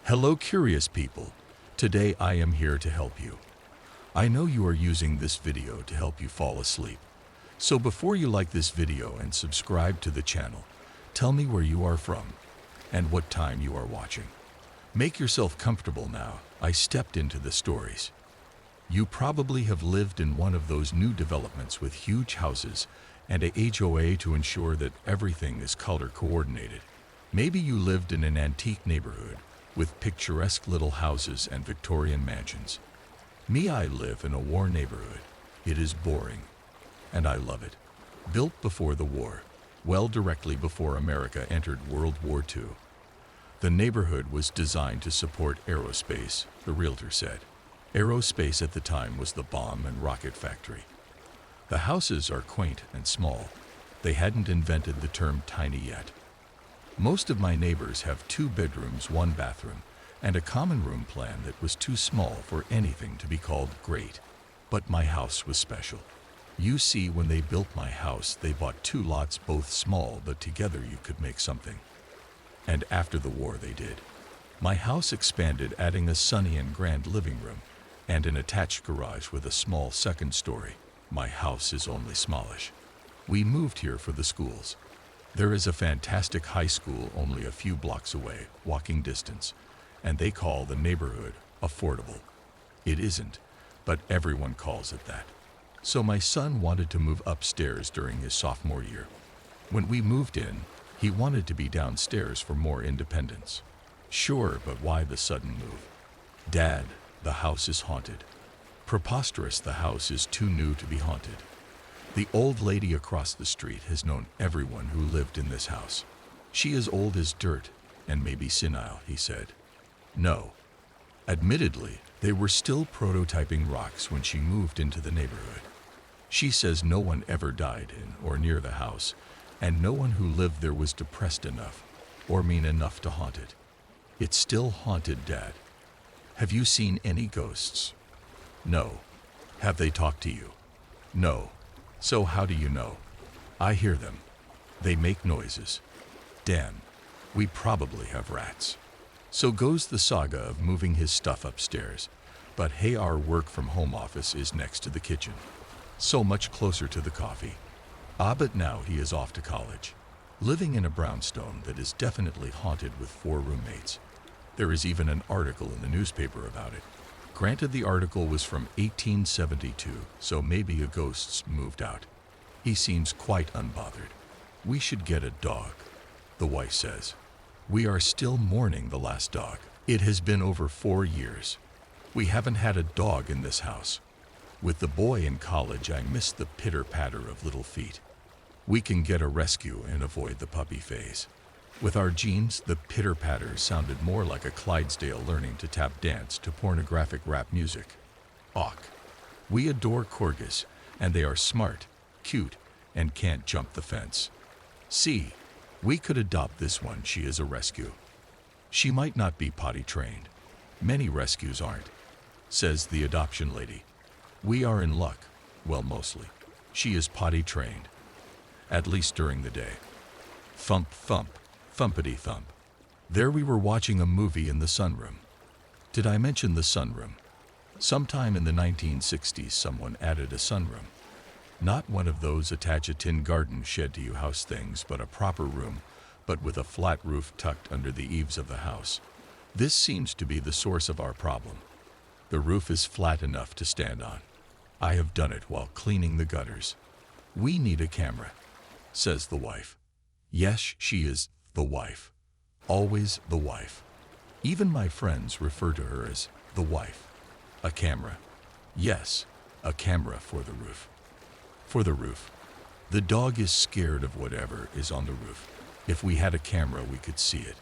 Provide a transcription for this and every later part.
Hello, curious people. Today I am here to help you. I know you are using this video to help you fall asleep. So before you like this video and subscribe to the channel, tell me where you are from and what time you are watching. Make yourself comfortable now. I stepped into the stories. You probably have lived in one of those new developments with huge houses and a HOA to ensure that everything is color coordinated. Maybe you lived in an antique neighborhood with picturesque little houses and Victorian mansions. Me, I live in a war neighborhood. It is boring, and I love it. Built before the war, well, directly before America entered World War II. The neighborhood was designed to support aerospace, the realtor said. Aerospace at the time was the bomb and rocket factory. The houses are quaint and small. They hadn't invented the term tiny yet. Most of my neighbors have 2 bedrooms, 1 bathroom, and a common room plan that was too small for anything to be called great. But my house was special. You see, when they built my house, they bought 2 lots, both small, but together you could make something. And after the war they did. My house expanded, adding a sunny and grand living room and an attached garage with a small second story. My house is only smallish. We moved here for the schools. There is a fantastic high school only a few blocks away, walking distance, and they call the neighborhood affordable. It isn't, but everyone calls it that. So my son wanted to move upstairs during his sophomore year. When we moved in, he wanted to be downstairs for more independence. Sure, but why the sudden move? Dad, the house is haunted. Preposterous, the house is too new to be haunted. The old lady across the street has known everyone who lived in this house. She is old as dirt and maybe senile, he said. No. Admittedly, they were still prototyping rocks when she moved into the neighborhood. She says no one ever died in or near the house, and no one who lived there was depressed enough or mean enough to haunt it. It's still haunted, Dad. Have you seen any ghosts? No. Have they talked to you? No. So how do you know? I hear them. They make noises. Damn, we probably have rats. So goes the saga of moving his stuff upstairs. But hey, our work from home office is next to the kitchen. So much closer to the coffee. But now he is off to college, living in a brownstone that is definitely haunted with 4 roommates. There is even an article in the newspaper about it. Granted, the article was from 1872, so maybe a ghost's moved out. He seems quite unbothered. We should get a dog, the wife says. We are still mourning the last dog. It has been over 4 years. We haven't had a dog in this house. With the boy in college, I miss the pitter-patter of little feet. We can get a rescue and avoid the puppy phase. With our genes, the pitter-patter sounded more like a Clydesdale learning to tap dance to pornographic rap music. Awk. We adore corgis, and they are smart, cute, and can't jump the fence. See, we could adopt this one. She is a rescue. She might not be potty trained. Many rescues aren't, says the adoption lady. We are in luck. Well, mostly. She is potty trained. At least during the day. Thump, thump. Thumpity thump. There we were watching a movie in the sunroom. Did I mention the sunroom? Sometime in the 1960s, someone added a sunroom. Not one of those attach a tin garden shed to you house things, but a proper room, but with a flat roof tucked under the eaves of the house. This seems to be the source of our problem. The roof is flat enough to stand on. I have done it while cleaning the gutters. We need a camera, says the wife. Yes, she is the wife. Always the wife. Even my friends refer to her as the wife. A camera. Yes, a camera for the roof. For the roof. The dog is scared of whatever is on the roof. If we had a camera, we could see it.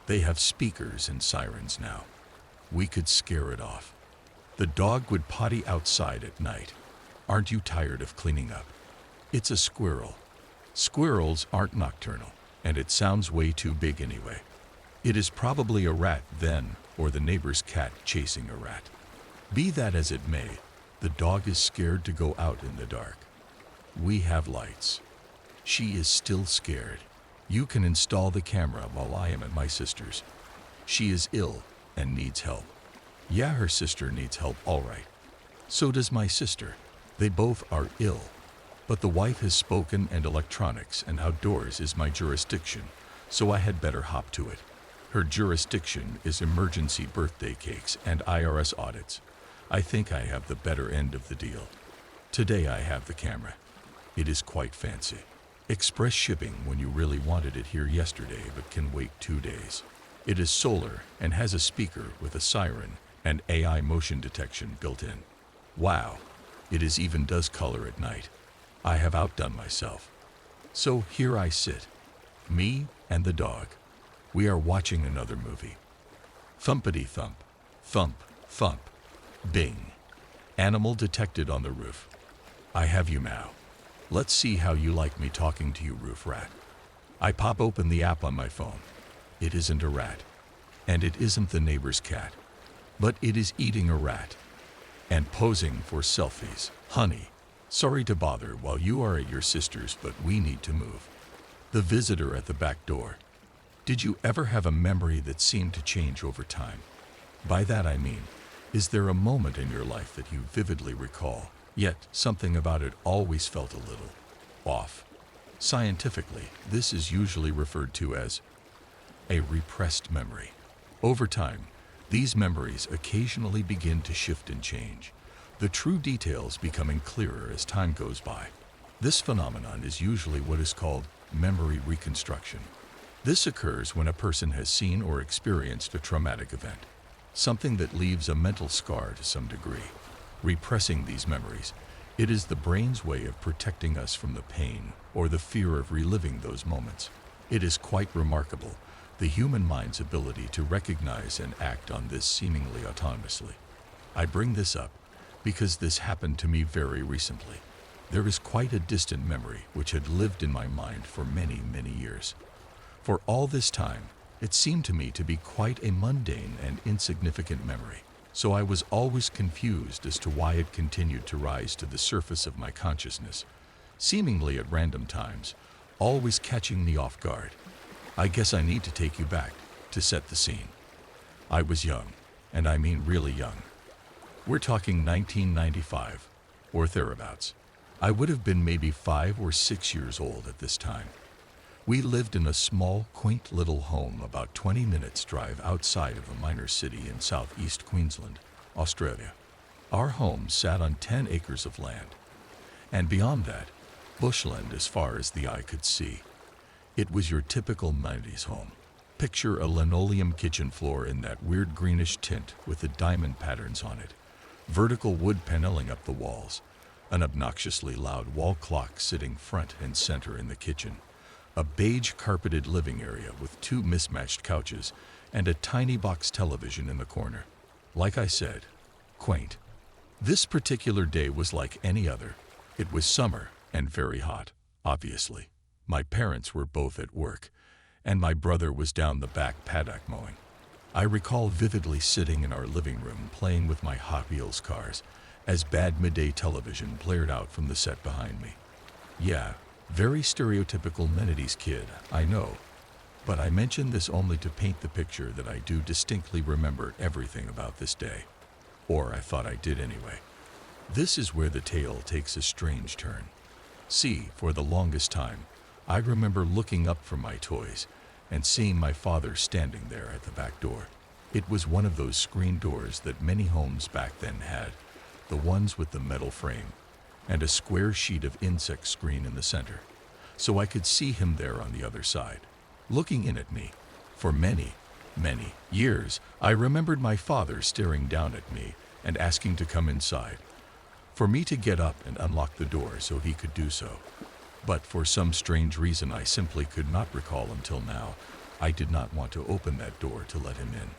They have speakers and sirens now. We could scare it off. The dog would potty outside at night. Aren't you tired of cleaning up? It's a squirrel. Squirrels aren't nocturnal. And it sounds way too big anyway. It is probably a rat then, or the neighbor's cat chasing a rat. Be that as it may, the dog is scared to go out in the dark. We have lights. She is still scared. You can install the camera while I am at my sister's. She is ill and needs help. Yeah, her sister needs help, all right. So does my sister. They both are ill. But the wife has spoken, and electronics and outdoors is my jurisdiction, so I had better hop to it. Her jurisdiction is emergency birthday cakes and IRS audits. I think I have the better end of the deal. Today I have the camera. It is quite fancy. Express shipping when you really wanted it here yesterday but can wait 2 days. It is solar and has a speaker with a siren and AI motion detection built in. Wow, it is even does color at night. I have outdone myself. So here I sit, me and the dog. We are watching another movie. Thumpity thump, thump, thump, bing. Animal detected on the roof. I have you now. Let's see how you like me talking to you, roof rat. I pop open the app on my phone. It isn't a rat, and it isn't the neighbor's cat, but it is eating a rat and posing for selfies. Honey, sorry to bother while you are at your sister's, but we need to move. The visitor at the back door. Did you ever have a memory that seemed to change over time? By that I mean, is there a moment in your life that you vividly recall, yet something about it always felt a little off? Scientifically, this is usually referred to as a repressed memory. Over time, these memories occasionally begin to shift and change, the true details becoming clearer as time goes by. This phenomenon is usually what is called memory reconstruction. This occurs when a person has seen or experienced a traumatic event, something that leaves a mental scar to some degree. Repressing these memories, it is the brain's way of protecting us from the pain or the fear of reliving those moments. It is quite remarkable, the human mind's ability to recognize and act on this seemingly autonomously. I bring this up because this happened to me very recently. There is quite a distant memory which had lived in my mind for many, many years. For all this time, it seemed to me to be quite a mundane and insignificant memory, so I was always confused as to why it continued to rise to the surface of my consciousness, seemingly at random times, always catching me off guard. I guess I need to take you back to set the scene. I was young, and I mean really young. We're talking 1995, or thereabouts. I would have been maybe 5 or 6 years old at this time. We lived in a small, quaint little home about 20 minutes drive outside of a minor city in southeast Queensland, Australia. Our home sat on 10 acres of land, and beyond that, bushland as far as the eye could see. It was your typical 90s home. Picture a linoleum kitchen floor in that weird greenish tint with the diamond patterns on it, vertical wood paneling up the walls, an obnoxiously loud wall clock sitting front and center in the kitchen, a beige carpeted living area with 2 mismatched couches, and a tiny box television in the corner. Like I said, quaint. This particular day was like any other. It was summer and very hot, obviously. My parents were both at work, and my brother was down the back paddock mowing. I recall vividly sitting in our living room playing with my Hot Wheels cars as bad midday television blared out from the set behind me. Yeah, very stereotypical Menides kid, I know, but I mention this only to paint the picture that I do distinctly remember everything about this day. Or I thought I did anyway. This is where the tale takes a strange turn. See, for the longest time, I remember looking up from my toys and seeing my father standing there at the back door. It was one of those screen doors that many homes back then had, the ones with the metal frame, and a square sheet of insect screen in the center, so I could see him there on the other side, looking in at me. For many, many years, I remembered my father staring down at me and asking to come inside, for me to get up and unlock the door so he could do so. But for some strange reason I simply could not recall until now, I did not want to open that door to let him in.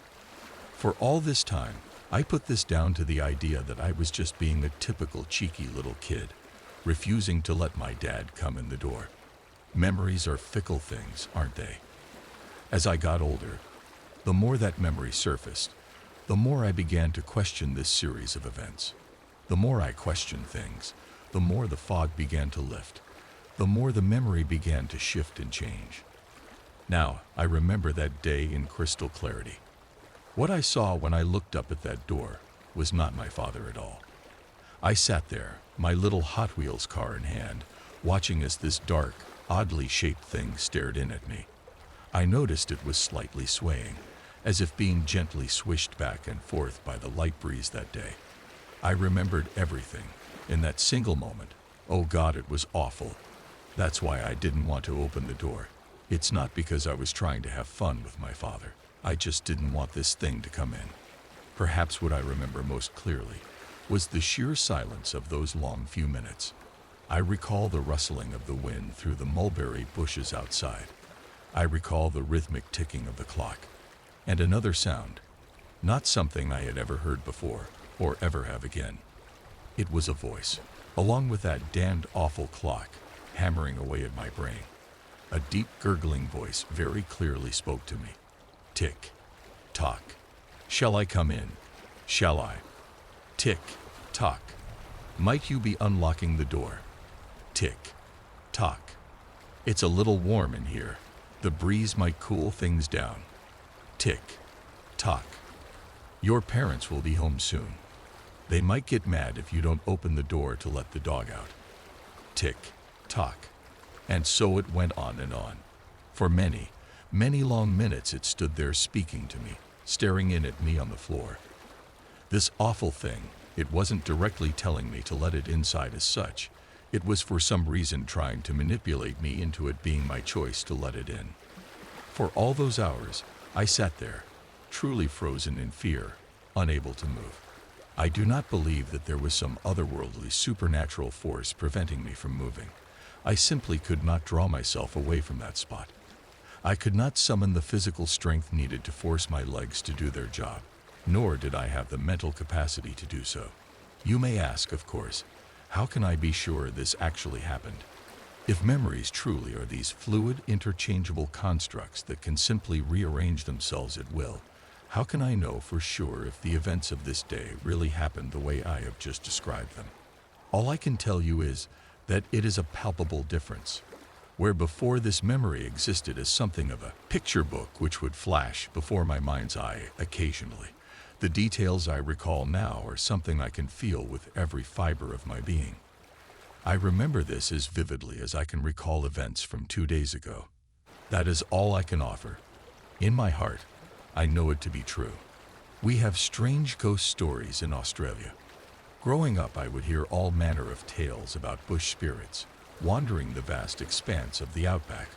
For all this time, I put this down to the idea that I was just being a typical cheeky little kid, refusing to let my dad come in the door. Memories are fickle things, aren't they? As I got older, the more that memory surfaced, the more I began to question this series of events. The more I questioned things, the more the fog began to lift, the more the memory began to shift and change. Now, I remember that day in crystal clarity. What I saw when I looked up at that door was not my father at all. I sat there, my little Hot Wheels car in hand, watching as this dark, oddly shaped thing stared in at me. I noticed it was slightly swaying, as if being gently swished back and forth by the light breeze that day. I remembered everything in that single moment. Oh God, it was awful. That's why I didn't want to open the door. It's not because I was trying to have fun with my father. I just didn't want this thing to come in. Perhaps what I remember most clearly was the sheer silence of those long few minutes. I recall the rustling of the wind through the mulberry bushes outside. I recall the rhythmic ticking of the clock. And another sound, not something I had ever heard before or ever have again. It was a voice, along with that damned awful clock, hammering away at my brain. A deep gurgling voice very clearly spoke to me. Tick, tock. Shall I come in? Shall I? Tick, tock. Might you be unlocking the door? Tick, tock. It's a little warm in here. The breeze might cool things down. Tick, tock. Your parents will be home soon. They might get mad if you don't open the door to let the dog out. Tick, tock. And so it went on and on. For many, many long minutes it stood there speaking to me, staring in at me on the floor. This awful thing, it wasn't directly telling me to let it inside as such. It was for some reason trying to manipulate me into it being my choice to let it in. For all those hours, I sat there, truly frozen in fear, unable to move. I do not believe that there was some otherworldly supernatural force preventing me from moving. I simply could not draw myself away from that spot. I could not summon the physical strength needed to force my legs to do their job, nor did I have the mental capacity to do so. You may ask, of course, how can I be sure this actually happened? If memories truly are these fluid, interchangeable constructs that can simply rearrange themselves at will, how can I know for sure if the events of this day really happened the way I have just described them? All I can tell you is that it is a palpable difference. Where before this memory existed as something of a picture book which would flash before my mind's eye occasionally, the details I recall now are something I can feel with every fiber of my being. I remember this as vividly as I can recall events from 2 days ago. That is all I can offer. In my heart, I know it to be true. We have strange ghost stories in Australia. Growing up, I would hear all manner of tales about bush spirits, wandering the vast expanse of the outback,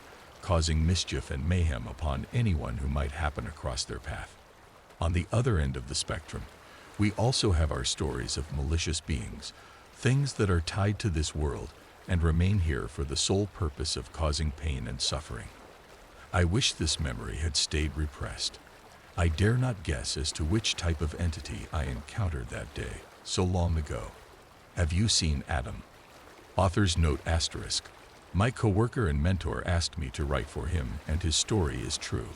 causing mischief and mayhem upon anyone who might happen across their path. On the other end of the spectrum, we also have our stories of malicious beings, things that are tied to this world and remain here for the sole purpose of causing pain and suffering. I wish this memory had stayed repressed. I dare not guess as to which type of entity I encountered that day, so long ago. Have you seen Adam? Author's note asterisk. My coworker and mentor asked me to write for him, and his story is true.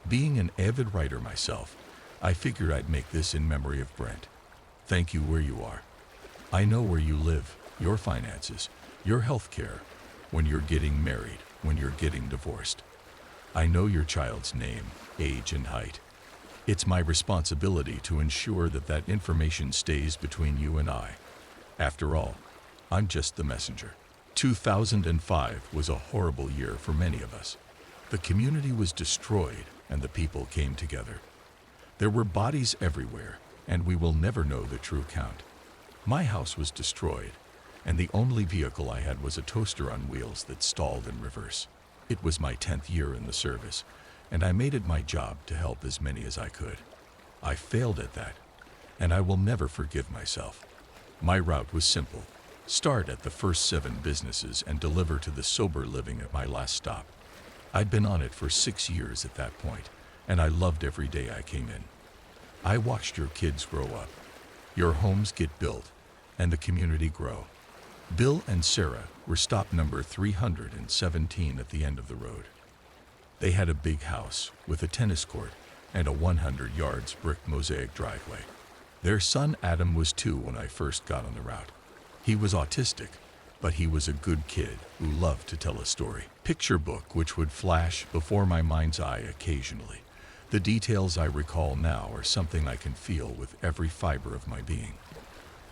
Being an avid writer myself, I figured I'd make this in memory of Brent. Thank you where you are. I know where you live, your finances, your health care, when you're getting married, when you're getting divorced. I know your child's name, age, and height. It's my responsibility to ensure that that information stays between you and I. After all, I'm just the messenger. 2005 was a horrible year for many of us. The community was destroyed and the people came together. There were bodies everywhere, and we will never know the true count. My house was destroyed, and the only vehicle I had was a toaster on wheels that stalled in reverse. It was my 10th year in the service, and I made it my job to help as many as I could. I failed at that, and I will never forgive myself. My route was simple. Start at the first 7 businesses and deliver to the sober living at my last stop. I'd been on it for 6 years at that point, and I loved every day I came in. I watched your kids grow up, your homes get built, and the community grow. Bill and Sarah were stop number 317 at the end of the road. They had a big house with a tennis court and a 100 yards brick mosaic driveway. Their son Adam was 2 when I first got on the route. He was autistic, but he was a good kid who loved to tell a story. Picture book which would flash before my mind's eye occasionally. The details I recall now are something I can feel with every fiber of my being.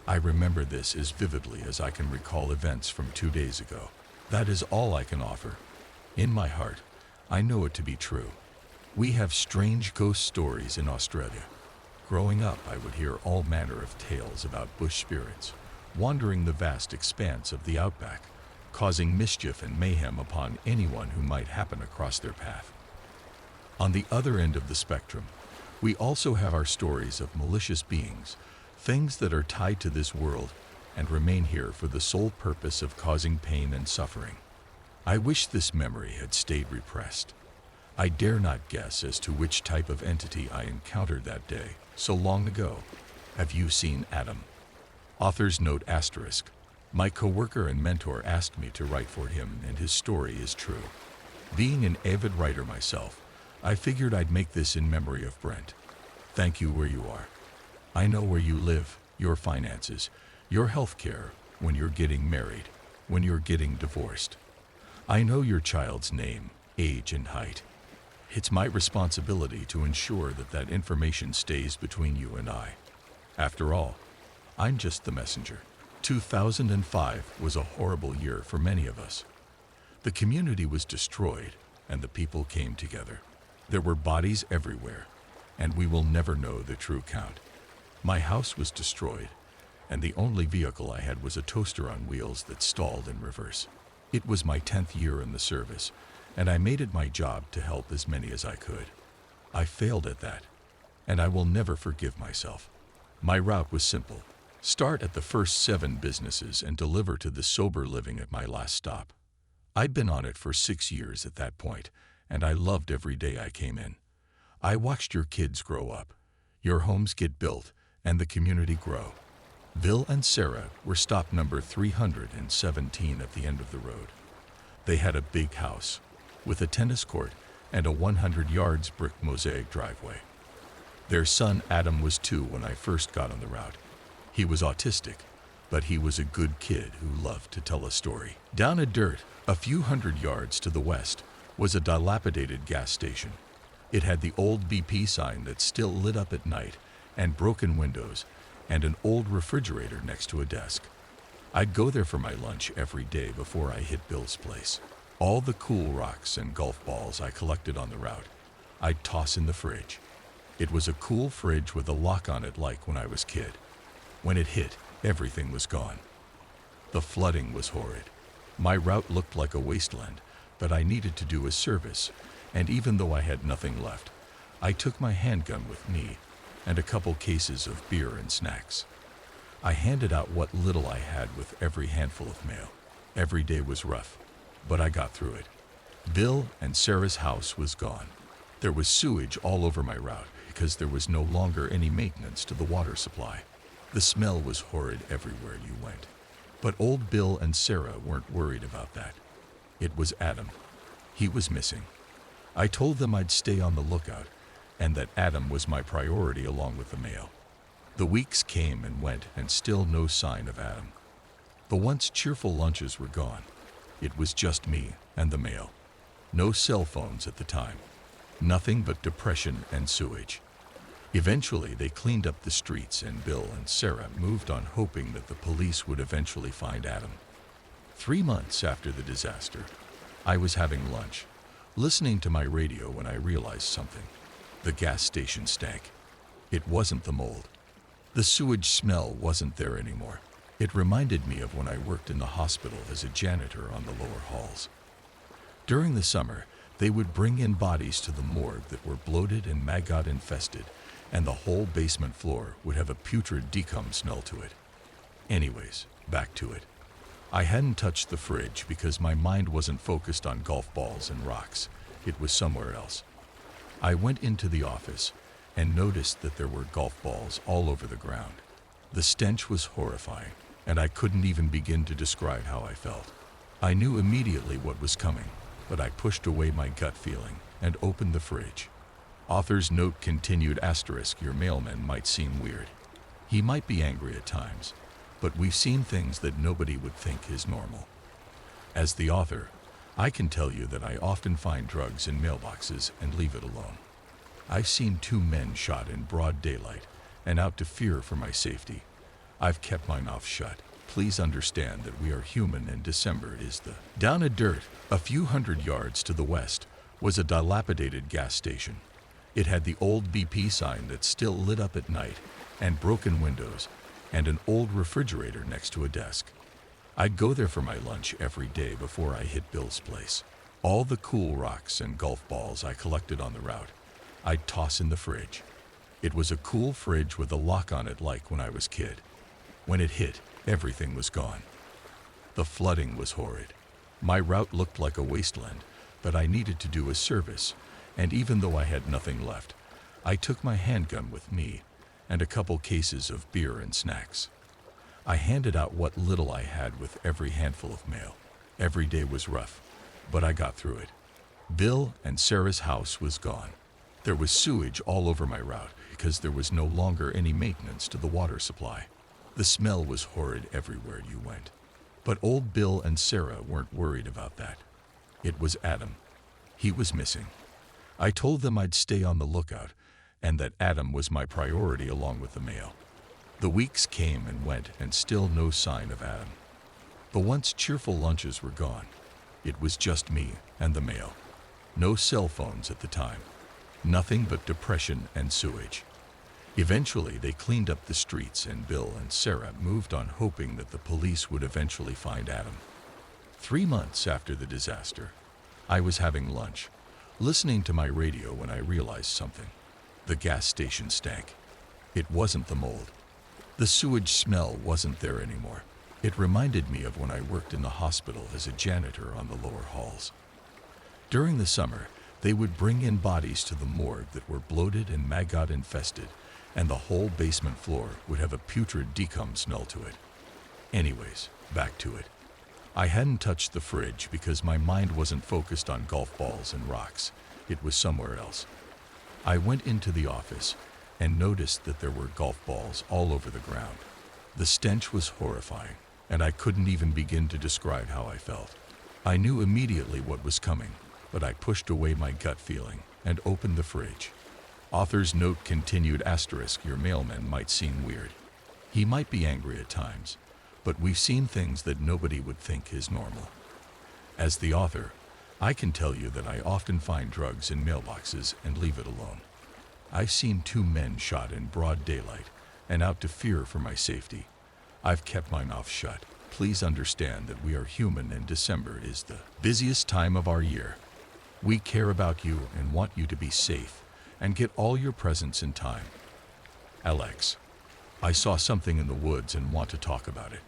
I remember this as vividly as I can recall events from 2 days ago. That is all I can offer. In my heart, I know it to be true. We have strange ghost stories in Australia. Growing up, I would hear all manner of tales about bush spirits, wandering the vast expanse of the outback, causing mischief and mayhem upon anyone who might happen across their path. On the other end of the spectrum, we also have our stories of malicious beings, things that are tied to this world and remain here for the sole purpose of causing pain and suffering. I wish this memory had stayed repressed. I dare not guess as to which type of entity I encountered that day, so long ago. Have you seen Adam? Author's note **. My coworker and mentor asked me to write for him, and his story is true. Being an avid writer myself, I figured I'd make this in memory of Brent. Thank you where you are. I know where you live, your finances, your health care, when you're getting married, when you're getting divorced. I know your child's name, age, and height. It's my responsibility to ensure that that information stays between you and I. After all, I'm just the messenger. 2005 was a horrible year for many of us. The community was destroyed, and the people came together. There were bodies everywhere, and we will never know the true count. My house was destroyed, and the only vehicle I had was a toaster on wheels that stalled in reverse. It was my 10th year in the service, and I made it my job to help as many as I could. I failed at that, and I will never forgive myself. My route was simple. Start at the first 7 businesses and deliver to the sober living at my last stop. I'd been on it for 6 years at that point, and I loved every day I came in. I watched your kids grow up, your homes get built, and the community grow. Bill and Sarah were stop number 317 at the end of the road. They had a big house, with a tennis court and a 100 yards brick mosaic driveway. Their son Adam was 2 when I first got on the route. He was autistic, but he was a good kid who loved to tell a story. Down a dirt, a few hundred yards to the west, was a dilapidated gas station. It had the old BP sign that still lit up at night, and broken windows, and an old refrigerator next to a desk. I'd go there for my lunch every day before I hit Bill's place. All the cool rocks and golf balls I collected on the route, I'd toss in the fridge. It was a cool fridge with a lock on it like when I was a kid. When it hit, everything was gone. The flooding was horrid. My route looked like a wasteland, but I needed to do a service, and even though I had nothing left, I took my handgun with me and a couple cases of beer and snacks. I handed out what little I had with every handful of mail. Every day was rough, but I got through it. Bill and Sarah's house was gone. There was sewage all over my route because there was no longer any maintenance to the water supply. The smell was horrid everywhere you went. But old Bill and Sarah weren't worried about that. It was Adam. He was missing. I told them I'd stay on the lookout, and that Adam was my priority along with the mail. The weeks came and went, and still no sign of Adam. The once cheerful lunches were gone. It was just me and the mail. No cell phones at the time. Nothing but depression and sewage. Eventually, they cleaned up the streets, and Bill and Sarah moved on, hoping that the police would eventually find Adam. 3 months after the disaster, I was having lunch, listening to my radio when I realized something. The gas station stank. It wasn't the mold. The sewage smell wasn't there anymore. It reminded me of when I worked in the hospital as a janitor on the lower halls. During the summer, they would bring in bodies to the morgue that were bloated and maggot infested, and the whole basement floor would have a putrid decum smell to it. Anyways, back to it. I hadn't touched the fridge because my mind wasn't focused on golf balls and rocks. It was somewhere else. I went into the office and noticed that there were golf balls all over the ground. The stench was horrifying, and I couldn't even begin to describe how I felt. I knew immediately what was coming, but I pushed away my gut feeling and opened the fridge. Author's note continued *, your mailman might seem weird. He might be angry at times, but we've seen things that nobody would think is normal. As the author, I can tell you that I often find drugs in mailboxes and leave it alone. I've seen two men shot in broad daylight and out to fear for my safety. I've kept my mouth shut. Please understand that we are human and December is the... Down a dirt, a few hundred yards to the west, was a dilapidated gas station. It had the old BP sign that still lit up at night, and broken windows, and an old refrigerator next to a desk. I'd go there for my lunch every day before I hit Bill's place. All the cool rocks and golf balls I collected on the route, I'd toss in the fridge. It was a cool fridge with a lock on it like when I was a kid. When it hit, everything was gone. The flooding was horrid. My route looked like a wasteland, but I needed to do a service, and even though I had nothing left, I took my handgun with me and a couple cases of beer and snacks. I handed out what little I had with every handful of mail. Every day was rough, but I got through it. Bill and Sarah's house was gone. There was sewage all over my route because there was no longer any maintenance to the water supply. The smell was horrid everywhere you went. But old Bill and Sarah weren't worried about that. It was Adam. He was missing. I told them I'd stay on the lookout and that Adam was my priority along with the mail. The weeks came and went and still no sign of Adam. The once cheerful lunches were gone. It was just me and the mail. No cell phones at the time. Nothing but depression and sewage. Eventually, they cleaned up the streets and Bill and Sarah moved on hoping that the police would eventually find Adam. 3 months after the disaster, I was having lunch, listening to my radio when I realized something. The gas station stank. It wasn't the mold. The sewage smell wasn't there anymore. It reminded me of when I worked in the hospital as a janitor on the lower halls. During the summer, they would bring in bodies to the morgue that were bloated and maggot infested, and the whole basement floor would have a putrid decom smell to it. Anyways, back to it. I hadn't touched the fridge because my mind wasn't focused on golf balls and rocks. It was somewhere else. I went into the office and noticed that there were golf balls all over the ground. The stench was horrifying, and I couldn't even begin to describe how I felt. I knew immediately what was coming, but I pushed away my gut feeling and opened the fridge. Author's note continued *, your mailman might seem weird. He might be angry at times, but we've seen things that nobody would think is normal. As the author, I can tell you that I often find drugs in mailboxes and leave it alone. I've seen two men shot in broad daylight and out to fear for my safety. I've kept my mouth shut. Please understand that we are human and December is the busiest time of our year. We care about you and want you to be safe and get all your presents in time. Alex, I saw something in the woods and want to talk about it.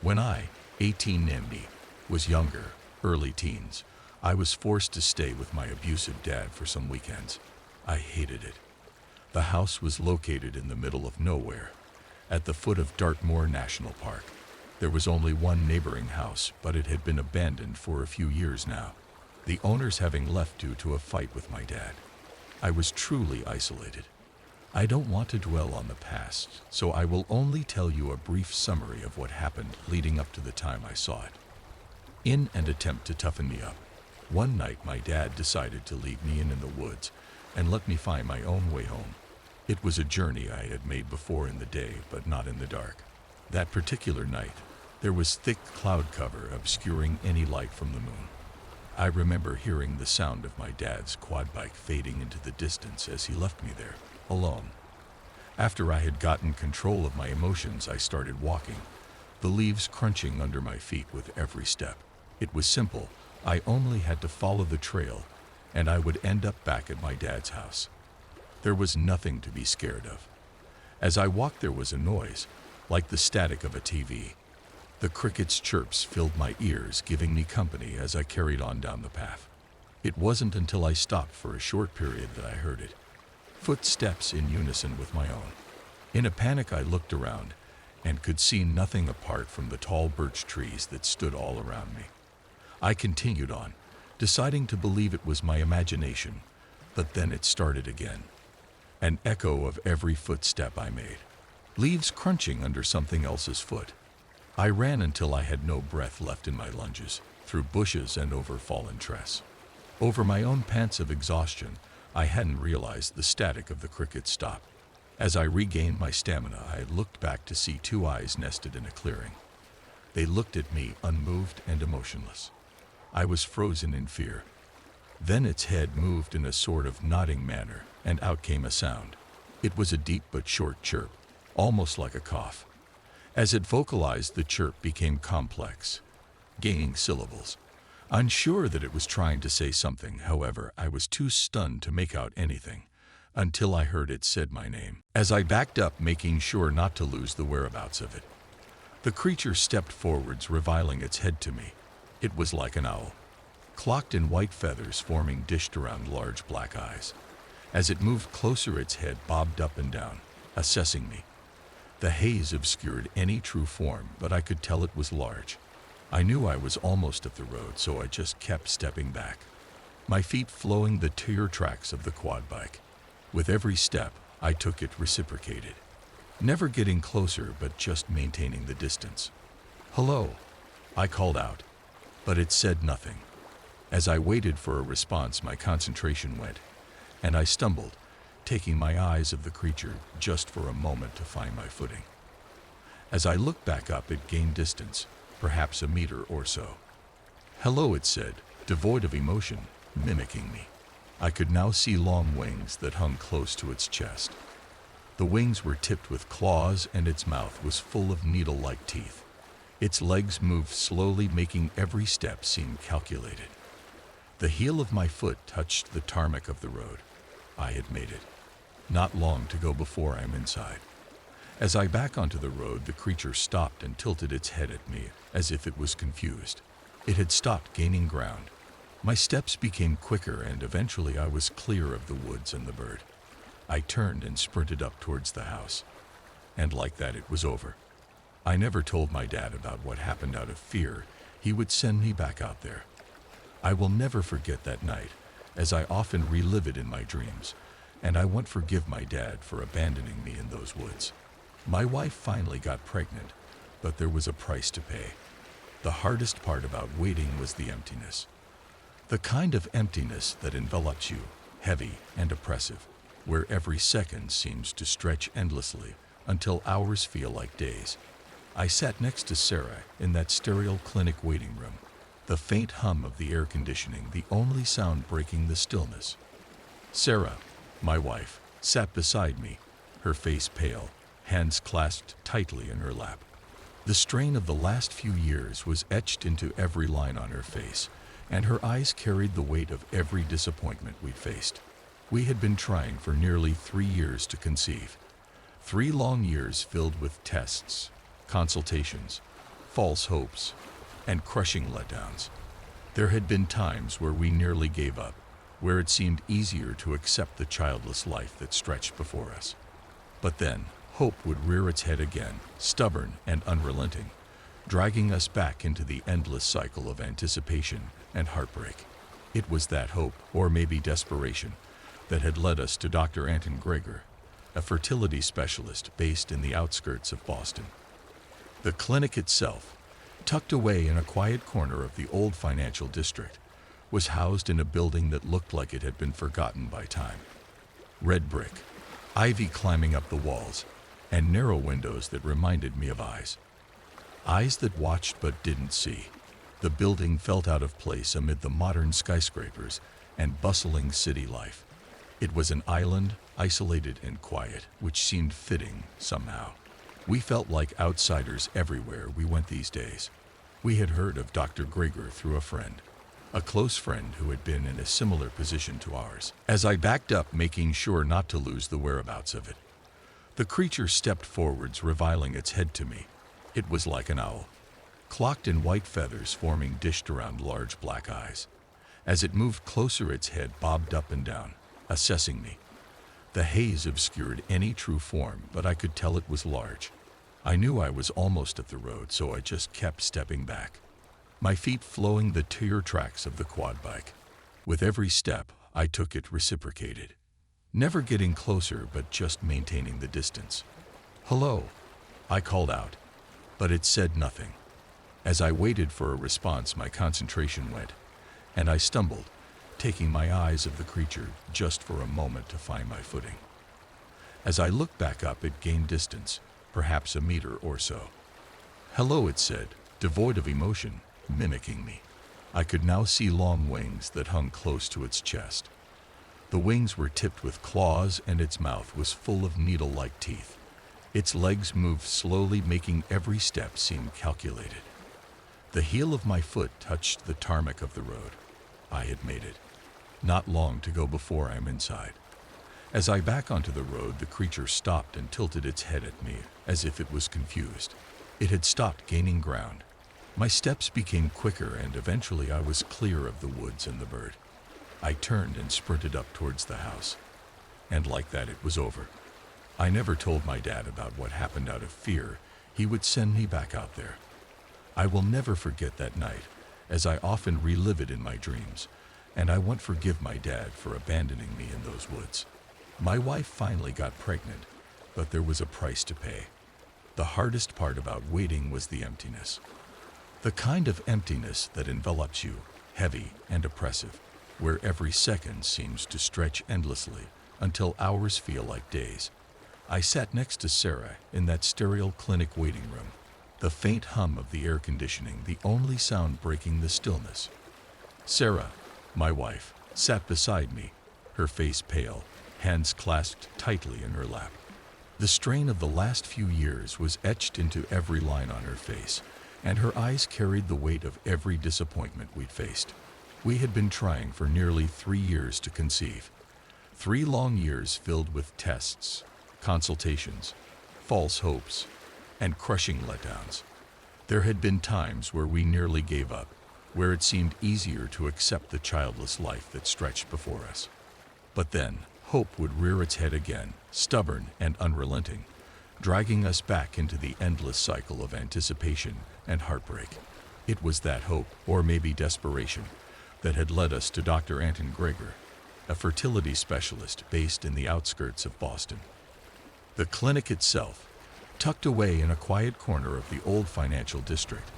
When I, 18 NMD, was younger, early teens, I was forced to stay with my abusive dad for some weekends. I hated it. The house was located in the middle of nowhere, at the foot of Dartmoor National Park. There was only one neighboring house, but it had been abandoned for a few years now, the owners having left due to a fight with my dad. I was truly isolated. I don't want to dwell on the past, so I will only tell you a brief summary of what happened leading up to the time I saw it. In an attempt to toughen me up, one night my dad decided to leave me in the woods and let me find my own way home. It was a journey I had made before in the day, but not in the dark. That particular night, there was thick cloud cover obscuring any light from the moon. I remember hearing the sound of my dad's quad bike fading into the distance as he left me there, alone. After I had gotten control of my emotions, I started walking, the leaves crunching under my feet with every step. It was simple. I only had to follow the trail, and I would end up back at my dad's house. There was nothing to be scared of. As I walked, there was a noise, like the static of a TV. The crickets' chirps filled my ears, giving me company as I carried on down the path. It wasn't until I stopped for a short period that I heard it. Footsteps in unison with my own. In a panic, I looked around and could see nothing apart from the tall birch trees that stood all around me. I continued on, deciding to believe it was my imagination, but then it started again. An echo of every footstep I made. Leaves crunching under something else's foot. I ran until I had no breath left in my lunges, through bushes and over fallen tress. Over my own pants of exhaustion, I hadn't realized the static of the crickets stopped. As I regained my stamina, I looked back to see two eyes nested in a clearing. They looked at me, unmoved and emotionless. I was frozen in fear. Then its head moved in a sort of nodding manner, and out came a sound. It was a deep but short chirp, almost like a cough. As it vocalized, the chirp became complex, gaining syllables. Unsure that it was trying to say something, however, I was too stunned to make out anything, until I heard it said my name. As I backed up, making sure not to lose the whereabouts of it, the creature stepped forwards, revealing its head to me. It was like an owl, clocked in white feathers forming dished around large black eyes. As it moved closer, its head bobbed up and down, assessing me. The haze obscured any true form, but I could tell it was large. I knew I was almost at the road, so I just kept stepping back, my feet flowing the tire tracks of the quad bike. With every step I took, it reciprocated, never getting closer but just maintaining the distance. "Hello," I called out, but it said nothing. As I waited for a response, my concentration went, and I stumbled, taking my eyes off the creature just for a moment to find my footing. As I looked back up, it gained distance, perhaps a meter or so. "Hello," it said, devoid of emotion, mimicking me. I could now see long wings that hung close to its chest. The wings were tipped with claws, and its mouth was full of needle-like teeth. Its legs moved slowly, making every step seem calculated. The heel of my foot touched the tarmac of the road. I had made it. Not long to go before I'm inside. As I back onto the road, the creature stopped and tilted its head at me as if it was confused. It had stopped gaining ground. My steps became quicker, and eventually I was clear of the woods and the bird. I turned and sprinted up towards the house. And like that, it was over. I never told my dad about what happened out of fear. He would send me back out there. I will never forget that night, as I often relive it in my dreams, and I won't forgive my dad for abandoning me in those woods. My wife finally got pregnant, but there was a price to pay. The hardest part about waiting was the emptiness. The kind of emptiness that envelops you, heavy and oppressive, where every second seems to stretch endlessly until hours feel like days. I sat next to Sarah in that sterile clinic waiting room, the faint hum of the air conditioning the only sound breaking the stillness. Sarah, my wife, sat beside me, her face pale, hands clasped tightly in her lap. The strain of the last few years was etched into every line on her face, and her eyes carried the weight of every disappointment we'd faced. We had been trying for nearly 3 years to conceive. 3 long years filled with tests, consultations, false hopes, and crushing letdowns. There had been times where we nearly gave up, where it seemed easier to accept the childless life that stretched before us. But then, hope would rear its head again, stubborn and unrelenting, dragging us back into the endless cycle of anticipation and heartbreak. It was that hope, or maybe desperation, that had led us to Dr. Anton Greger, a fertility specialist based in the outskirts of Boston. The clinic itself, tucked away in a quiet corner of the old financial district, was housed in a building that looked like it had been forgotten by time. Red brick, ivy climbing up the walls, and narrow windows that reminded me of eyes. Eyes that watched but didn't see. The building felt out of place amid the modern skyscrapers and bustling city life. It was an island, isolated and quiet, which seemed fitting somehow. We felt like outsiders everywhere we went these days. We had heard of Dr. Greger through a friend, a close friend who had been in a similar position to ours. As I backed up, making sure not to lose the whereabouts of it, the creature stepped forwards, revealing its head to me. It was like an owl, clocked in white feathers forming dished around large black eyes. As it moved closer, its head bobbed up and down, assessing me. The haze obscured any true form, but I could tell it was large. I knew I was almost at the road, so I just kept stepping back, my feet flowing the tire tracks of the quad bike. With every step I took, it reciprocated, never getting closer but just maintaining the distance. "Hello," I called out, but it said nothing. As I waited for a response, my concentration went, and I stumbled, taking my eyes off the creature just for a moment to find my footing. As I looked back up, it gained distance, perhaps a meter or so. "Hello," it said, devoid of emotion, mimicking me. I could now see long wings that hung close to its chest. The wings were tipped with claws and its mouth was full of needle-like teeth. Its legs moved slowly, making every step seem calculated. The heel of my foot touched the tarmac of the road. I had made it. Not long to go before I'm inside. As I back onto the road, the creature stopped and tilted its head at me as if it was confused. It had stopped gaining ground. My steps became quicker and eventually I was clear of the woods and the bird. I turned and sprinted up towards the house. And like that, it was over. I never told my dad about what happened out of fear. He would send me back out there. I will never forget that night, as I often relive it in my dreams, and I won't forgive my dad for abandoning me in those woods. My wife finally got pregnant, but there was a price to pay. The hardest part about waiting was the emptiness. The kind of emptiness that envelops you, heavy and oppressive, where every second seems to stretch endlessly until hours feel like days. I sat next to Sarah in that sterile clinic waiting room, the faint hum of the air conditioning the only sound breaking the stillness. Sarah, my wife, sat beside me, her face pale, hands clasped tightly in her lap. The strain of the last few years was etched into every line on her face, and her eyes carried the weight of every disappointment we'd faced. We had been trying for nearly 3 years to conceive. 3 long years filled with tests, consultations, false hopes, and crushing letdowns. There had been times where we nearly gave up, where it seemed easier to accept the childless life that stretched before us. But then, hope would rear its head again, stubborn and unrelenting, dragging us back into the endless cycle of anticipation and heartbreak. It was that hope, or maybe desperation, that had led us to Dr. Anton Greger, a fertility specialist based in the outskirts of Boston. The clinic itself, tucked away in a quiet corner of the old financial district,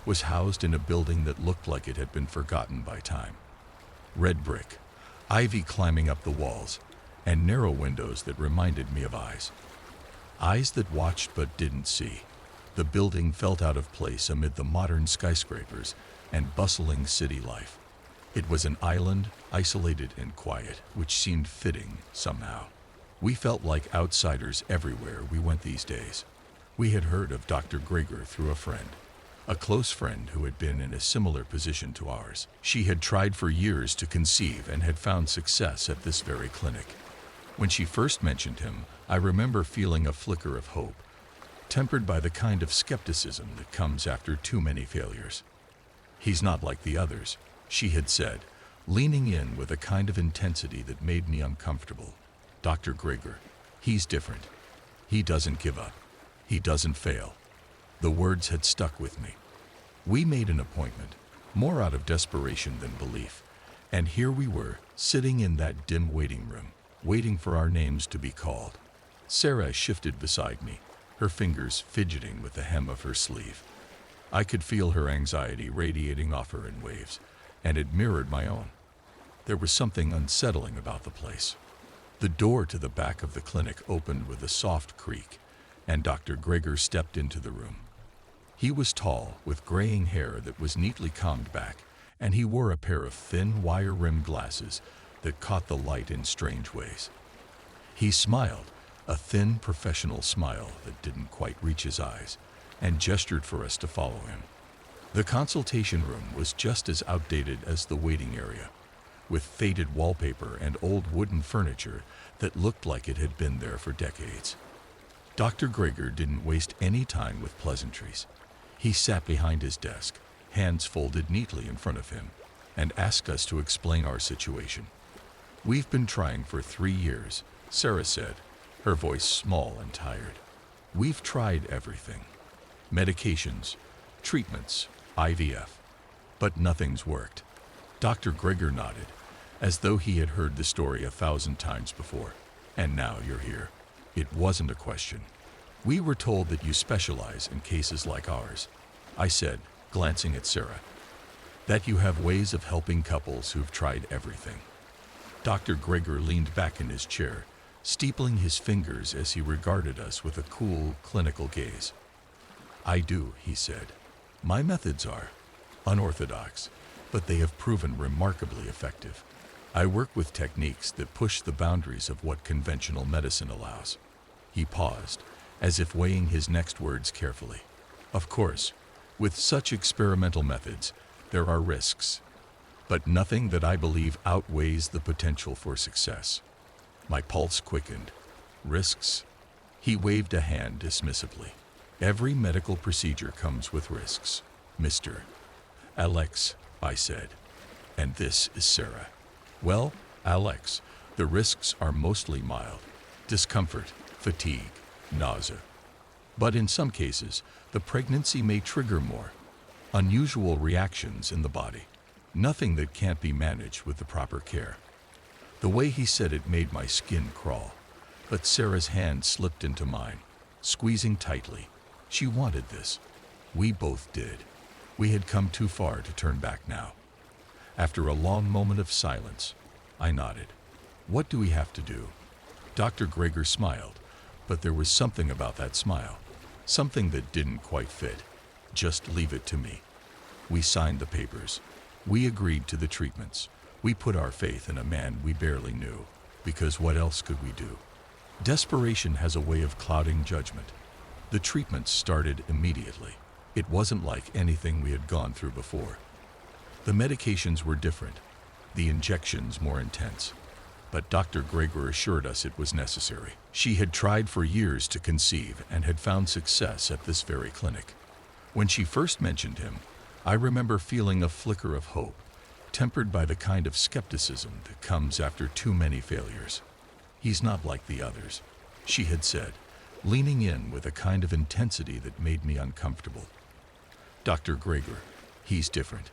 was housed in a building that looked like it had been forgotten by time. Red brick, ivy climbing up the walls, and narrow windows that reminded me of eyes. Eyes that watched but didn't see. The building felt out of place amid the modern skyscrapers and bustling city life. It was an island, isolated and quiet, which seemed fitting somehow. We felt like outsiders everywhere we went these days. We had heard of Dr. Greger through a friend, a close friend who had been in a similar position to ours. She had tried for years to conceive and had found success at this very clinic. When she first mentioned him, I remember feeling a flicker of hope, tempered by the kind of skepticism that comes after too many failures. "He's not like the others," she had said, leaning in with a kind of intensity that made me uncomfortable. "Dr. Greger, he's different. He doesn't give up. He doesn't fail." The words had stuck with me. We made an appointment, more out of desperation than belief, and here we were, sitting in that dim waiting room, waiting for our names to be called. Sarah shifted beside me, her fingers fidgeting with the hem of her sleeve. I could feel her anxiety radiating off her in waves, and it mirrored my own. There was something unsettling about the place. The door to the back of the clinic opened with a soft creak, and Dr. Greger stepped into the room. He was tall, with graying hair that was neatly combed back, and he wore a pair of thin, wire-rimmed glasses that caught the light in strange ways. He smiled, a thin, professional smile that didn't quite reach his eyes, and gestured for us to follow him. The consultation room was just as outdated as the waiting area, with faded wallpaper and old wooden furniture that looked like it had been there for decades. Dr. Greger didn't waste any time with pleasantries. He sat behind his desk, hands folded neatly in front of him, and asked us to explain our situation. "We've been trying for 3 years," Sarah said, her voice small and tired. "We've tried everything. Medications, treatments, IVF, but nothing's worked." Dr. Greger nodded, as though he had heard the story 1,000 times before. "And now you're here." It wasn't a question. "We were told that you specialize in cases like ours," I said, glancing at Sarah. that you have ways of helping couples who've tried everything. Dr. Greger leaned back in his chair, steepling his fingers as he regarded us with a cool, clinical gaze. I do, he said. My methods are unorthodox, but they have proven remarkably effective. I work with techniques that push the boundaries of what conventional medicine allows. He paused, as if weighing his next words carefully. Of course, with such experimental methods, there are risks, but nothing that I believe outweighs the potential for success. My pulse quickened. Risks? He waved a hand dismissively. Every medical procedure comes with risks, Mr. Alex, I said. And this is Sarah. Well, Alex, the risks are mostly mild. Discomfort, fatigue, nausea. But in some cases, the pregnancy may trigger more unusual reactions in the body. Nothing that can't be managed with the proper care. The way he said it made my skin crawl, but Sarah's hand slipped into mine, squeezing tightly. She wanted this. We both did. We had come too far to turn back now. After a long moment of silence, I nodded. What do we have to do? Dr. Greger smiled, but there was something about that smile, something that didn't quite fit. Just leave it to me. We signed the papers. We agreed to the treatments. We put our faith in a man we barely knew, because what else could we do? Desperation has a way of clouding judgment. The treatments started immediately. It wasn't like anything we had gone through before. The medications were different, the injections more intense. But Dr. Greger assured us it was necessary. She had tried for years to conceive and had found success at this very clinic. When she first mentioned him, I remember feeling a flicker of hope, tempered by the kind of skepticism that comes after too many failures. He's not like the others, she had said, leaning in with a kind of intensity that made me uncomfortable. Dr. Greger, he's different.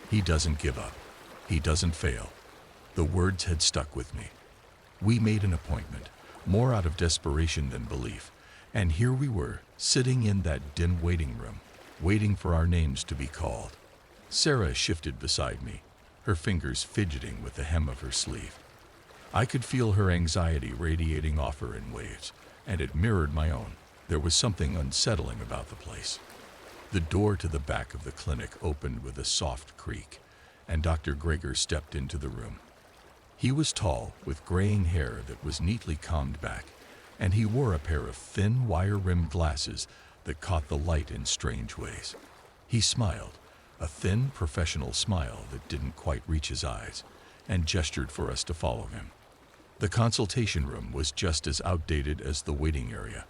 He doesn't give up. He doesn't fail. The words had stuck with me. We made an appointment, more out of desperation than belief, and here we were, sitting in that dim waiting room, waiting for our names to be called. Sarah shifted beside me, her fingers fidgeting with the hem of her sleeve. I could feel her anxiety radiating off her in waves, and it mirrored my own. There was something unsettling about the place. The door to the back of the clinic opened with a soft creak, and Dr. Greger stepped into the room. He was tall, with graying hair that was neatly combed back, and he wore a pair of thin, wire-rimmed glasses that caught the light in strange ways. He smiled, a thin, professional smile that didn't quite reach his eyes, and gestured for us to follow him. The consultation room was just as outdated as the waiting area,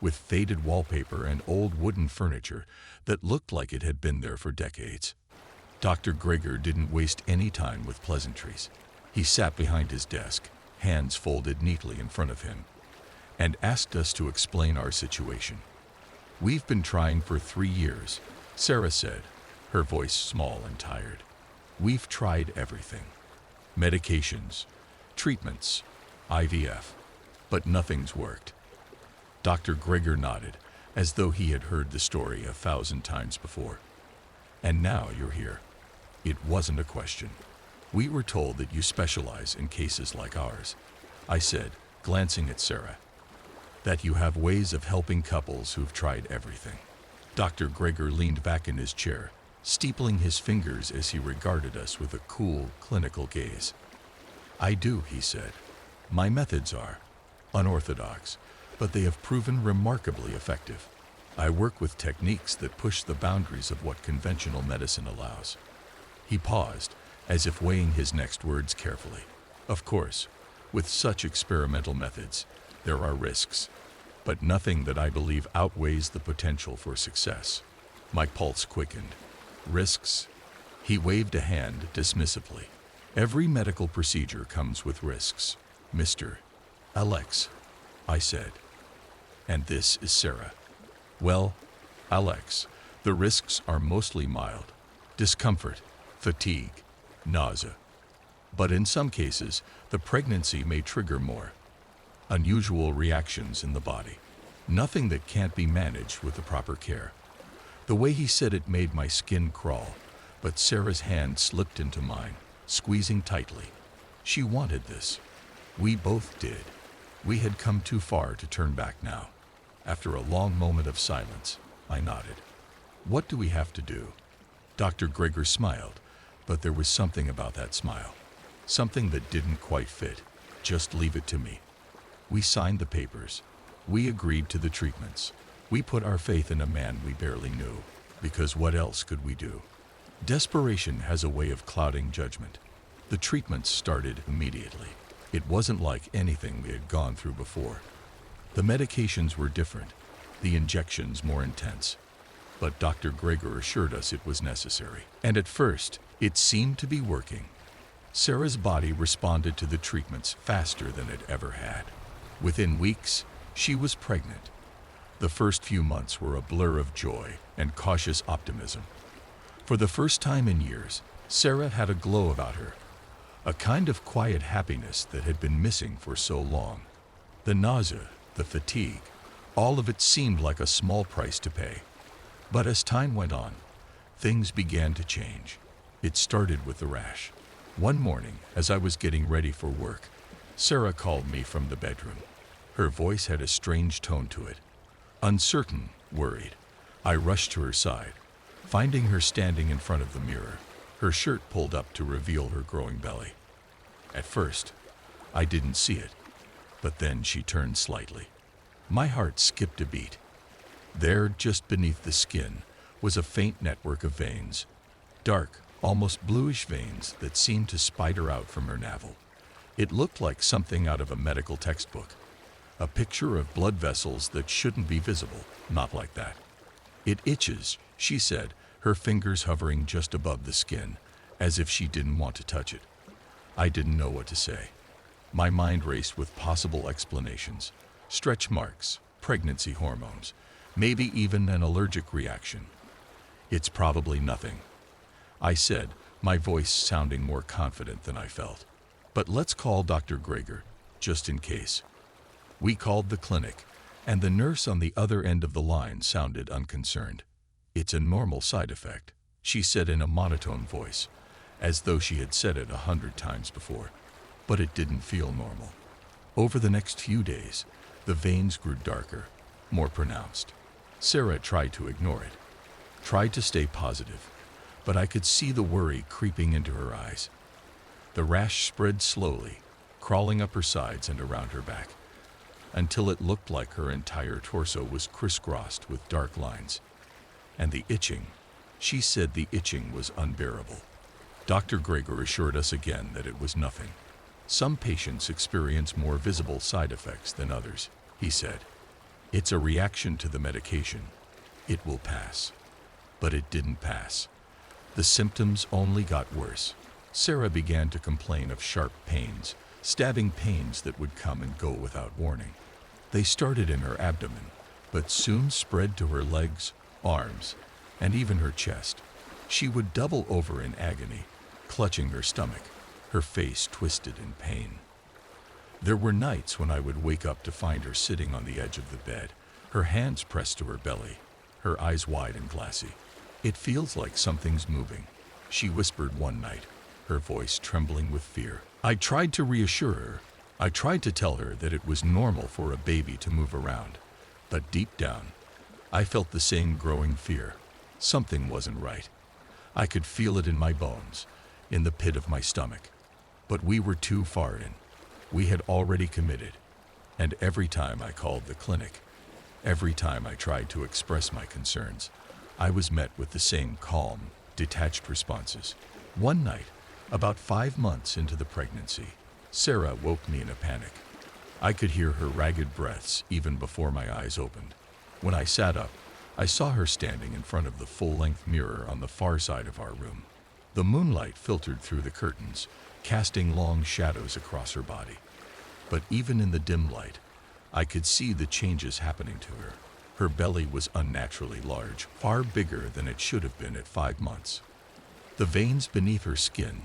with faded wallpaper and old wooden furniture that looked like it had been there for decades. Dr. Greger didn't waste any time with pleasantries. He sat behind his desk, hands folded neatly in front of him, and asked us to explain our situation. We've been trying for 3 years, Sarah said, her voice small and tired. We've tried everything. Medications, treatments, IVF, but nothing's worked. Dr. Greger nodded, as though he had heard the story 1,000 times before. And now you're here. It wasn't a question. We were told that you specialize in cases like ours, I said, glancing at Sarah. That you have ways of helping couples who've tried everything. Dr. Greger leaned back in his chair, steepling his fingers as he regarded us with a cool, clinical gaze. I do, he said. My methods are unorthodox, but they have proven remarkably effective. I work with techniques that push the boundaries of what conventional medicine allows. He paused, as if weighing his next words carefully. Of course, with such experimental methods, there are risks, but nothing that I believe outweighs the potential for success. My pulse quickened. Risks? He waved a hand dismissively. Every medical procedure comes with risks, Mr. Alex, I said. And this is Sarah. Well, Alex, the risks are mostly mild. Discomfort, fatigue, nausea. But in some cases, the pregnancy may trigger more unusual reactions in the body. Nothing that can't be managed with the proper care. The way he said it made my skin crawl, But Sarah's hand slipped into mine, squeezing tightly. She wanted this. We both did. We had come too far to turn back now. After a long moment of silence, I nodded. What do we have to do? Dr. Gregor smiled, but there was something about that smile. Something that didn't quite fit. Just leave it to me. We signed the papers. We agreed to the treatments. We put our faith in a man we barely knew, because what else could we do? Desperation has a way of clouding judgment. The treatments started immediately. It wasn't like anything we had gone through before. The medications were different, the injections more intense. But Dr. Gregor assured us it was necessary. And at first, it seemed to be working. Sarah's body responded to the treatments faster than it ever had. Within weeks, she was pregnant. The first few months were a blur of joy and cautious optimism. For the first time in years, Sarah had a glow about her, a kind of quiet happiness that had been missing for so long. The nausea, the fatigue, all of it seemed like a small price to pay. But as time went on, things began to change. It started with the rash. One morning, as I was getting ready for work, Sarah called me from the bedroom. Her voice had a strange tone to it. Uncertain, worried. I rushed to her side, finding her standing in front of the mirror, her shirt pulled up to reveal her growing belly. At first, I didn't see it, but then she turned slightly. My heart skipped a beat. There, just beneath the skin, was a faint network of veins, dark, almost bluish veins that seemed to spider out from her navel. It looked like something out of a medical textbook. A picture of blood vessels that shouldn't be visible, not like that. It itches, she said, her fingers hovering just above the skin, as if she didn't want to touch it. I didn't know what to say. My mind raced with possible explanations. Stretch marks, pregnancy hormones, maybe even an allergic reaction. It's probably nothing, I said, my voice sounding more confident than I felt. But let's call Dr. Gregor, just in case. We called the clinic, and the nurse on the other end of the line sounded unconcerned. It's a normal side effect, she said in a monotone voice, as though she had said it 100 times before. But it didn't feel normal. Over the next few days, the veins grew darker, more pronounced. Sarah tried to ignore it, tried to stay positive, but I could see the worry creeping into her eyes. The rash spread slowly, crawling up her sides and around her back, until it looked like her entire torso was crisscrossed with dark lines. And the itching, she said the itching was unbearable. Dr. Gregor assured us again that it was nothing. Some patients experience more visible side effects than others, he said. It's a reaction to the medication. It will pass. But it didn't pass. The symptoms only got worse. Sarah began to complain of sharp pains, stabbing pains that would come and go without warning. They started in her abdomen, but soon spread to her legs, arms, and even her chest. She would double over in agony, clutching her stomach, her face twisted in pain. There were nights when I would wake up to find her sitting on the edge of the bed, her hands pressed to her belly, her eyes wide and glassy. It feels like something's moving, she whispered one night, her voice trembling with fear. I tried to reassure her. I tried to tell her that it was normal for a baby to move around. But deep down, I felt the same growing fear. Something wasn't right. I could feel it in my bones, in the pit of my stomach. But we were too far in. We had already committed. And every time I called the clinic, every time I tried to express my concerns, I was met with the same calm, detached responses. One night, about 5 months into the pregnancy, Sarah woke me in a panic. I could hear her ragged breaths even before my eyes opened. When I sat up, I saw her standing in front of the full-length mirror on the far side of our room. The moonlight filtered through the curtains, casting long shadows across her body. But even in the dim light, I could see the changes happening to her. Her belly was unnaturally large, far bigger than it should have been at 5 months. The veins beneath her skin,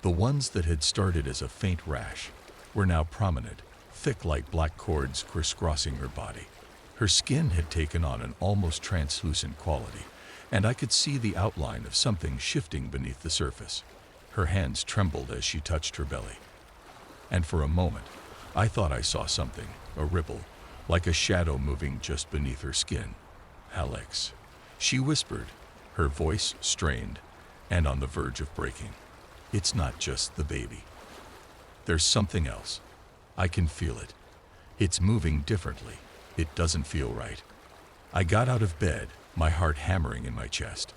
the ones that had started as a faint rash, were now prominent, thick like black cords crisscrossing her body. Her skin had taken on an almost translucent quality, and I could see the outline of something shifting beneath the surface. Her hands trembled as she touched her belly. And for a moment, I thought I saw something, a ripple, like a shadow moving just beneath her skin. "Alex," she whispered, her voice strained and on the verge of breaking. "It's not just the baby. There's something else. I can feel it. It's moving differently. It doesn't feel right." I got out of bed, my heart hammering in my chest.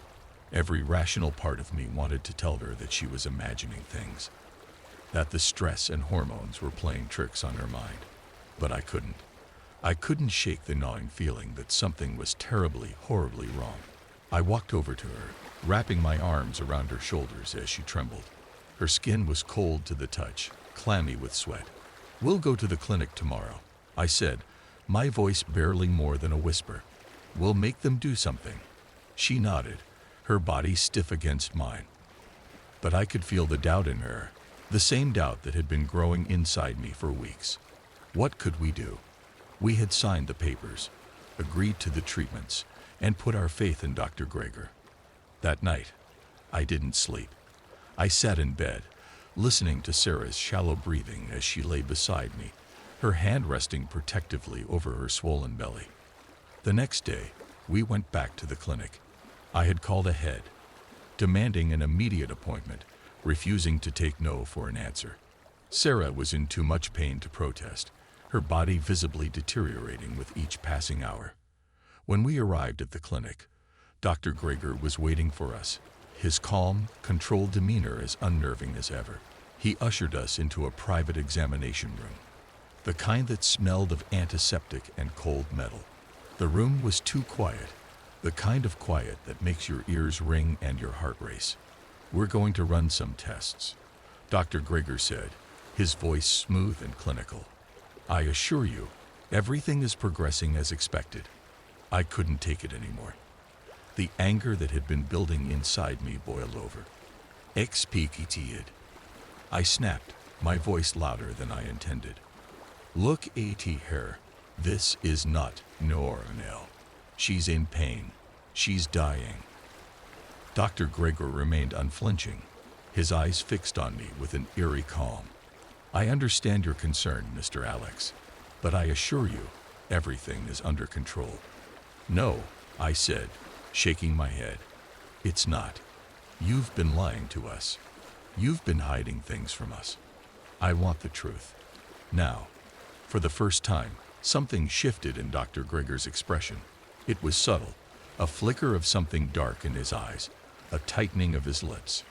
Every rational part of me wanted to tell her that she was imagining things, that the stress and hormones were playing tricks on her mind. But I couldn't. I couldn't shake the gnawing feeling that something was terribly, horribly wrong. I walked over to her, wrapping my arms around her shoulders as she trembled. Her skin was cold to the touch, clammy with sweat. "We'll go to the clinic tomorrow," I said, my voice barely more than a whisper. "We'll make them do something." She nodded, her body stiff against mine. But I could feel the doubt in her, the same doubt that had been growing inside me for weeks. What could we do? We had signed the papers, agreed to the treatments, and put our faith in Dr. Greger. That night, I didn't sleep. I sat in bed, listening to Sarah's shallow breathing as she lay beside me, her hand resting protectively over her swollen belly. The next day, we went back to the clinic. I had called ahead, demanding an immediate appointment, refusing to take no for an answer. Sarah was in too much pain to protest, her body visibly deteriorating with each passing hour. When we arrived at the clinic, Dr. Greger was waiting for us, his calm, controlled demeanor as unnerving as ever. He ushered us into a private examination room, the kind that smelled of antiseptic and cold metal. The room was too quiet, the kind of quiet that makes your ears ring and your heart race. "We're going to run some tests," Dr. Greger said, his voice smooth and clinical. "I assure you, everything is progressing as expected." I couldn't take it anymore. The anger that had been building inside me boiled over. "Expected," I snapped, my voice louder than I intended. "Look at her. This is not normal. She's in pain. She's dying." Dr. Greger remained unflinching, his eyes fixed on me with an eerie calm. "I understand your concern, Mr. Alex, but I assure you, everything is under control." "No," I said, shaking my head. "It's not. You've been lying to us. You've been hiding things from us. I want the truth." Now, for the first time, something shifted in Dr. Greger's expression. It was subtle, a flicker of something dark in his eyes, a tightening of his lips.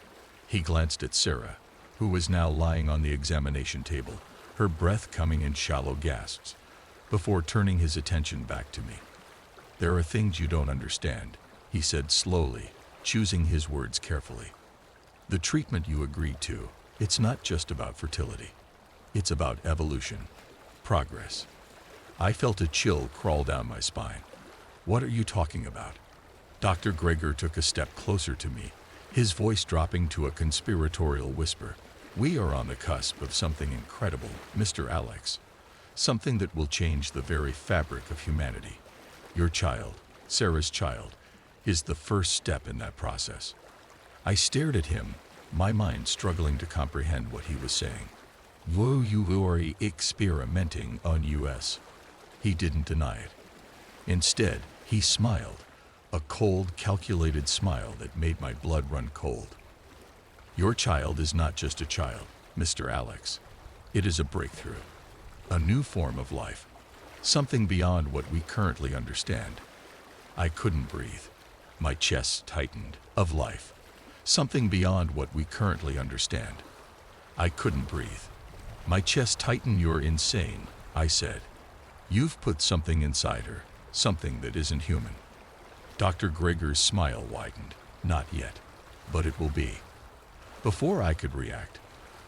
He glanced at Sarah, who was now lying on the examination table, her breath coming in shallow gasps, before turning his attention back to me. "There are things you don't understand," he said slowly, choosing his words carefully. "The treatment you agreed to, it's not just about fertility. It's about evolution, progress." I felt a chill crawl down my spine. "What are you talking about?" Dr. Greger took a step closer to me, his voice dropping to a conspiratorial whisper. "We are on the cusp of something incredible, Mr. Alex. Something that will change the very fabric of humanity. Your child, Sarah's child, is the first step in that process." I stared at him, my mind struggling to comprehend what he was saying. "Whoa, you are experimenting on us." He didn't deny it. Instead, he smiled, a cold, calculated smile that made my blood run cold. "Your child is not just a child, Mr. Alex. It is a breakthrough, a new form of life, something beyond what we currently understand." I couldn't breathe. My chest tightened. "Of life. Something beyond what we currently understand." I couldn't breathe. My chest tightened. "You're insane," I said. "You've put something inside her, something that isn't human." Dr. Greger's smile widened. "Not yet, but it will be." Before I could react,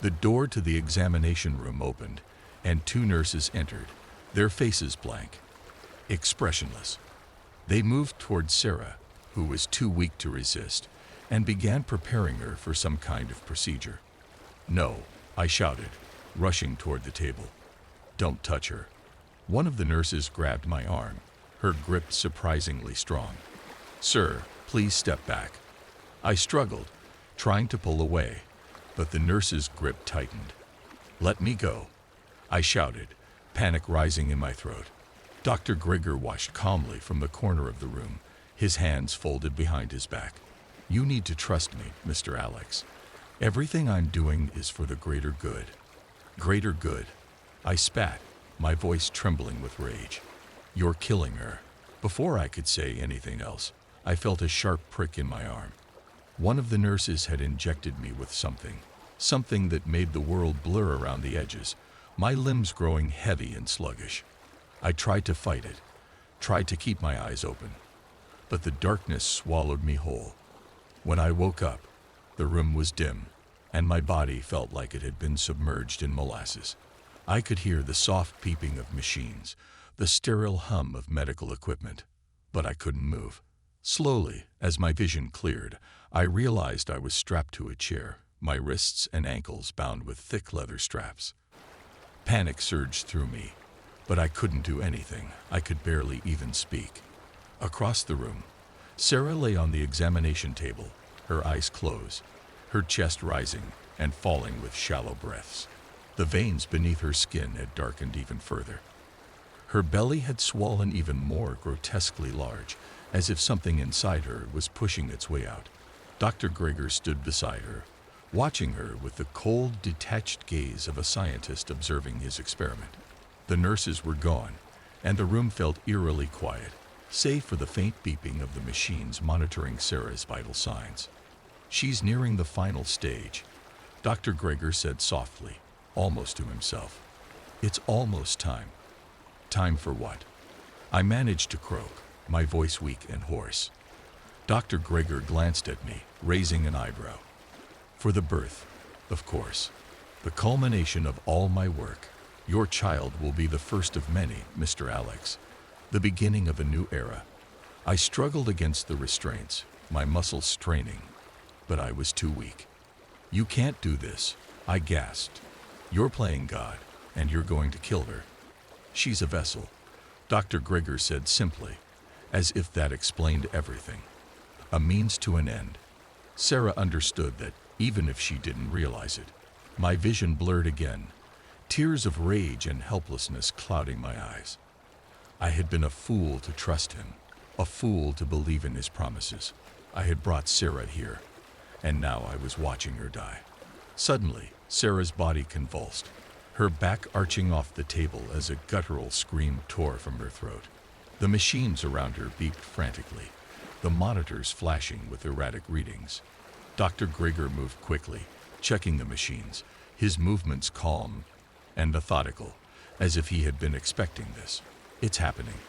the door to the examination room opened, and two nurses entered, their faces blank, expressionless. They moved toward Sarah, who was too weak to resist, and began preparing her for some kind of procedure. "No," I shouted, rushing toward the table. "Don't touch her." One of the nurses grabbed my arm, her grip surprisingly strong. "Sir, Please step back. I struggled, trying to pull away, but the nurse's grip tightened. Let me go, I shouted, panic rising in my throat. Dr. Grigor watched calmly from the corner of the room, his hands folded behind his back. You need to trust me, Mr. Alex. Everything I'm doing is for the greater good. Greater good. I spat, my voice trembling with rage. You're killing her. Before I could say anything else, I felt a sharp prick in my arm. One of the nurses had injected me with something that made the world blur around the edges, my limbs growing heavy and sluggish. I tried to fight it, tried to keep my eyes open, but the darkness swallowed me whole. When I woke up, the room was dim, and my body felt like it had been submerged in molasses. I could hear the soft peeping of machines, the sterile hum of medical equipment, but I couldn't move. Slowly, as my vision cleared, I realized I was strapped to a chair, my wrists and ankles bound with thick leather straps. Panic surged through me, but I couldn't do anything. I could barely even speak. Across the room, Sarah lay on the examination table, her eyes closed, her chest rising and falling with shallow breaths. The veins beneath her skin had darkened even further. Her belly had swollen even more grotesquely large, as if something inside her was pushing its way out. Dr. Grigor stood beside her, watching her with the cold, detached gaze of a scientist observing his experiment. The nurses were gone, and the room felt eerily quiet, save for the faint beeping of the machines monitoring Sarah's vital signs. She's nearing the final stage, Dr. Grigor said softly, almost to himself. It's almost time. Time for what? I managed to croak, my voice weak and hoarse. Dr. Grigor glanced at me, raising an eyebrow. For the birth, of course. The culmination of all my work. Your child will be the first of many, Mr. Alex. The beginning of a new era. I struggled against the restraints, my muscles straining, but I was too weak. You can't do this, I gasped. You're playing God, and you're going to kill her. She's a vessel, Dr. Grigor said simply, as if that explained everything. A means to an end. Sarah understood that, even if she didn't realize it. My vision blurred again, tears of rage and helplessness clouding my eyes. I had been a fool to trust him, a fool to believe in his promises. I had brought Sarah here, and now I was watching her die. Suddenly, Sarah's body convulsed, her back arching off the table as a guttural scream tore from her throat. The machines around her beeped frantically, the monitors flashing with erratic readings. Dr. Grigor moved quickly, checking the machines, his movements calm and methodical, as if he had been expecting this. It's happening,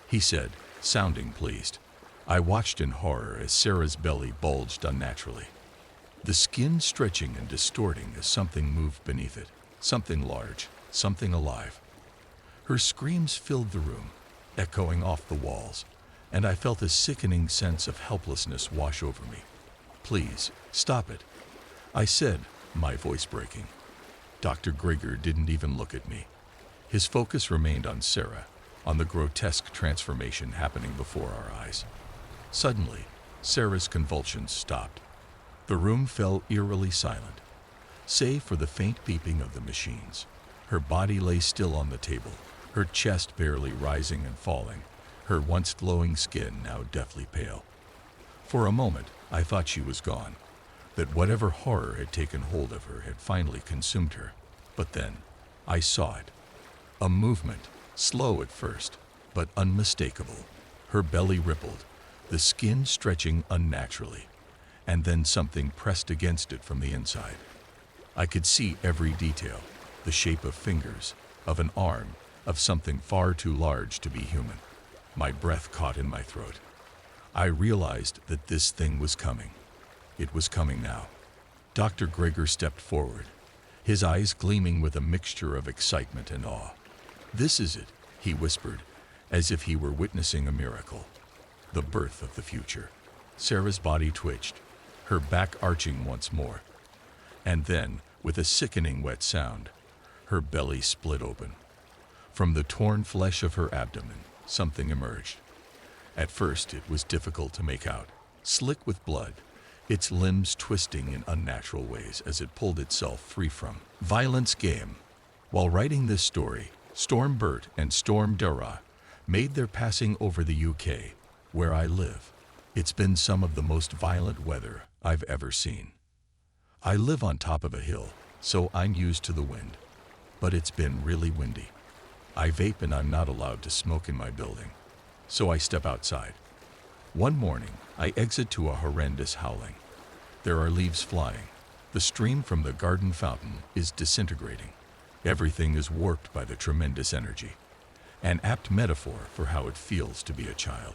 he said, sounding pleased. I watched in horror as Sarah's belly bulged unnaturally, the skin stretching and distorting as something moved beneath it, something large, something alive. Her screams filled the room, echoing off the walls, and I felt a sickening sense of helplessness wash over me. Please, stop it, I said, my voice breaking. Dr. Grigor didn't even look at me. His focus remained on Sarah, on the grotesque transformation happening before our eyes. Suddenly, Sarah's convulsions stopped. The room fell eerily silent, save for the faint beeping of the machines. Her body lay still on the table, her chest barely rising and falling, her once glowing skin now deathly pale. For a moment, I thought she was gone, that whatever horror had taken hold of her had finally consumed her. But then, I saw it. A movement, slow at first, but unmistakable. Her belly rippled, the skin stretching unnaturally, and then something pressed against it from the inside. I could see every detail, the shape of fingers, of an arm, of something far too large to be human. My breath caught in my throat. I realized that this thing was coming. It was coming now. Dr. Grigor stepped forward, his eyes gleaming with a mixture of excitement and awe. This is it, he whispered, as if he were witnessing a miracle. The birth of the future. Sarah's body twitched, her back arching once more. And then, with a sickening wet sound, her belly split open. From the torn flesh of her abdomen, something emerged. At first, it was difficult to make out. slick with blood, its limbs twisting in unnatural ways as it pulled itself free from violence game. While writing this story, Storm Bert and Storm Dara made their passing over the UK, where I live. It's been some of the most violent weather I've ever seen. I live on top of a hill, so I'm used to the wind, but it's been really windy. I vape and I'm not allowed to smoke in my building, so I step outside. One morning, I exit to a horrendous howling. There are leaves flying. The stream from the garden fountain is disintegrating. Everything is warped by the tremendous energy. An apt metaphor for how it feels to be a child.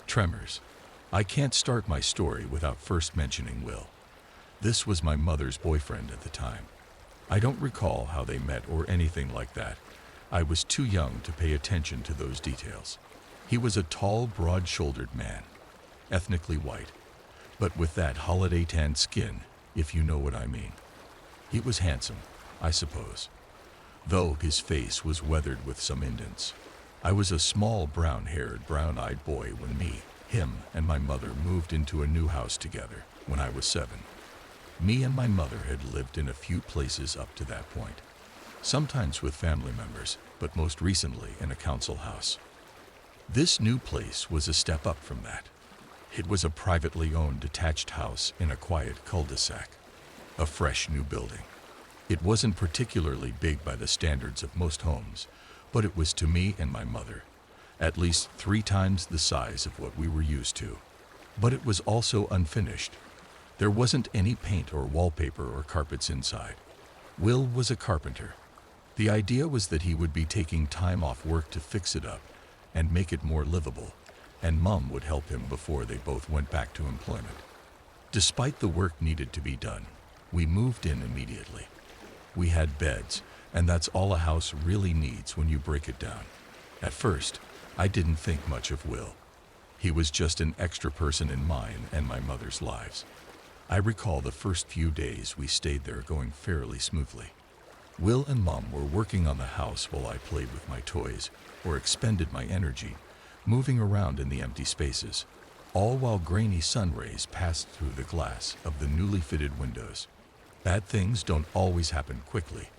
Tremors. I can't start my story without first mentioning Will. This was my mother's boyfriend at the time. I don't recall how they met or anything like that. I was too young to pay attention to those details. He was a tall, broad-shouldered man, ethnically white, but with that holiday tan skin, if you know what I mean. He was handsome, I suppose, though his face was weathered with some indents. I was a small, brown-haired, brown-eyed boy when him, and my mother moved into a new house together when I was 7. Me and my mother had lived in a few places up to that point, sometimes with family members, but most recently in a council house. This new place was a step up from that. It was a privately owned detached house in a quiet cul-de-sac, a fresh new building. It wasn't particularly big by the standards of most homes, but it was to me and my mother at least 3 times the size of what we were used to. But it was also unfinished. There wasn't any paint or wallpaper or carpets inside. Will was a carpenter. The idea was that he would be taking time off work to fix it up and make it more livable, and Mom would help him before they both went back to employment. Despite the work needed to be done, we moved in immediately. We had beds, and that's all a house really needs when you break it down. At first, I didn't think much of Will. He was just an extra person in mine and my mother's lives. I recall the first few days we stayed there going fairly smoothly. Will and Mom were working on the house while I played with my toys or expended my energy, moving around in the empty spaces, all while grainy sun rays passed through the glass of the newly fitted windows. Bad things don't always happen quickly.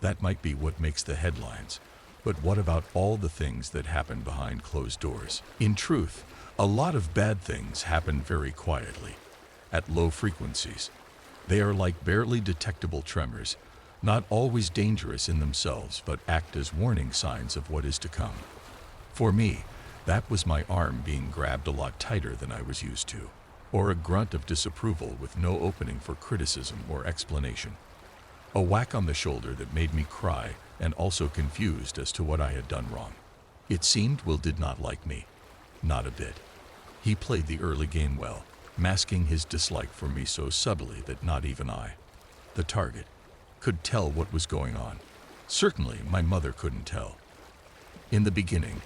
That might be what makes the headlines, but what about all the things that happen behind closed doors? In truth, a lot of bad things happen very quietly, at low frequencies. They are like barely detectable tremors, not always dangerous in themselves, but act as warning signs of what is to come. For me, that was my arm being grabbed a lot tighter than I was used to, or a grunt of disapproval with no opening for criticism or explanation. A whack on the shoulder that made me cry and also confused as to what I had done wrong. It seemed Will did not like me. Not a bit. He played the early game well, masking his dislike for me so subtly that not even I, the target, could tell what was going on. Certainly, my mother couldn't tell. In the beginning,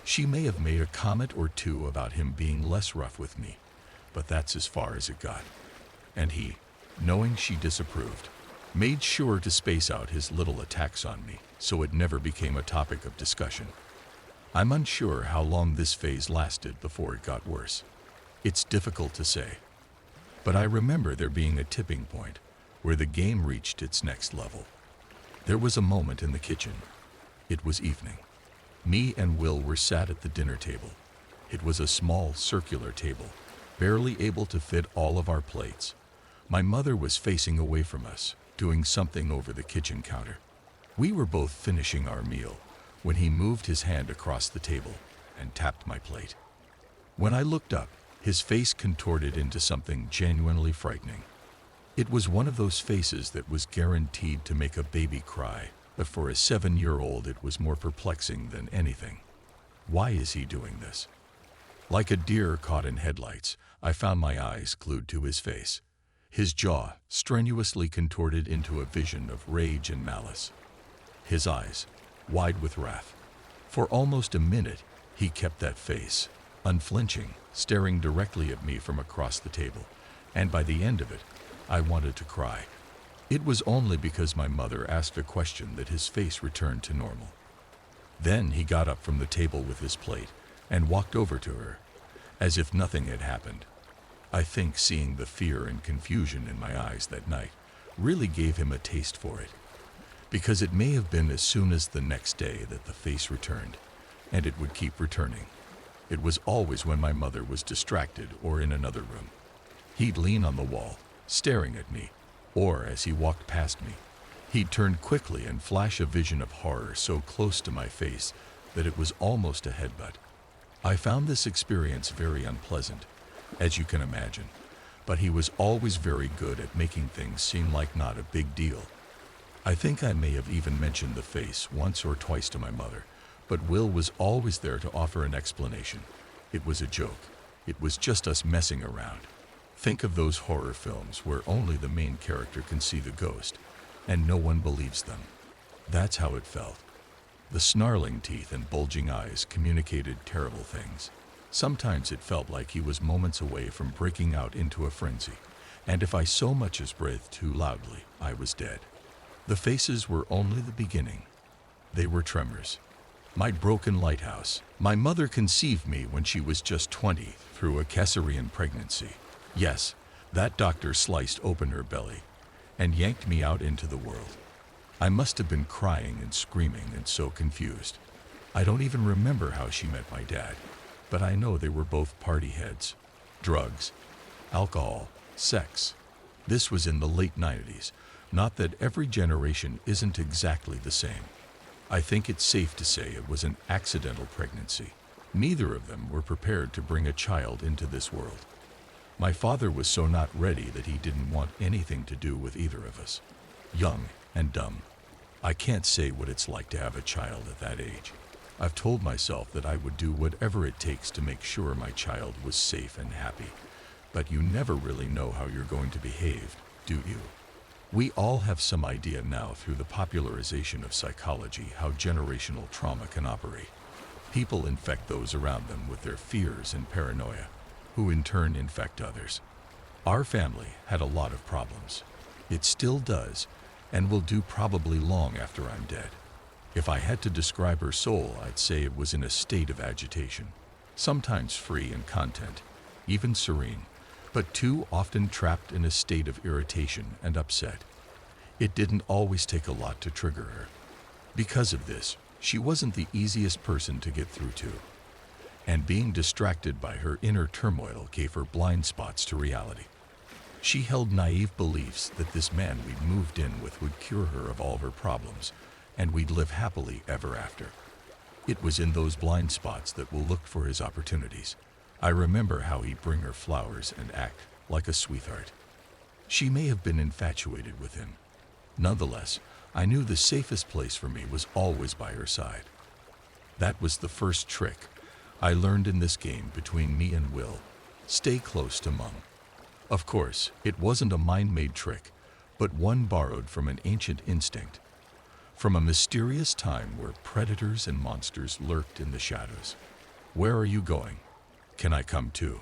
she may have made a comment or two about him being less rough with me, but that's as far as it got. And he, knowing she disapproved, made sure to space out his little attacks on me so it never became a topic of discussion. I'm unsure how long this phase lasted before it got worse. It's difficult to say. But I remember there being a tipping point where the game reached its next level. There was a moment in the kitchen. It was evening. Me and Will were sat at the dinner table. It was a small, circular table, barely able to fit all of our plates. My mother was facing away from us, doing something over the kitchen counter. We were both finishing our meal when he moved his hand across the table and tapped my plate. When I looked up, his face contorted into something genuinely frightening. It was one of those faces that was guaranteed to make a baby cry, but for a 7-year-old it was more perplexing than anything. Why is he doing this? Like a deer caught in headlights, I found my eyes glued to his face. His jaw strenuously contorted into a vision of rage and malice. His eyes, wide with wrath. For almost a minute, he kept that face, unflinching, staring directly at me from across the table, and by the end of it, I wanted to cry. It was only because my mother asked a question that his face returned to normal. Then he got up from the table with his plate and walked over to her, as if nothing had happened. I think seeing the fear and confusion in my eyes that night really gave him a taste for it, because it may have been as soon as the next day that the face returned, and it would keep returning. It was always when my mother was distracted or in another room. He'd lean on the wall, staring at me, or as he walked past me, he'd turn quickly and flash a vision of horror so close to my face that it was almost a headbutt. I found this experience very unpleasant, as you can imagine, but he was always very good at making things seem like not a big deal. I think I may have even mentioned the face once or twice to my mother, but Will was always there to offer an explanation. It was a joke. It was just us messing around. Think of those horror films where only the main character can see the ghost, and no one believes them. That's how it felt. The snarling teeth and bulging eyes communicated terrible things. Sometimes it felt like he was moments away from breaking out into a frenzy, and if I so much as breathed too loudly, I was dead. The faces were only the beginning. They were tremors. My broken lighthouse. My mother conceived me when she was just 20 through a cesarean pregnancy. Yes, that doctor sliced open her belly and yanked me out into the world. I must have been crying and screaming and so confused. I don't even remember how she met my dad, but I know they were both party heads. Drugs, alcohol, sex. This was in the late 90s. Not that every generation isn't exactly the same. I think it's safe to say it was an accidental pregnancy. Neither of them were prepared to bring a child into this world. My father was so not ready that he didn't want anything to do with either of us. Young and dumb. I can't say what it's like to have a child at that age. I've told myself that I would do whatever it takes to make sure my child was safe and happy. But you never really know how you're going to behave, do you? We all have some idea now through the popularization of psychology how generational trauma can operate. People infect those around them with their fears and paranoia, who in turn infect others. Our family had a lot of problems. It still does, and will do probably long after I'm dead. If I had to describe her soul, I'd say it was in a state of agitation, sometimes free in content, even serene, but too often trapped in a state of irritation and upset. It didn't always take a lot to trigger her. Because of this, she wasn't the easiest person to get through to. And being distracted by her inner turmoil gave her blind spots to reality. She held naive beliefs that this man we'd moved in with would cure her of all her problems, and we'd live happily ever after. It was in those blind spots that Will looked for his opportunities. I remember how he'd bring her flowers and act like a sweetheart. She may have been infatuated with him. Nonetheless, I knew the safest place for me was always by her side. That was the first trick I learned in this game between me and Will. Stay close to Mum. Of course, it wasn't a mind-made trick, but one borrowed from an ancient instinct, from a mysterious time where predators and monsters lurked in the shadows. Where are you going? Can I come too?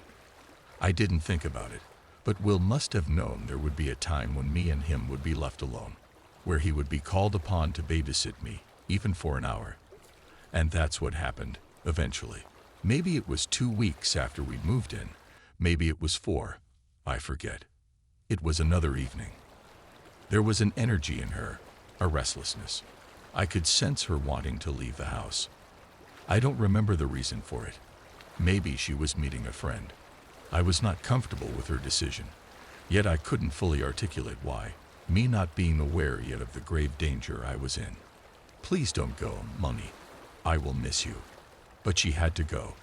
I didn't think about it, but Will must have known there would be a time when me and him would be left alone, where he would be called upon to babysit me, even for an hour. And that's what happened, eventually. Maybe it was 2 weeks after we'd moved in. Maybe it was 4. I forget. It was another evening. There was an energy in her, a restlessness. I could sense her wanting to leave the house. I don't remember the reason for it. Maybe she was meeting a friend. I was not comfortable with her decision, yet I couldn't fully articulate why, me not being aware yet of the grave danger I was in. Please don't go, Mummy. I will miss you. But she had to go.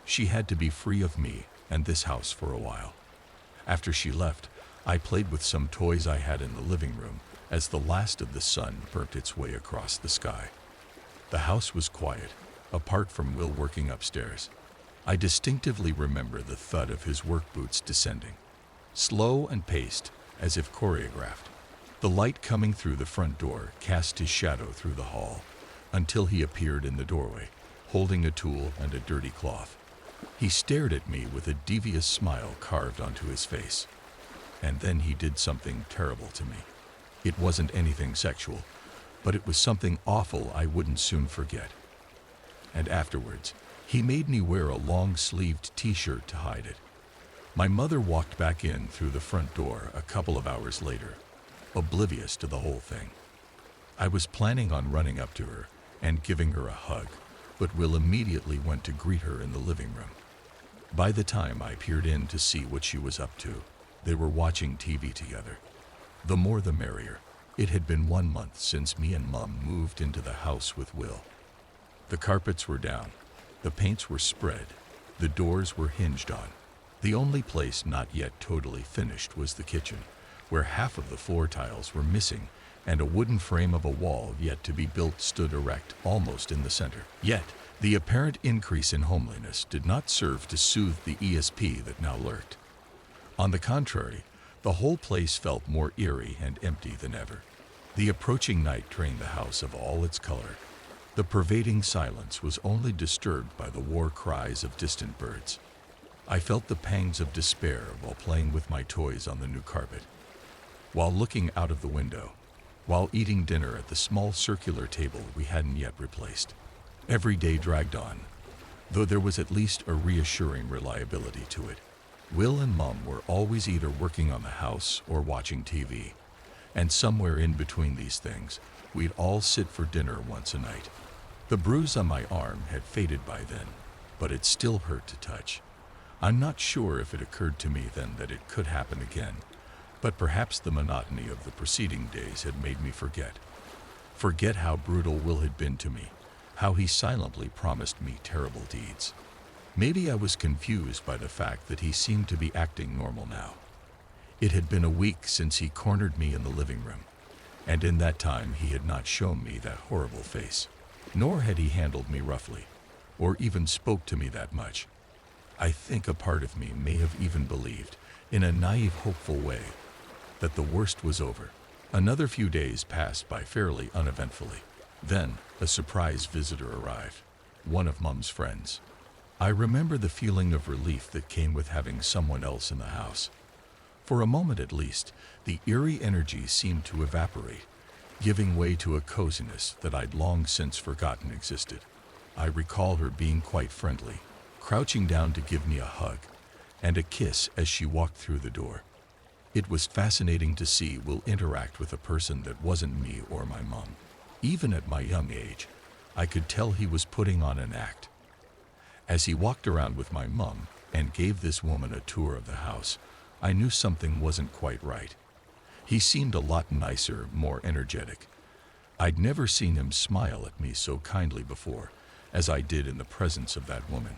She had to be free of me and this house for a while. After she left, I played with some toys I had in the living room as the last of the sun burnt its way across the sky. The house was quiet, apart from Will working upstairs. I distinctively remember the thud of his work boots descending, slow and paced, as if choreographed. The light coming through the front door cast his shadow through the hall, until he appeared in the doorway, holding a tool and a dirty cloth. He stared at me with a devious smile carved onto his face. And then he did something terrible to me. It wasn't anything sexual, but it was something awful I wouldn't soon forget. And afterwards, he made me wear a long-sleeved t-shirt to hide it. My mother walked back in through the front door a couple of hours later, oblivious to the whole thing. I was planning on running up to her and giving her a hug, but Will immediately went to greet her in the living room. By the time I peered in to see what she was up to, they were watching TV together. The more the merrier. It had been 1 month since me and Mom moved into the house with Will. The carpets were down, the paints were spread, the doors were hinged on. The only place not yet totally finished was the kitchen, where half of the floor tiles were missing and a wooden frame of a wall yet to be built stood erect almost in the center. Yet, the apparent increase in homeliness did not serve to soothe the ESP that now lurked. On the contrary, the whole place felt more eerie and empty than ever. The approaching night drained the house of all its color. The pervading silence was only disturbed by the war cries of distant birds. I felt the pangs of despair while playing with my toys on the new carpet. While looking out of the window, while eating dinner at the small circular table we hadn't yet replaced. Every day dragged on, though there was at least a reassuring reliability to it. Will and Mom were always either working on the house or watching TV, and somewhere in between these things, we'd all sit for dinner once a night. The bruise on my arm had faded by then, but it still hurt to touch. I'm not sure if it occurred to me then that it could happen again, but perhaps the monotony of the preceding days had made me forget. Forget how brutal Will had been to me, how he silently promised me terrible deeds. Maybe I was confused by the fact that he seemed to be acting normal now. It had been a week since he cornered me in the living room, and in that time he had not shown me that horrible face, nor had he handled me roughly, or even spoke to me that much. I think a part of me may have even believed, in a naive, hopeful way, that the worst was over. Another few days passed by fairly uneventfully. Then, a surprise visitor arrived, one of Mom's friends. I remember the feeling of relief that came with having someone else in the house. For a moment at least, the eerie energy seemed to evaporate, giving way to a coziness that I'd long since forgotten existed. I recall her being quite friendly, crouching down to give me a hug and a kiss as she walked through the door. It was fascinating to see Will interact with a person that wasn't me or my mom. Even at my young age, I could tell he was putting on an act. As he walked around with my mom and gave this woman a tour of the house, I knew something wasn't quite right. He seemed a lot nicer, more energetic. I'd never seen him smile at me so kindly before, as I did in the presence of that woman.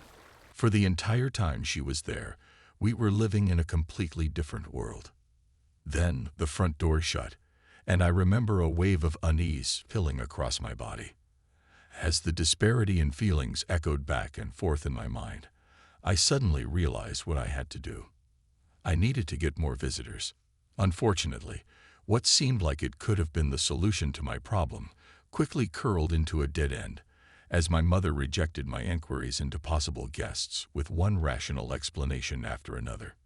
For the entire time she was there, we were living in a completely different world. Then the front door shut, and I remember a wave of unease filling across my body. As the disparity in feelings echoed back and forth in my mind, I suddenly realized what I had to do. I needed to get more visitors. Unfortunately, what seemed like it could have been the solution to my problem quickly curled into a dead end, as my mother rejected my inquiries into possible guests with one rational explanation after another.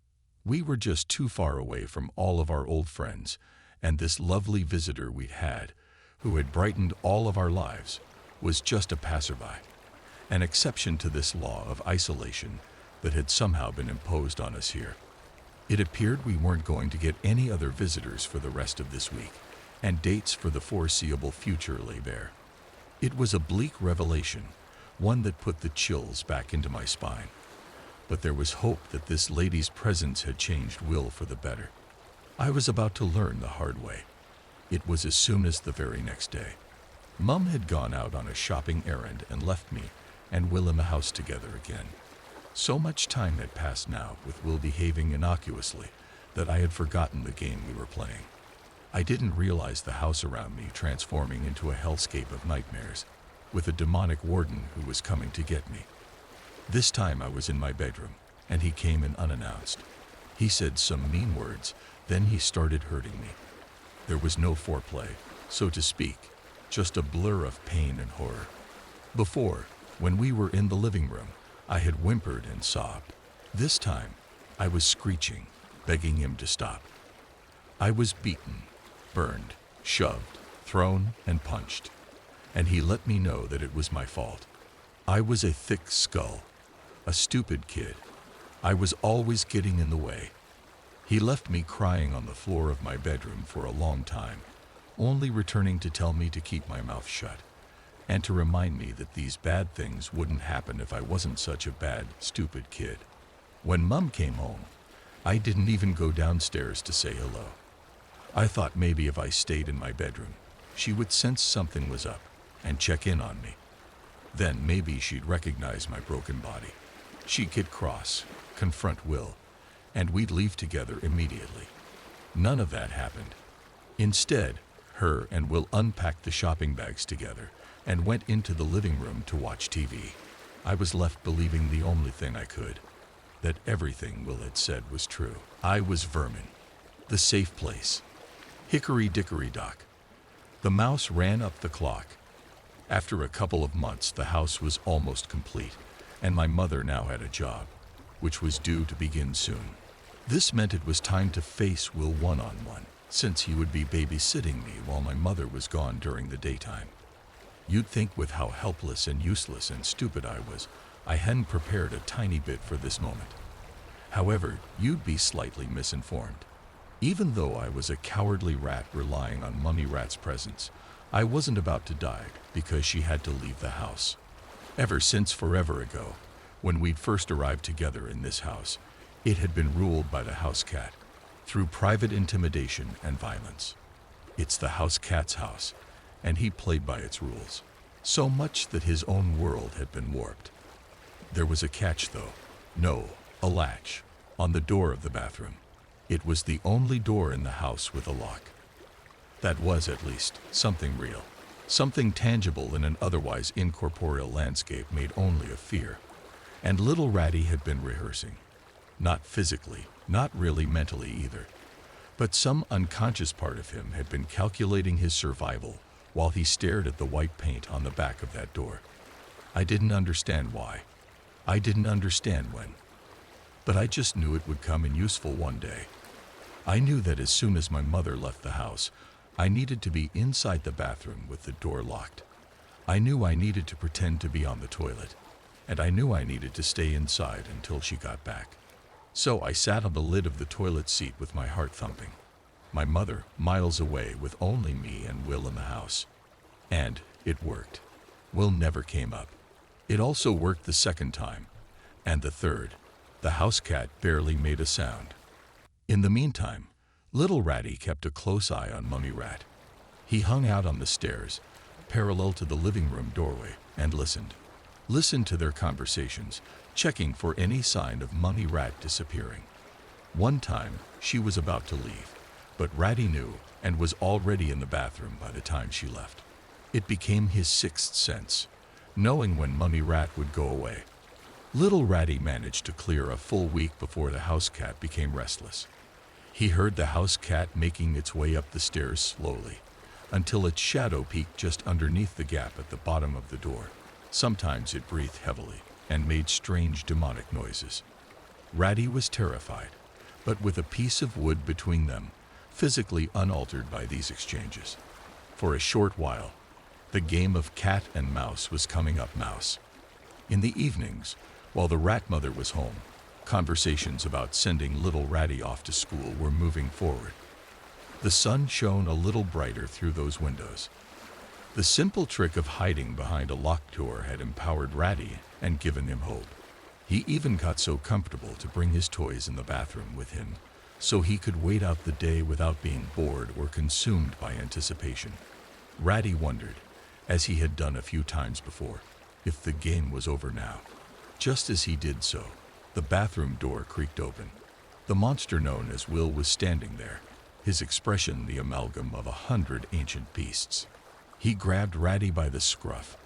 We were just too far away from all of our old friends, and this lovely visitor we'd had, who had brightened all of our lives, was just a passerby, an exception to this law of isolation that had somehow been imposed on us here. It appeared we weren't going to get any other visitors for the rest of this week, and dates for the foreseeable future lay bare. It was a bleak revelation, one that put the chills back into my spine. But there was hope that this lady's presence had changed Will for the better. I was about to learn the hard way. It was as soon as the very next day. Mom had gone out on a shopping errand and left me and Will in the house together again. So much time had passed now with Will behaving innocuously that I had forgotten the game we were playing. I didn't realize the house around me transforming into a hellscape of nightmares, with a demonic warden who was coming to get me. This time I was in my bedroom, and he came in unannounced. He said some mean words, then he started hurting me. There was no foreplay, so to speak, just a blur of pain and horror. Before, when we were in the living room, I had whimpered and sobbed. This time, I was screeching, begging him to stop. I was beaten, burned, shoved, thrown, and punched, and he let me know that it was my fault. I was a thick skull, a stupid kid, I was always getting in the way. He left me crying on the floor of my bedroom for a long time, only returning to tell me to keep my mouth shut, and to remind me that these bad things wouldn't happen if I wasn't such a bad, stupid kid. When Mom came home, I didn't even go downstairs to say hello. I thought maybe if I stayed in my bedroom, she would sense something was up and check in on me. Then maybe she'd recognize my broken body. She'd get cross, confront Will, and we'd leave together immediately. None of that happened. Instead, her and Will unpacked the shopping bags together and went into the living room to watch TV. I was left believing the only thing I could, that everything Will had said was true. I was vermin, the safe place. Hickory-dickory-dock. The mouse ran up the clock. After a couple of months, the house was almost complete, and my mother now had a job, which was due to begin soon. This meant it was time to face Will one-on-one, since he would be babysitting me while my mother was gone during the daytime. You'd think with how helpless and useless and stupid I was, I hadn't prepared a tiny bit for this moment. However, you'd be slightly misinformed. Even though I was a cowardly rat relying on Mummy Rat's presence, I wasn't about to die because she had to leave the house. Ever since forever ago, when we'd first arrived together in this house, it had been ruled by the house cat, through private intimidation and violence. It's the house cat's house, and he played by its rules, so much that his own world had been warped. There was a catch though. No, a latch, on the door of the bathroom. It was the only door in the house with a lock. That was, at least, something real, something tangible in an otherwise incorporeal landscape made only of fear. And little Ratty had been rehearsing. Not physically, not really mentally either. But some unconscious part of him had been calculating his survival while he stared at the white paint on the back of that door. I didn't understand why. I didn't understand when. But I just knew it would come in useful one day. I knew that as soon as my mother left the house, I needed to be inside the bathroom with the door locked. I knew I needed to pretend to be on the toilet, and I knew I needed to stay inside until she got back. So I sat on the lid of the toilet seat with my heart thumping. My mother, miles away with only me and Will in the house. And it worked. Will never came up. It also worked the second time, and the third. The house cat barely made a sound. In the meantime, little Ratty kept a close eye on Mummy Rat. He hung out on the stairs, parallel to the living room doorway, and listened. Listened to their conversations, checking for any sign of Mummy Rat disappearing. One time, she was about to leave, but Ratty knew and was already in the bathroom by the time she left. It became his sixth sense, knowing when Mummy Rat would go away. Little Ratty managed to clear a full week before the house cat became restless. He heard the house cat making its way up the stairs slowly, until its shadow peeked just underneath the gap at the bottom of the door. Sometimes it breathed heavily and made strange demonic noises. Ratty was terrified, but with a piece of wood between them, physically unaltered by these exchanges. For a short while, the game of cat and mouse was coming up mouse. In the evenings, while the rat mother was home, conversations about sending little Ratty off to school were moving forward. The sun shone a little brighter through those windows. The simple trick of hiding behind a locked door had empowered Ratty and given him hope. He even got so comfortable to bring his toys in the bathroom with him, so he could wait out the day without being bored or consumed by anticipation. Ratty wondered, as he had done a few times before, if the game was over now. Just as he did so, the bathroom door creaked open. The monster known as Will was standing there, his expression the amalgam of 100 ancient beasts. He grabbed Ratty by the scruff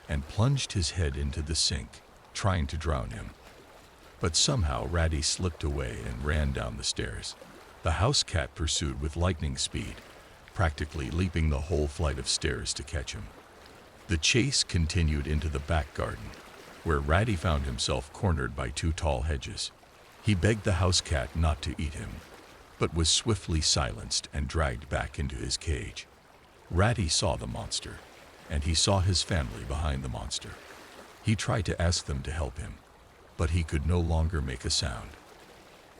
and plunged his head into the sink, trying to drown him. But somehow Ratty slipped away and ran down the stairs. The house cat pursued with lightning speed, practically leaping the whole flight of stairs to catch him. The chase continued into the back garden, where Ratty found himself cornered by 2 tall hedges. He begged the house cat not to eat him, but was swiftly silenced and dragged back into his cage. Ratty saw the monster, and he saw his family behind the monster. He tried to ask them to help him, but he could no longer make a sound.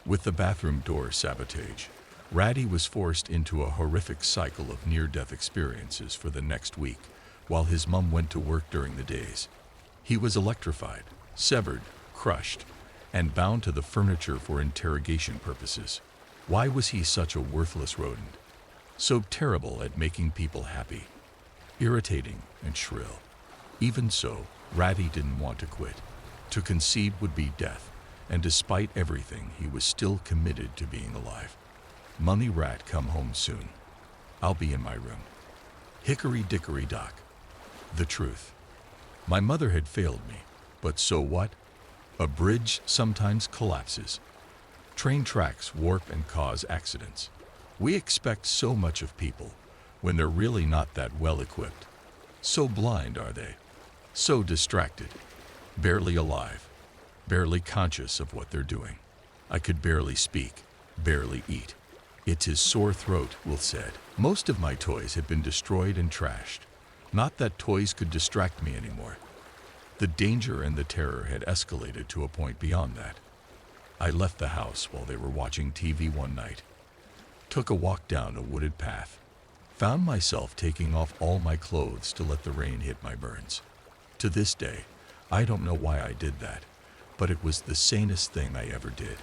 With the bathroom door sabotage, Ratty was forced into a horrific cycle of near-death experiences for the next week, while his mum went to work during the days. He was electrified, severed, crushed, and bound to the furniture for interrogation purposes. Why was he such a worthless rodent? So terrible at making people happy, irritating and shrill. Even so, Ratty didn't want to quit. To concede would be death, and despite everything, he was still committed to being alive. Money Rat, come home soon. I'll be in my room. Hickory dickory dock. The truth. My mother had failed me, but so what? A bridge sometimes collapses. Train tracks warp and cause accidents. We expect so much of people when they're really not that well equipped. So blind are they, so distracted, barely alive, barely conscious of what they're doing. I could barely speak, barely eat. It's his sore throat, Will said. Most of my toys had been destroyed and trashed. Not that toys could distract me anymore. The danger and the terror had escalated to a point beyond that. I left the house while they were watching TV one night, took a walk down a wooded path, found myself taking off all my clothes to let the rain hit my burns. To this day, I don't know why I did that, but it was the sanest thing I ever did.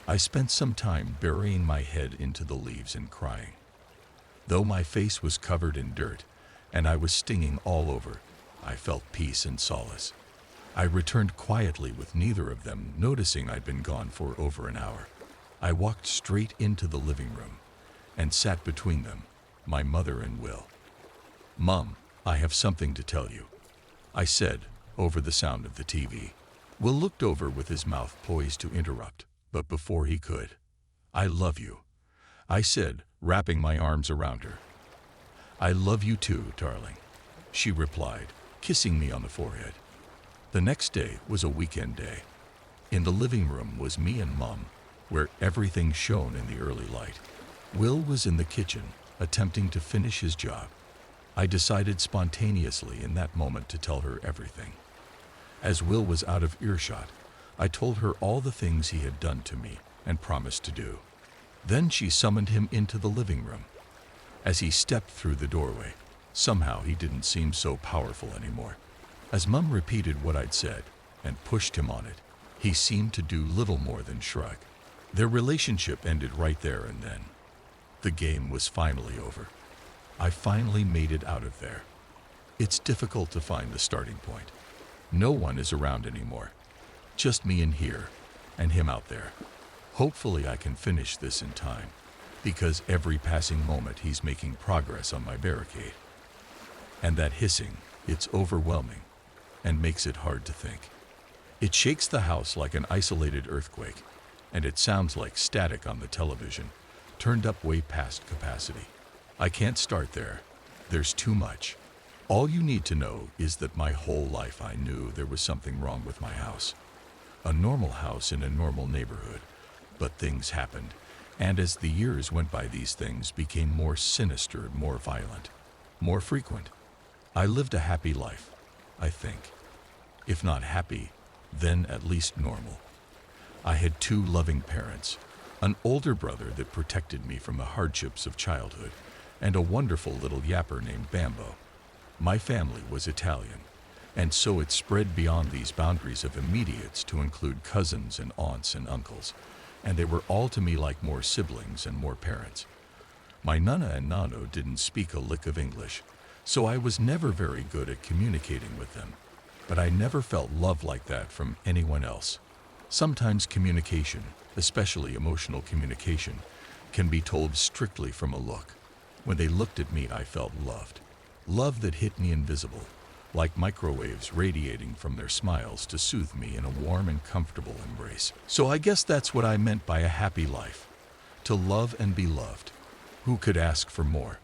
I spent some time burying my head into the leaves and crying. Though my face was covered in dirt and I was stinging all over, I felt peace and solace. I returned quietly with neither of them noticing I'd been gone for over an hour. I walked straight into the living room and sat between them, my mother and Will. "Mom, I have something to tell you," I said over the sound of the TV. Will looked over with his mouth poised to interrupt, but before he could, "I love you," I said, wrapping my arms around her. "I love you too, darling," she replied, kissing me on the forehead. The next day was a weekend day. In the living room was me and Mom, where everything shone in the early light. Will was in the kitchen, attempting to finish his job. I decided spontaneously in that moment to tell her everything. As Will was out of earshot, I told her all the things he had done to me and promised to do. Then she summoned him into the living room. As he stepped through the doorway, somehow he didn't seem so powerful anymore. As Mum repeated what I'd said and pushed him on it, he seemed to do little more than shrug. Their relationship ended right there and then. The game was finally over. I finally made it out of there. It's difficult to find the starting point. No one is around anymore. Just me in here and him out there. Hopefully I can finish this in time, because every passing moment he's making progress on my barricade. And that hissing, it's overwhelming and makes it hard to think. It shakes the house like an isolated earthquake, and it sounds like static on the television, turned up way past capacity. I can't start there. There's too much. All you need to know is that my whole life I knew there was something wrong with my house. A normal house in a normal neighborhood, but things happened, and as the years went by, these things became more sinister, more violent, more frequent. I lived a happy life, I think. If not happy, then at least normal. I had 2 loving parents, an older brother that protected me from the hardships of childhood, and a wonderful little yapper named Bambo. My family was Italian, and so it spread beyond these boundaries of immediates to include cousins and aunts and uncles, and they were all to me like more siblings and more parents. My Nana and Nano didn't speak a lick of English, so I was never very good at communicating with them. But I never felt love like that from anyone else. Sometimes communication, especially emotional communication, can be told strictly from a look. When they looked at me, I felt loved. Love that hit me invisible, like microwaves radiating from their smiles to soothe me in a warm and comfortable embrace. So I guess that's what I meant by a happy life. To love and be loved. Who could ask for more?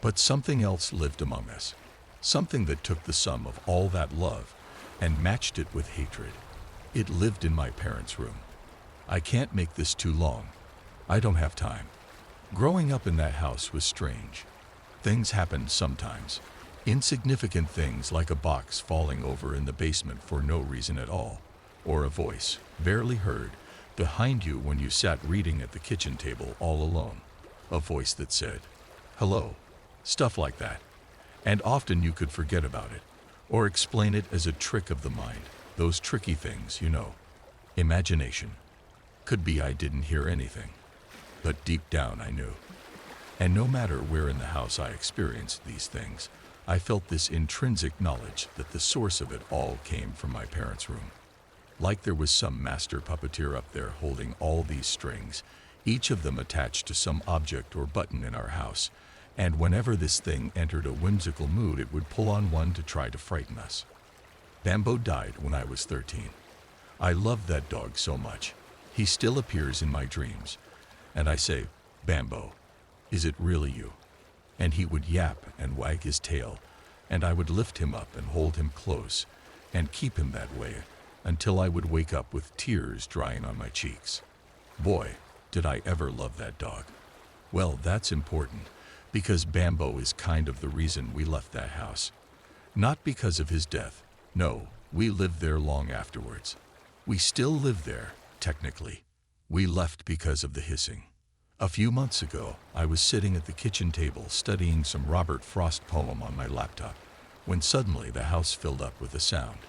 But something else lived among us. Something that took the sum of all that love and matched it with hatred. It lived in my parents' room. I can't make this too long. I don't have time. Growing up in that house was strange. Things happened sometimes. Insignificant things like a box falling over in the basement for no reason at all, or a voice, barely heard, behind you when you sat reading at the kitchen table all alone. A voice that said, "Hello," stuff like that. And often you could forget about it, or explain it as a trick of the mind, those tricky things, you know. Imagination. Could be I didn't hear anything, but deep down I knew. And no matter where in the house I experienced these things, I felt this intrinsic knowledge that the source of it all came from my parents' room. Like there was some master puppeteer up there holding all these strings, each of them attached to some object or button in our house, and whenever this thing entered a whimsical mood, it would pull on one to try to frighten us. Bambo died when I was 13. I loved that dog so much. He still appears in my dreams, and I say, "Bambo, is it really you?" And he would yap and wag his tail, and I would lift him up and hold him close and keep him that way until I would wake up with tears drying on my cheeks. Boy, did I ever love that dog. Well, that's important, because Bambo is kind of the reason we left that house. Not because of his death. No, we lived there long afterwards. We still live there, technically. We left because of the hissing. A few months ago, I was sitting at the kitchen table studying some Robert Frost poem on my laptop, when suddenly the house filled up with a sound.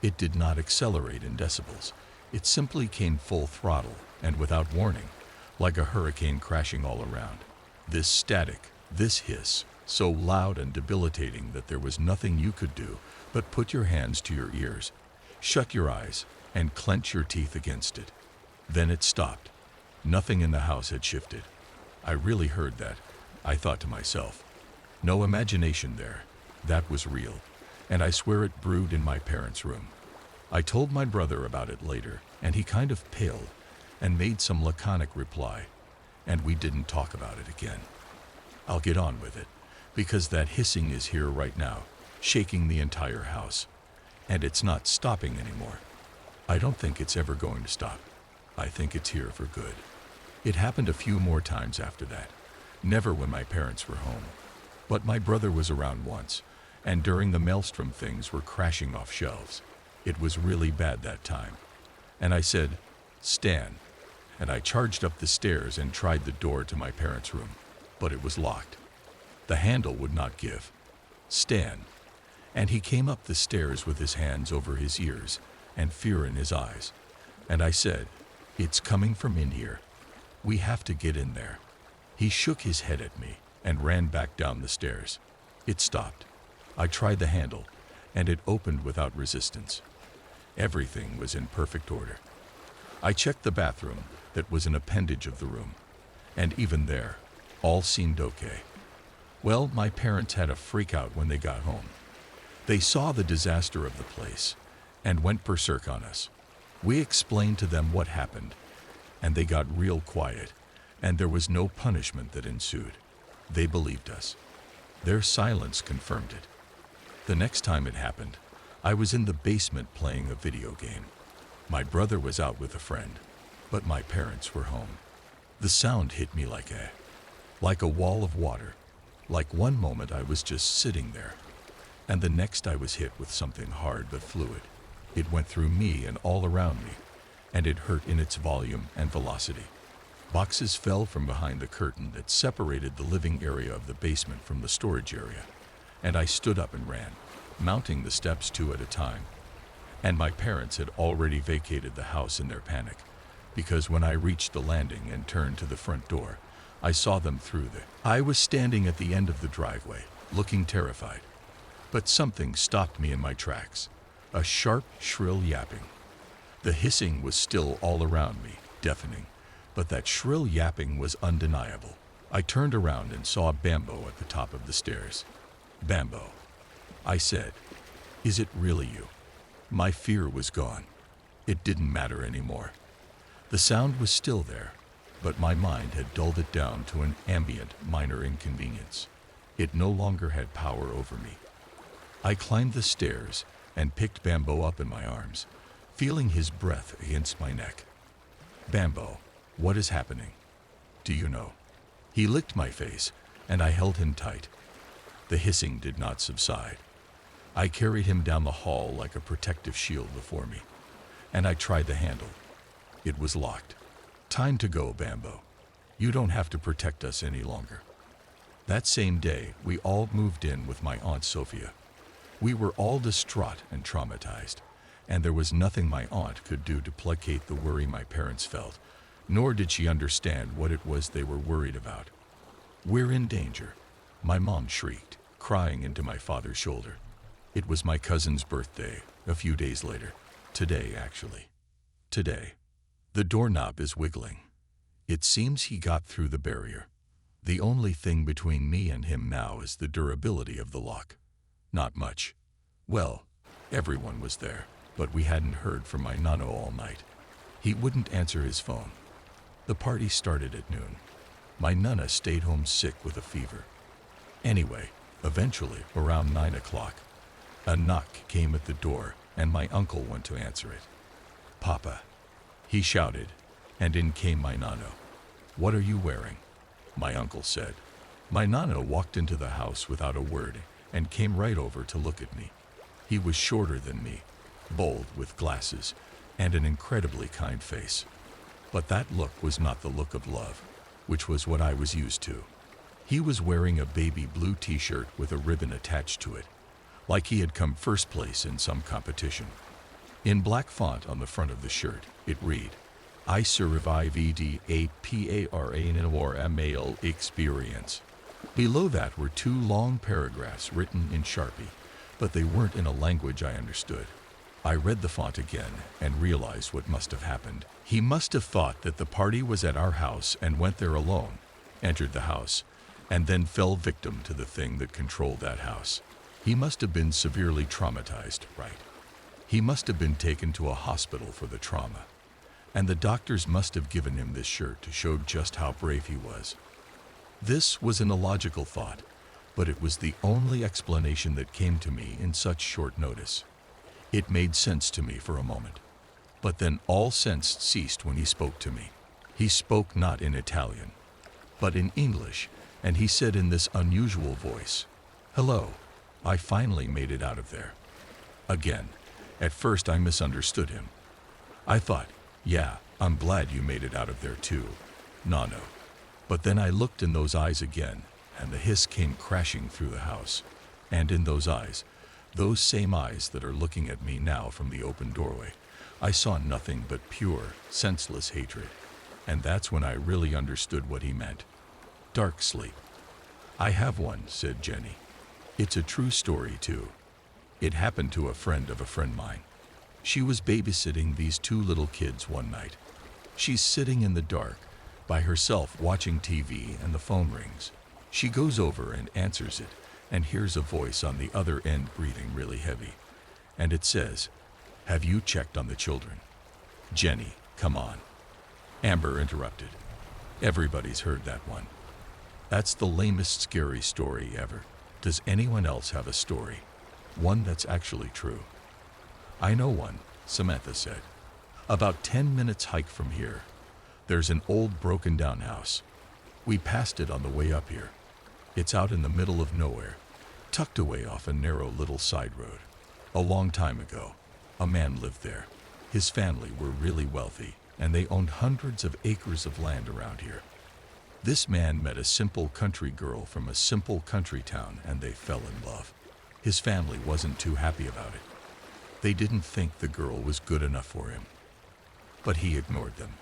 It did not accelerate in decibels. It simply came full throttle, and without warning, like a hurricane crashing all around. This static, this hiss, so loud and debilitating that there was nothing you could do but put your hands to your ears, shut your eyes, and clench your teeth against it. Then it stopped. Nothing in the house had shifted. I really heard that. I thought to myself, no imagination there. That was real, and I swear it brewed in my parents' room. I told my brother about it later, and he kind of paled and made some laconic reply, and we didn't talk about it again. I'll get on with it, because that hissing is here right now, shaking the entire house, and it's not stopping anymore. I don't think it's ever going to stop. I think it's here for good. It happened a few more times after that, never when my parents were home. But my brother was around once, and during the maelstrom things were crashing off shelves. It was really bad that time. And I said, "Stan," and I charged up the stairs and tried the door to my parents' room, but it was locked. The handle would not give. "Stan," and he came up the stairs with his hands over his ears and fear in his eyes. And I said, "It's coming from in here. We have to get in there." He shook his head at me and ran back down the stairs. It stopped. I tried the handle, and it opened without resistance. Everything was in perfect order. I checked the bathroom, that was an appendage of the room, and even there, all seemed okay. Well, my parents had a freak out when they got home. They saw the disaster of the place and went berserk on us. We explained to them what happened, and they got real quiet, and there was no punishment that ensued. They believed us. Their silence confirmed it. The next time it happened, I was in the basement playing a video game. My brother was out with a friend, but my parents were home. The sound hit me like a wall of water. Like one moment I was just sitting there, and the next I was hit with something hard but fluid. It went through me and all around me, and it hurt in its volume and velocity. Boxes fell from behind the curtain that separated the living area of the basement from the storage area, and I stood up and ran, mounting the steps 2 at a time. And my parents had already vacated the house in their panic, because when I reached the landing and turned to the front door, I saw them through the... I was standing at the end of the driveway, looking terrified. But something stopped me in my tracks. A sharp, shrill yapping. The hissing was still all around me, deafening, but that shrill yapping was undeniable. I turned around and saw Bambo at the top of the stairs. "Bambo," I said, "is it really you?" My fear was gone. It didn't matter anymore. The sound was still there, but my mind had dulled it down to an ambient, minor inconvenience. It no longer had power over me. I climbed the stairs and picked Bambo up in my arms, feeling his breath against my neck. "Bambo, what is happening? Do you know?" He licked my face, and I held him tight. The hissing did not subside. I carried him down the hall like a protective shield before me. and I tried the handle. It was locked. Time to go, Bambo. You don't have to protect us any longer. That same day, we all moved in with my Aunt Sophia. We were all distraught and traumatized, and there was nothing my aunt could do to placate the worry my parents felt, nor did she understand what it was they were worried about. "We're in danger," my mom shrieked, crying into my father's shoulder. It was my cousin's birthday, a few days later. Today, actually. Today. The doorknob is wiggling. It seems he got through the barrier. The only thing between me and him now is the durability of the lock. Not much. Well, everyone was there, but we hadn't heard from my nano all night. He wouldn't answer his phone. The party started at noon. My nana stayed home sick with a fever. Anyway, eventually, around 9 o'clock, a knock came at the door, and my uncle went to answer it. "Papa," he shouted, and in came my nano. "What are you wearing?" my uncle said. My nana walked into the house without a word and came right over to look at me. He was shorter than me, bold with glasses, and an incredibly kind face. But that look was not the look of love, which was what I was used to. He was wearing a baby blue t-shirt with a ribbon attached to it, like he had come first place in some competition. In black font on the front of the shirt, it read, "I survived a paranormal experience." Below that were 2 long paragraphs written in Sharpie, but they weren't in a language I understood. I read the font again and realized what must have happened. He must have thought that the party was at our house and went there alone, entered the house, and then fell victim to the thing that controlled that house. He must have been severely traumatized, right? He must have been taken to a hospital for the trauma. And the doctors must have given him this shirt to show just how brave he was. This was an illogical thought, but it was the only explanation that came to me in such short notice. It made sense to me for a moment. But then all sense ceased when he spoke to me. He spoke not in Italian, but in English, and he said in this unusual voice, "Hello, I finally made it out of there." Again, at first I misunderstood him. I thought, "Yeah, I'm glad you made it out of there too, Nano." But then I looked in those eyes again, and the hiss came crashing through the house. And in those eyes, those same eyes that are looking at me now from the open doorway, I saw nothing but pure, senseless hatred. And that's when I really understood what he meant. Dark sleep. "I have one," said Jenny. "It's a true story too. It happened to a friend of mine. She was babysitting these 2 little kids one night. She's sitting in the dark, by herself watching TV, and the phone rings. She goes over and answers it, and hears a voice on the other end breathing really heavy. And it says, 'Have you checked on the children?'" "Jenny, come on," Amber interrupted. "Everybody's heard that one. That's the lamest scary story ever. Does anyone else have a story? One that's actually true?" "I know one," Samantha said. "About 10 minutes hike from here. There's an old broken down house. We passed it on the way up here. It's out in the middle of nowhere, tucked away off a narrow little side road. A long time ago, a man lived there. His family were really wealthy, and they owned hundreds of acres of land around here. This man met a simple country girl from a simple country town, and they fell in love. His family wasn't too happy about it. They didn't think the girl was good enough for him. But he ignored them.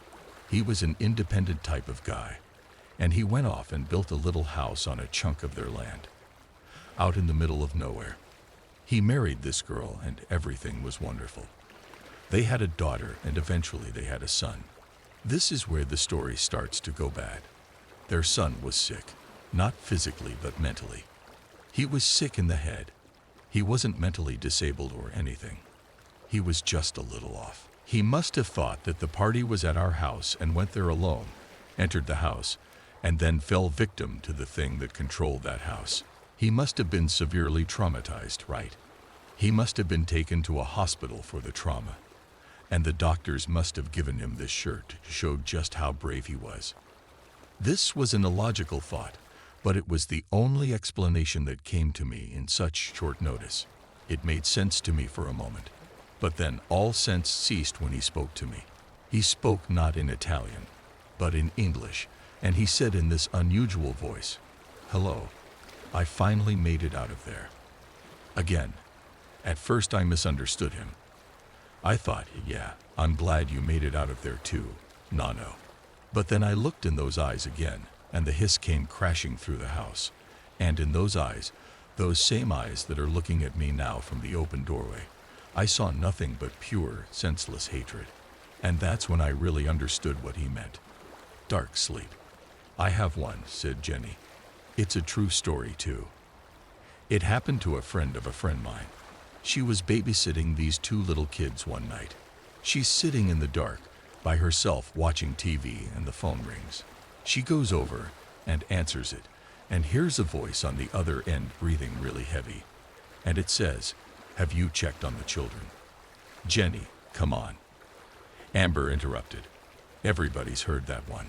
He was an independent type of guy, and he went off and built a little house on a chunk of their land, out in the middle of nowhere. He married this girl, and everything was wonderful. They had a daughter, and eventually they had a son. This is where the story starts to go bad. Their son was sick, not physically but mentally. He was sick in the head. He wasn't mentally disabled or anything. He was just a little off. He must have thought that the party was at our house and went there alone, entered the house, and then fell victim to the thing that controlled that house. He must have been severely traumatized, right? He must have been taken to a hospital for the trauma. And the doctors must have given him this shirt to show just how brave he was. This was an illogical thought, but it was the only explanation that came to me in such short notice. It made sense to me for a moment. But then all sense ceased when he spoke to me. He spoke not in Italian, but in English, and he said in this unusual voice, "Hello, I finally made it out of there." Again, at first I misunderstood him. I thought, yeah, I'm glad you made it out of there too, Nano. But then I looked in those eyes again, and the hiss came crashing through the house. And in those eyes, those same eyes that are looking at me now from the open doorway, I saw nothing but pure, senseless hatred. And that's when I really understood what he meant. Dark sleep. I have one, said Jenny. It's a true story too. It happened to a friend of mine. She was babysitting these two little kids one night. She's sitting in the dark by herself watching TV and the phone rings. She goes over and answers it and hears a voice on the other end breathing really heavy. And it says, "Have you checked on the children?" Jenny, come on. Amber interrupted. Everybody's heard that one.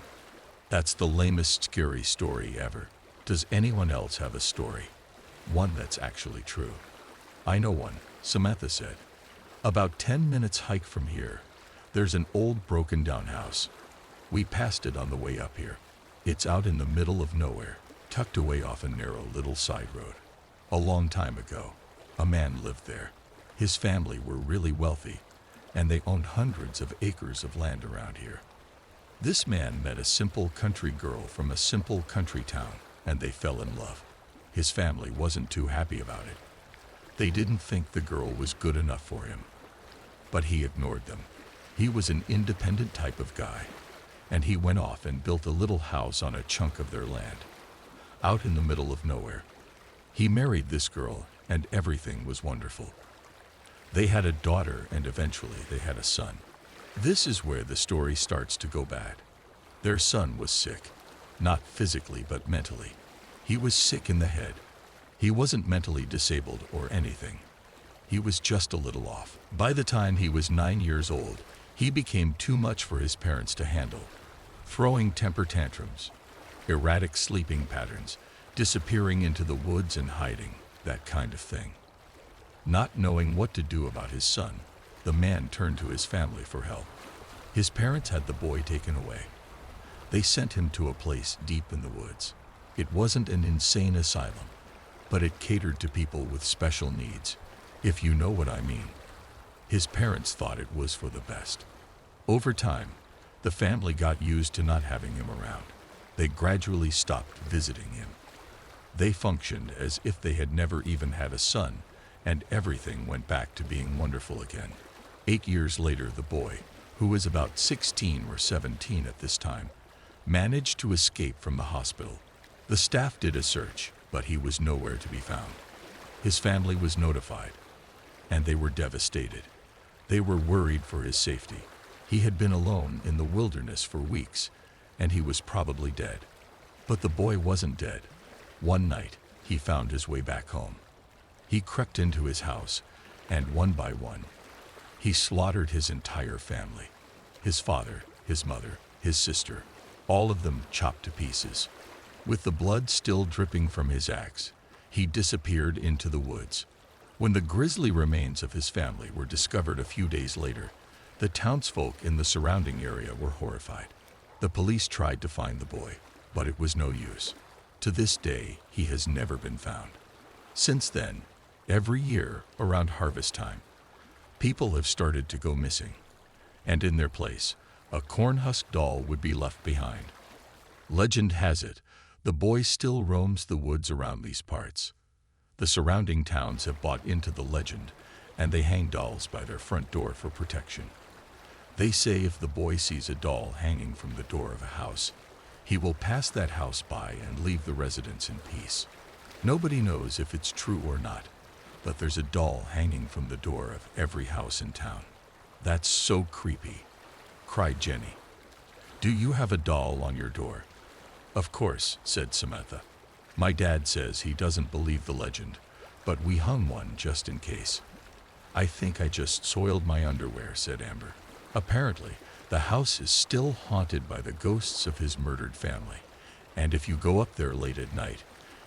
That's the lamest scary story ever. Does anyone else have a story? One that's actually true. I know one, Samantha said. About 10 minutes hike from here, there's an old broken down house. We passed it on the way up here. It's out in the middle of nowhere, tucked away off a narrow little side road. A long time ago, a man lived there. His family were really wealthy, and they owned hundreds of acres of land around here. This man met a simple country girl from a simple country town, and they fell in love. His family wasn't too happy about it. They didn't think the girl was good enough for him. But he ignored them. He was an independent type of guy, and he went off and built a little house on a chunk of their land, out in the middle of nowhere. He married this girl, and everything was wonderful. They had a daughter, and eventually they had a son. This is where the story starts to go bad. Their son was sick, not physically but mentally. He was sick in the head. He wasn't mentally disabled or anything. He was just a little off. By the time he was 9 years old, he became too much for his parents to handle. Throwing temper tantrums, erratic sleeping patterns, disappearing into the woods and hiding, that kind of thing. Not knowing what to do about his son, the man turned to his family for help. His parents had the boy taken away. They sent him to a place deep in the woods. It wasn't an insane asylum, but it catered to people with special needs, if you know what I mean. His parents thought it was for the best. Over time, the family got used to not having him around. They gradually stopped visiting him. They functioned as if they had never even had a son, and everything went back to being wonderful again. 8 years later, the boy, who was about 16 or 17 at this time, managed to escape from the hospital. The staff did a search, but he was nowhere to be found. His family was notified, and they were devastated. They were worried for his safety. He had been alone in the wilderness for weeks, and he was probably dead. But the boy wasn't dead. One night, he found his way back home. He crept into his house, and one by one, he slaughtered his entire family. His father, his mother, his sister, all of them chopped to pieces. With the blood still dripping from his axe, he disappeared into the woods. When the grisly remains of his family were discovered a few days later, the townsfolk in the surrounding area were horrified. The police tried to find the boy, but it was no use. To this day, he has never been found. Since then, every year around harvest time, people have started to go missing, and in their place, a corn-husk doll would be left behind. Legend has it, the boy still roams the woods around these parts. The surrounding towns have bought into the legend, and they hang dolls by their front door for protection. They say if the boy sees a doll hanging from the door of a house, he will pass that house by and leave the residents in peace. Nobody knows if it's true or not, but there's a doll hanging from the door of every house in town. That's so creepy, cried Jenny. Do you have a doll on your door? Of course, said Samantha. My dad says he doesn't believe the legend, but we hung one just in case. I think I just soiled my underwear, said Amber. Apparently, the house is still haunted by the ghosts of his murdered family, and if you go up there late at night,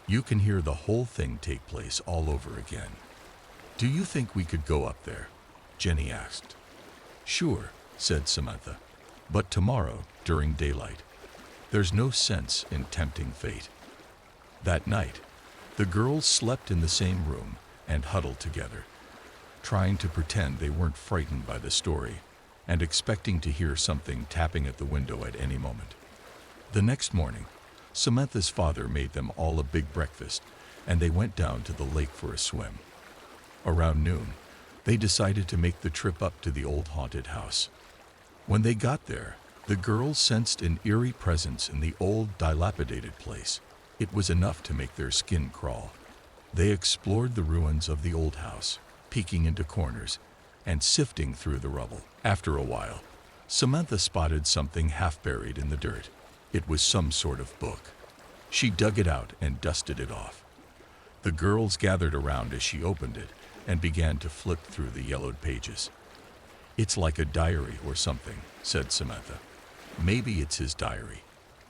you can hear the whole thing take place all over again. Do you think we could go up there? Jenny asked. Sure, said Samantha, but tomorrow during daylight. There's no sense in tempting fate. That night, the girls slept in the same room and huddled together, trying to pretend they weren't frightened by the story and expecting to hear something tapping at the window at any moment. The next morning, Samantha's father made them all a big breakfast, and they went down to the lake for a swim. Around noon, they decided to make the trip up to the old haunted house. When they got there, the girls sensed an eerie presence in the old, dilapidated place. It was enough to make their skin crawl. They explored the ruins of the old house, peeking into corners and sifting through the rubble. After a while, Samantha spotted something half buried in the dirt. It was some sort of book. She dug it out and dusted it off. The girls gathered around as she opened it and began to flip through the yellowed pages. It's like a diary or something, said Samantha. Maybe it's his diary,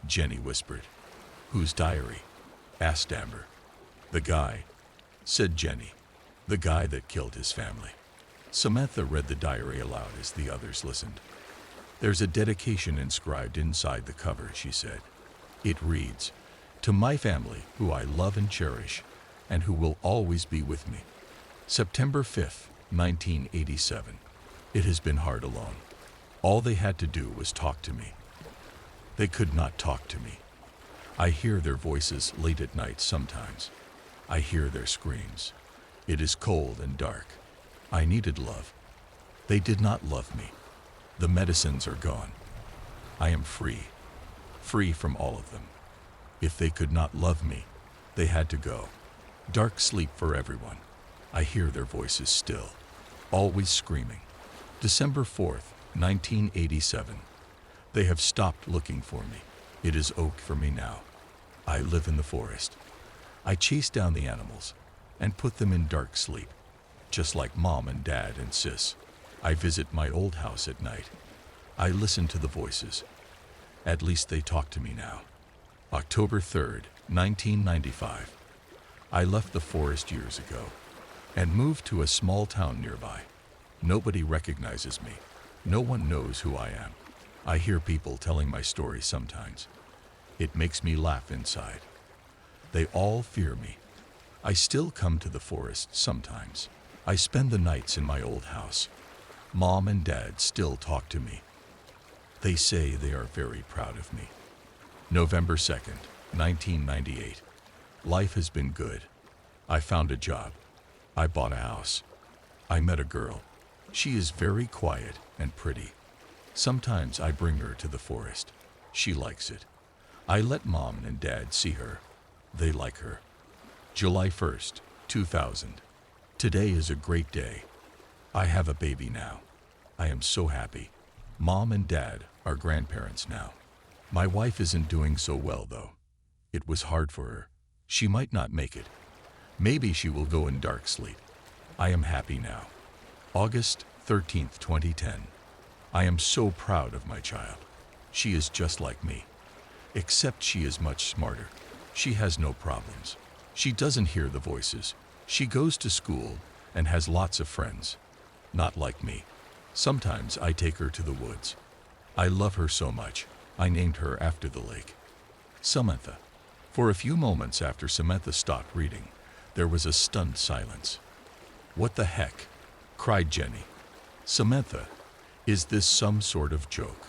Jenny whispered. Whose diary? Asked Amber. The guy, said Jenny. The guy that killed his family. Samantha read the diary aloud as the others listened. There's a dedication inscribed inside the cover, she said. It reads, "To my family, who I love and cherish, and who will always be with me. September 5th, 1987. It has been hard alone. All they had to do was talk to me. They could not talk to me. I hear their voices late at night sometimes. I hear their screams. It is cold and dark. I needed love. They did not love me. The medicines are gone. I am free. Free from all of them. If they could not love me, they had to go. Dark sleep for everyone. I hear their voices still, always screaming. December 4th, 1987. They have stopped looking for me. It is oak for me now. I live in the forest. I chase down the animals and put them in dark sleep, just like Mom and Dad and Sis. I visit my old house at night. I listen to the voices. At least they talk to me now. October 3rd, 1995. I left the forest years ago and moved to a small town nearby. Nobody recognizes me. No one knows who I am. I hear people telling my story sometimes. It makes me laugh inside. They all fear me. I still come to the forest sometimes. I spend the nights in my old house. Mom and Dad still talk to me. They say they are very proud of me. November 2nd, 1998. Life has been good. I found a job. I bought a house. I met a girl. She is very quiet and pretty. Sometimes I bring her to the forest. She likes it. I let Mom and Dad see her. They like her. July 1st, 2000. Today is a great day. I have a baby now. I am so happy. Mom and Dad are grandparents now. My wife isn't doing so well though. It was hard for her. She might not make it. Maybe she will go in dark sleep. I am happy now. August 13th, 2010. I am so proud of my child. She is just like me. Except she is much smarter. She has no problems. She doesn't hear the voices. She goes to school and has lots of friends. Not like me. Sometimes I take her to the woods. I love her so much. I named her after the lake. Samantha. For a few moments after Samantha stopped reading, there was a stunned silence. What the heck? Cried Jenny. Samantha, is this some sort of joke?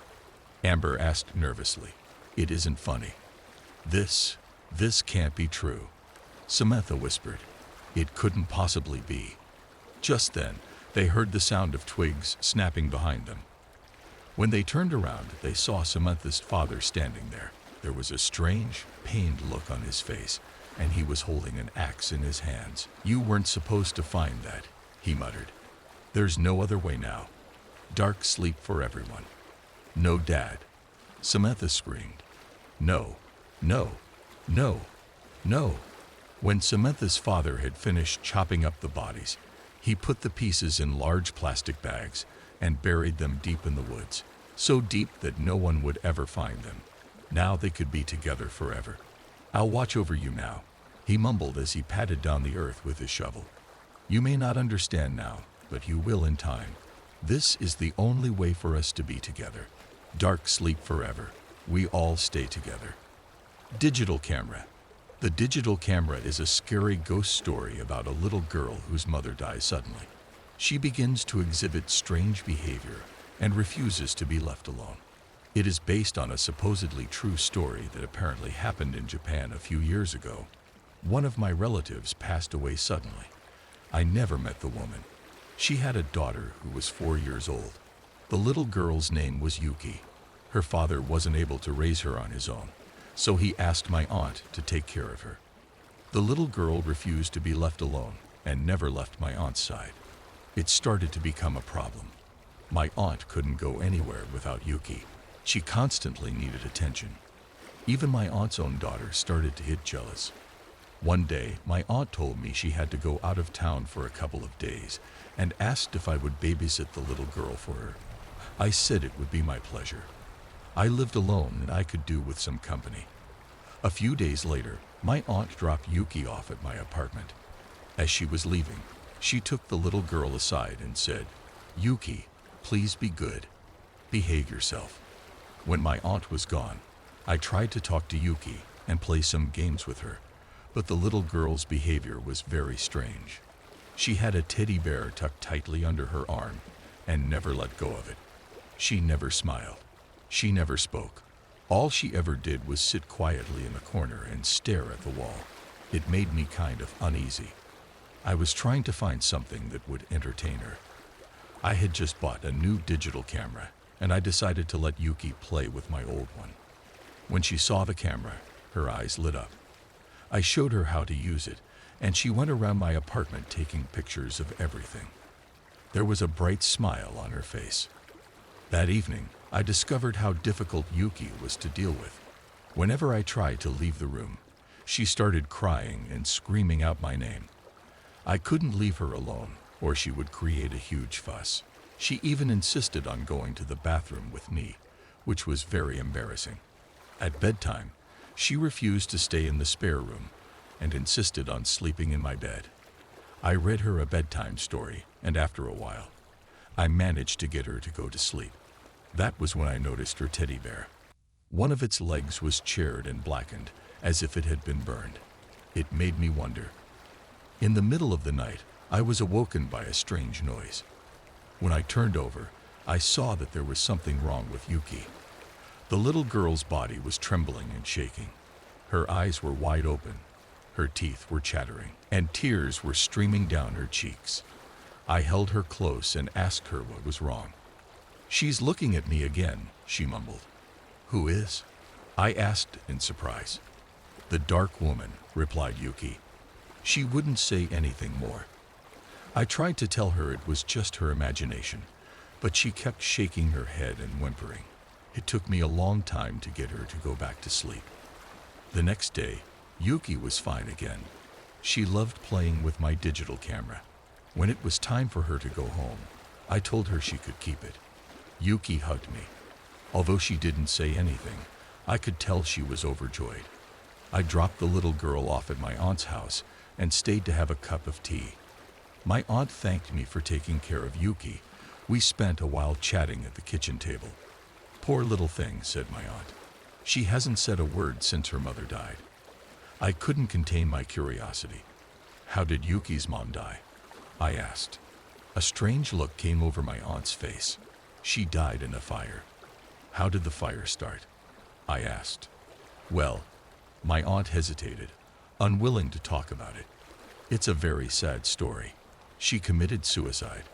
Amber asked nervously. It isn't funny. This can't be true. Samantha whispered. It couldn't possibly be. Just then, they heard the sound of twigs snapping behind them. When they turned around, they saw Samantha's father standing there. There was a strange, pained look on his face, and he was holding an axe in his hands. You weren't supposed to find that, he muttered. There's no other way now. Dark sleep for everyone. No, Dad. Samantha screamed. No, no, no, no. When Samantha's father had finished chopping up the bodies, he put the pieces in large plastic bags and buried them deep in the woods, so deep that no one would ever find them. Now they could be together forever. I'll watch over you now, he mumbled as he patted down the earth with his shovel. You may not understand now, but you will in time. This is the only way for us to be together. Dark sleep forever. We all stay together. Digital camera. The digital camera is a scary ghost story about a little girl whose mother dies suddenly. She begins to exhibit strange behavior and refuses to be left alone. It is based on a supposedly true story that apparently happened in Japan a few years ago. One of my relatives passed away suddenly. I never met the woman. She had a daughter who was 4 years old. The little girl's name was Yuki. Her father wasn't able to raise her on his own, so he asked my aunt to take care of her. The little girl refused to be left alone and never left my aunt's side. It started to become a problem. My aunt couldn't go anywhere without Yuki. She constantly needed attention. Even my aunt's own daughter started to get jealous. One day, my aunt told me she had to go out of town for a couple of days and asked if I would babysit the little girl for her. I said it would be my pleasure. I lived alone and I could do with some company. A few days later, my aunt dropped Yuki off at my apartment. As she was leaving, she took the little girl aside and said, "Yuki, please be good. Behave yourself." When my aunt was gone, I tried to talk to Yuki and play some games with her, but the little girl's behavior was very strange. She had a teddy bear tucked tightly under her arm and never let go of it. She never smiled. She never spoke. All she ever did was sit quietly in the corner and stare at the wall. It made me kind of uneasy. I was trying to find something that would entertain her. I had just bought a new digital camera, and I decided to let Yuki play with my old one. When she saw the camera, her eyes lit up. I showed her how to use it, and she went around my apartment taking pictures of everything. There was a bright smile on her face. That evening, I discovered how difficult Yuki was to deal with. Whenever I tried to leave the room, she started crying and screaming out my name. I couldn't leave her alone, or she would create a huge fuss. She even insisted on going to the bathroom with me, which was very embarrassing. At bedtime, she refused to stay in the spare room and insisted on sleeping in my bed. I read her a bedtime story, and after a while, I managed to get her to go to sleep. That was when I noticed her teddy bear. One of its legs was charred and blackened, as if it had been burned. It made me wonder. In the middle of the night, I was awoken by a strange noise. When I turned over, I saw that there was something wrong with Yuki. The little girl's body was trembling and shaking. Her eyes were wide open, her teeth were chattering, and tears were streaming down her cheeks. I held her close and asked her what was wrong. "She's looking at me again," she mumbled. "Who is?" I asked in surprise. "The dark woman," replied Yuki. She wouldn't say anything more. I tried to tell her it was just her imagination, but she kept shaking her head and whimpering. It took me a long time to get her to go back to sleep. The next day, Yuki was fine again. She loved playing with my digital camera. When it was time for her to go home, I told her she could keep it. Yuki hugged me. Although she didn't say anything, I could tell she was overjoyed. I dropped the little girl off at my aunt's house and stayed to have a cup of tea. My aunt thanked me for taking care of Yuki. We spent a while chatting at the kitchen table. "Poor little thing," said my aunt. "She hasn't said a word since her mother died." I couldn't contain my curiosity. "How did Yuki's mom die?" I asked. A strange look came over my aunt's face. "She died in a fire." "How did the fire start?" I asked. "Well," my aunt hesitated, unwilling to talk about it. "It's a very sad story. She committed suicide.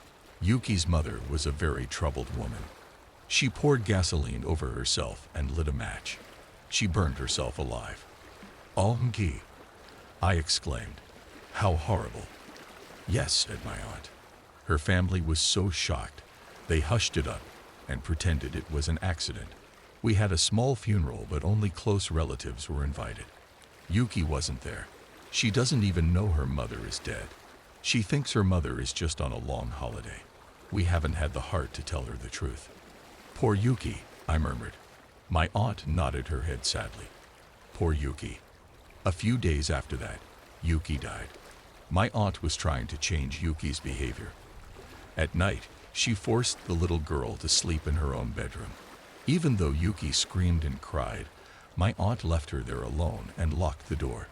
Yuki's mother was a very troubled woman. She poured gasoline over herself and lit a match. She burned herself alive." "OMG!" I exclaimed. "How horrible." "Yes," said my aunt. Her family was so shocked, they hushed it up and pretended it was an accident. We had a small funeral, but only close relatives were invited. Yuki wasn't there. She doesn't even know her mother is dead. She thinks her mother is just on a long holiday. We haven't had the heart to tell her the truth." "Poor Yuki," I murmured. My aunt nodded her head sadly. "Poor Yuki." A few days after that, Yuki died. My aunt was trying to change Yuki's behavior. At night, She forced the little girl to sleep in her own bedroom. Even though Yuki screamed and cried, my aunt left her there alone and locked the door.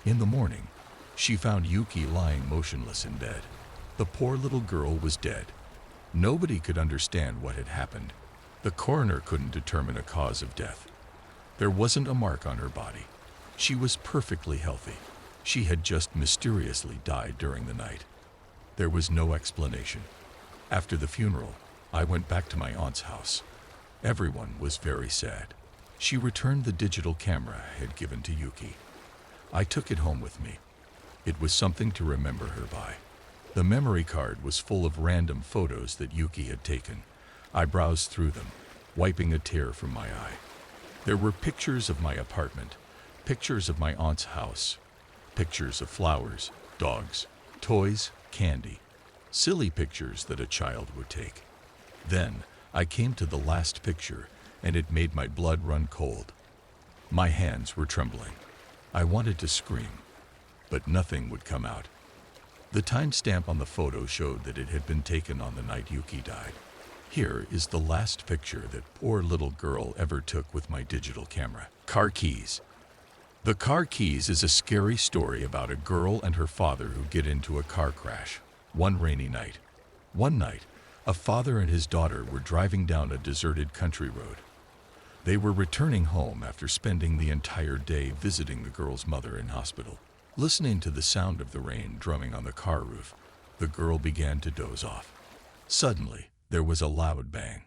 In the morning, she found Yuki lying motionless in bed. The poor little girl was dead. Nobody could understand what had happened. The coroner couldn't determine a cause of death. There wasn't a mark on her body. She was perfectly healthy. She had just mysteriously died during the night. There was no explanation. After the funeral, I went back to my aunt's house. Everyone was very sad. She returned the digital camera I had given to Yuki. I took it home with me. It was something to remember her by. The memory card was full of random photos that Yuki had taken. I browsed through them, wiping a tear from my eye. There were pictures of my apartment, pictures of my aunt's house, pictures of flowers, dogs, toys, candy, silly pictures that a child would take. Then I came to the last picture, and it made my blood run cold. My hands were trembling. I wanted to scream, but nothing would come out. The timestamp on the photo showed that it had been taken on the night Yuki died. Here is the last picture that poor little girl ever took with my digital camera. Car keys. The Car Keys is a scary story about a girl and her father who get into a car crash one rainy night. One night, a father and his daughter were driving down a deserted country road. They were returning home after spending the entire day visiting the girl's mother in hospital. Listening to the sound of the rain drumming on the car roof, the girl began to doze off. Suddenly, there was a loud bang.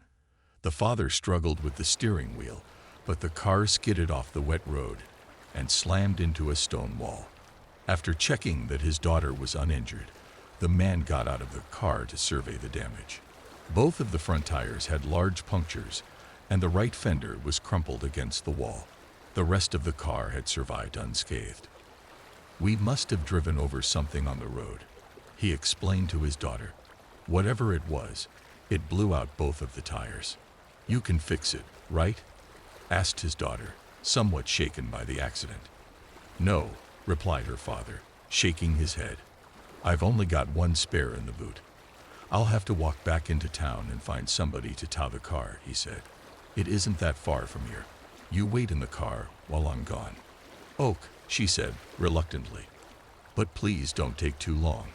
The father struggled with the steering wheel, but the car skidded off the wet road and slammed into a stone wall. After checking that his daughter was uninjured, the man got out of the car to survey the damage. Both of the front tires had large punctures, and the right fender was crumpled against the wall. The rest of the car had survived unscathed. "We must have driven over something on the road," he explained to his daughter. "Whatever it was, it blew out both of the tires. You can fix it, right?" asked his daughter, somewhat shaken by the accident. "No," replied her father, shaking his head. "I've only got one spare in the boot. I'll have to walk back into town and find somebody to tow the car," he said. "It isn't that far from here. You wait in the car while I'm gone." "Oak," she said reluctantly, "but please don't take too long."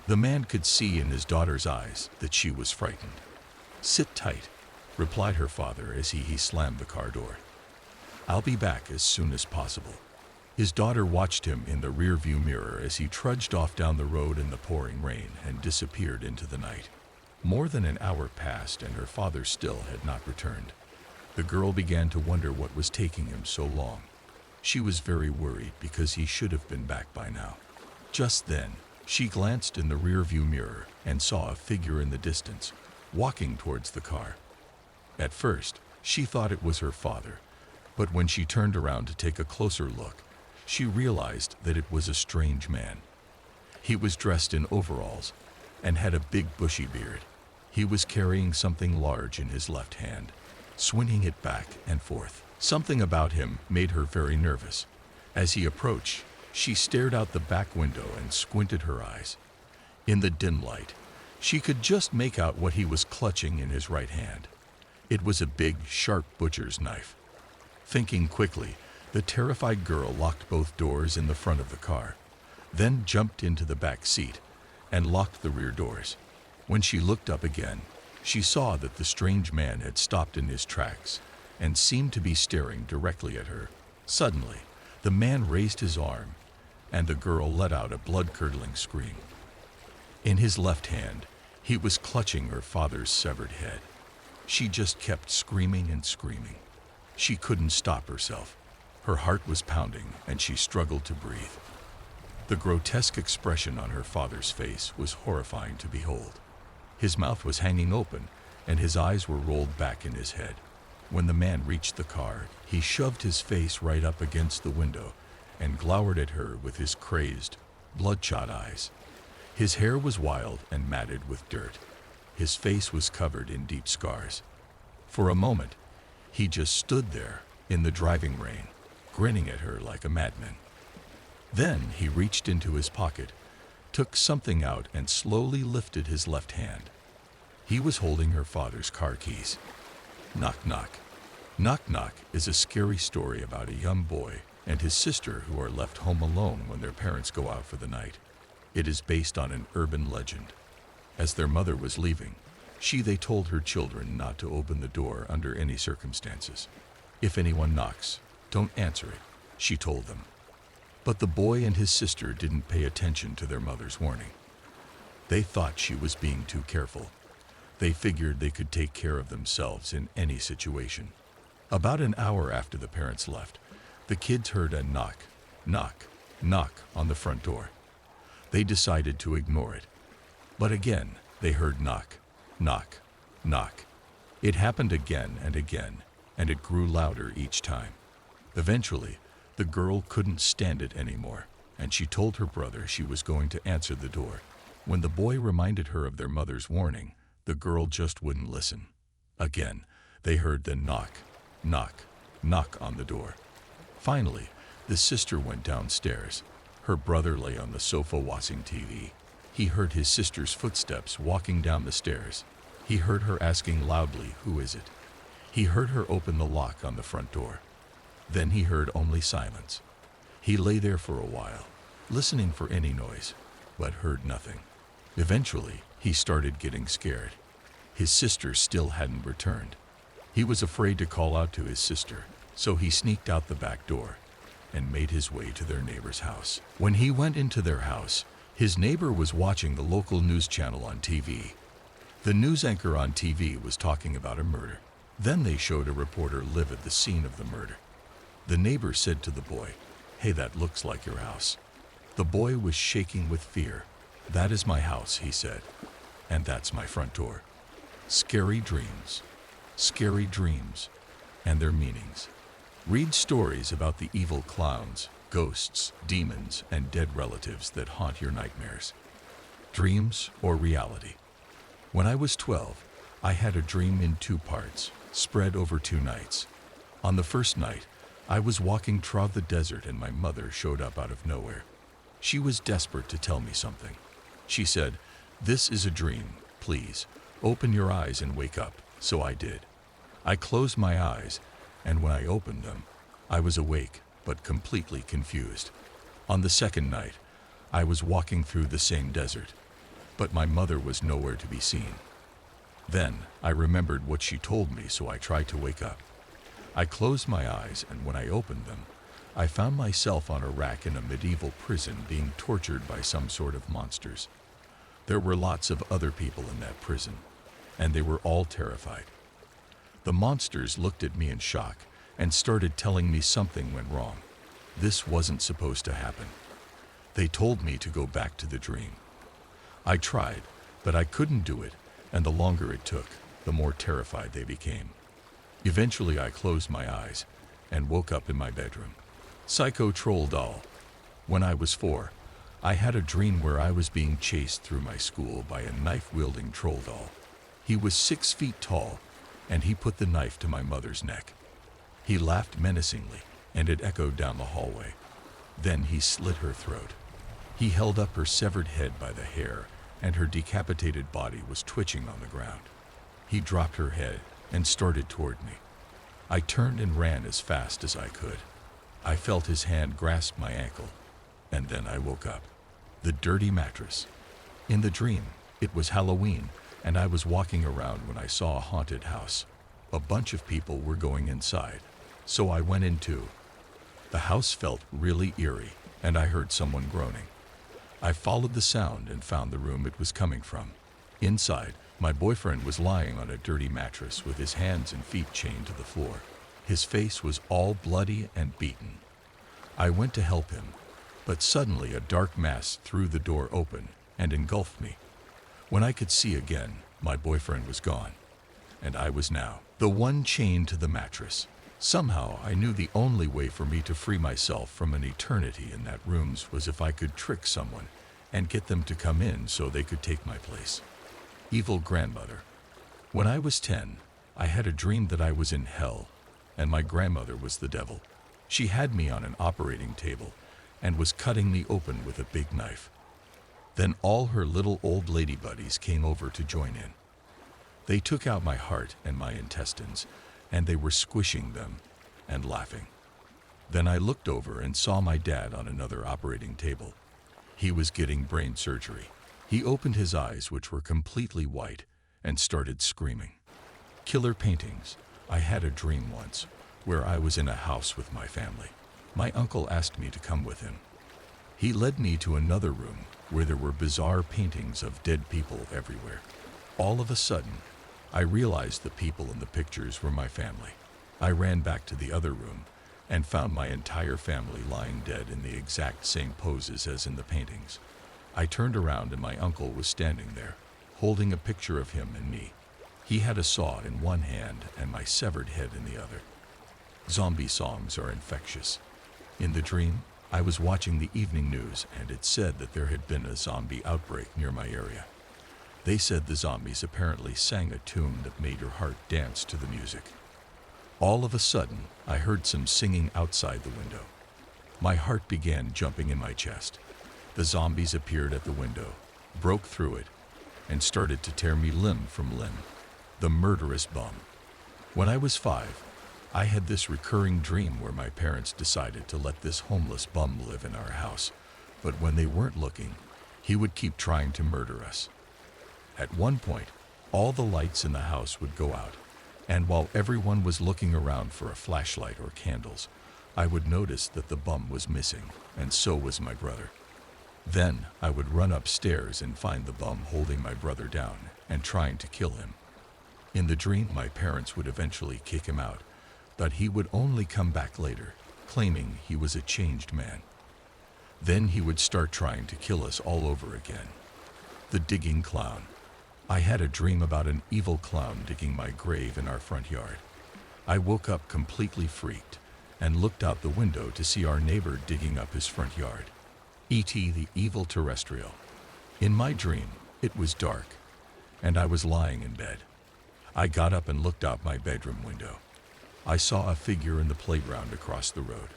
The man could see in his daughter's eyes that she was frightened. "Sit tight," replied her father as he slammed the car door. "I'll be back as soon as possible." His daughter watched him in the rearview mirror as he trudged off down the road in the pouring rain and disappeared into the night. More than an hour passed and her father still had not returned. The girl began to wonder what was taking him so long. She was very worried because he should have been back by now. Just then, she glanced in the rearview mirror and saw a figure in the distance, walking towards the car. At first, she thought it was her father, but when she turned around to take a closer look, she realized that it was a strange man. He was dressed in overalls and had a big bushy beard. He was carrying something large in his left hand, swinging it back and forth. Something about him made her very nervous. As he approached, she stared out the back window and squinted her eyes. In the dim light, she could just make out what he was clutching in his right hand. It was a big, sharp butcher's knife. Thinking quickly, the terrified girl locked both doors in the front of the car, then jumped into the back seat and locked the rear doors. When she looked up again, she saw that the strange man had stopped in his tracks and seemed to be staring directly at her. Suddenly, the man raised his arm, and the girl let out a blood-curdling scream. In his left hand, he was clutching her father's severed head. She just kept screaming and screaming. She couldn't stop herself. Her heart was pounding, and she struggled to breathe. The grotesque expression on her father's face was horrifying to behold. His mouth was hanging open, and his eyes were rolled back in his head. When the man reached the car, he shoved his face right up against the window and glowered at her with his crazed, bloodshot eyes. His hair was wild and matted with dirt. His face was covered in deep scars. For a moment, he just stood there in the driving rain, grinning at her like a madman. Then he reached into his pocket, took something out and slowly lifted his left hand. He was holding her father's car keys. Knock, knock. Knock, knock is a scary story about a young boy and his sister who are left home alone when their parents go out for the night. It is based on an urban legend. As their mother was leaving, they told her children not to open the door under any circumstances. If anyone knocks, don't answer it, she told them. But the boy and his sister didn't pay attention to their mother's warning. They thought she was being too careful. They figured they could take care of themselves in any situation. About an hour after the parents left, the kids heard a knock, knock, knock on the front door. They decided to ignore it. But again, they heard knock, knock, knock. It happened again, and it grew louder each time. Eventually, the girl couldn't stand it anymore, and she told her brother she was going to answer the door. When the boy reminded her of their mother's warning, the girl just wouldn't listen. Again, they heard the knock, knock, knock on the door. Finally, the sister went downstairs. Her brother lay on the sofa watching TV. He heard his sister's footsteps walking down the stairs. He heard her asking loudly, "Who is it?" He heard her open the lock on the front door. Then he heard only silence. He lay there for a while, listening for any noise, but heard nothing. Eventually, he started getting scared. His sister still hadn't returned. He was afraid to call out to his sister, so he sneaked out the back door and made his way to their neighbor's house. When he went into their house, his neighbor was watching the local news channel on TV. The news anchor on TV was talking about a murder. Then they showed a reporter live at the scene of the murder. The neighbor said to the boy, "Hey, that looks like your house." The boy was shaking with fear. "That is my house," he said, "and that's my front door." Scary dreams, and their meanings. Read stories about the evil clowns, ghosts, demons, and dead relatives that haunt your nightmares. Dreams or reality? When I was 12, I had a dream in 2 parts, spread over 2 nights. On the first night, I was walking through the desert and my mother showed up out of nowhere. She was desperate to tell me something. She said, "This is a dream. Please, open your eyes and wake up." So I did. I closed my eyes, and when I opened them, I was awake, but completely confused. On the second night, I was walking through the same desert, but my mother was nowhere to be seen. Then I remembered what she told me, so I tried to wake up. I closed my eyes, and when I opened them, I found myself on a rack in a medieval prison being tortured by some sort of monsters. There were lots of other people in that prison, and they were all terrified. The monsters looked at me in shock and started telling me something went wrong. This wasn't supposed to happen. They told me to go back to the dream. I tried, but I couldn't do it, and the longer it took, the more terrified they became. Eventually, I closed my eyes and woke up in my bedroom. Psycho Troll Doll. When I was 4, I had a dream where I was being chased through my school by a knife-wielding troll doll. He was 6 feet tall, and he put the knife to my mother's neck. He laughed menacingly, and it echoed down the hallway. Then he slit her throat. He held up her severed head by the hair, and her decapitated body was twitching on the ground. He dropped her head and started toward me. I turned and ran as fast as I could. I felt his hand grasp my ankle, and then I woke up. The dirty mattress. In the dream, it was Halloween, and I was walking around when I saw a haunted house. A bunch of people were going inside, so I went in too. The house felt really eerie, and I heard someone groaning. I followed the sound and found the room it was coming from. Inside, my boyfriend was lying on a dirty mattress with his hands and feet chained to the floor. His face was all bloody and beaten. I went to help him, but suddenly a dark mass threw the door open and engulfed me. When I could see again, my boyfriend was gone, and I was now the one chained to the mattress. Somehow, I knew the only way for me to free myself from an eternity in that room was if I could trick someone and get them to come in so they could take my place. Evil grandmother. When I was 10, I had a dream that I was in hell, and my grandmother was the devil. She had me on an operating table and was cutting me open with a big knife. Then all her little old lady buddies came over to join in. They took out my heart and my intestines, and they were squishing them and laughing. Then I looked over and saw my dad on another operating table. He was getting brain surgery. He opened his eyes, which were completely white, and started screaming. Killer paintings. I had a dream once where I was in a house with my family. My uncle asked me to come with him. He led me to another room where there were bizarre paintings of dead people everywhere. All of a sudden, I realized the people in the pictures were my family. I ran back to the other room and found my entire family lying dead in the exact same poses as in the paintings. I turned around and my uncle was standing there, holding a picture of him and me. He had a saw in one hand and my severed head in the other. Zombie songs are infectious. In the dream, I was watching the evening news and it said that there had been a zombie outbreak near my area. They said the zombies apparently sang a tune that made your heart dance to the music. All of a sudden, I heard some singing outside the window. My heart began jumping in my chest. The zombies appeared at the window, broke through it, and started to tear me limb from limb. The murderous bum. When I was 5, I had this recurring dream where my parents decided to let this homeless bum live in our house, but when they weren't looking, he would keep trying to murder us. At one point, all the lights in the house would go out, and while everyone was looking around for a flashlight or candles, I would notice that the bum was missing, and so was my brother. Then I would run upstairs and find the bum holding my brother down and trying to kill him. In the dream, my parents would eventually kick him out, but he would only come back later, claiming he was a changed man. Then he would start trying to kill us all over again. The digging clown. I had a dream about an evil clown digging my grave in our front yard. I woke up completely freaked and looked out the window to see our neighbor digging up his front yard. E.T. the evil terrestrial. In my dream, it was dark, and I was lying in bed. I got up and looked out my bedroom window. I saw a figure in the playground across the road.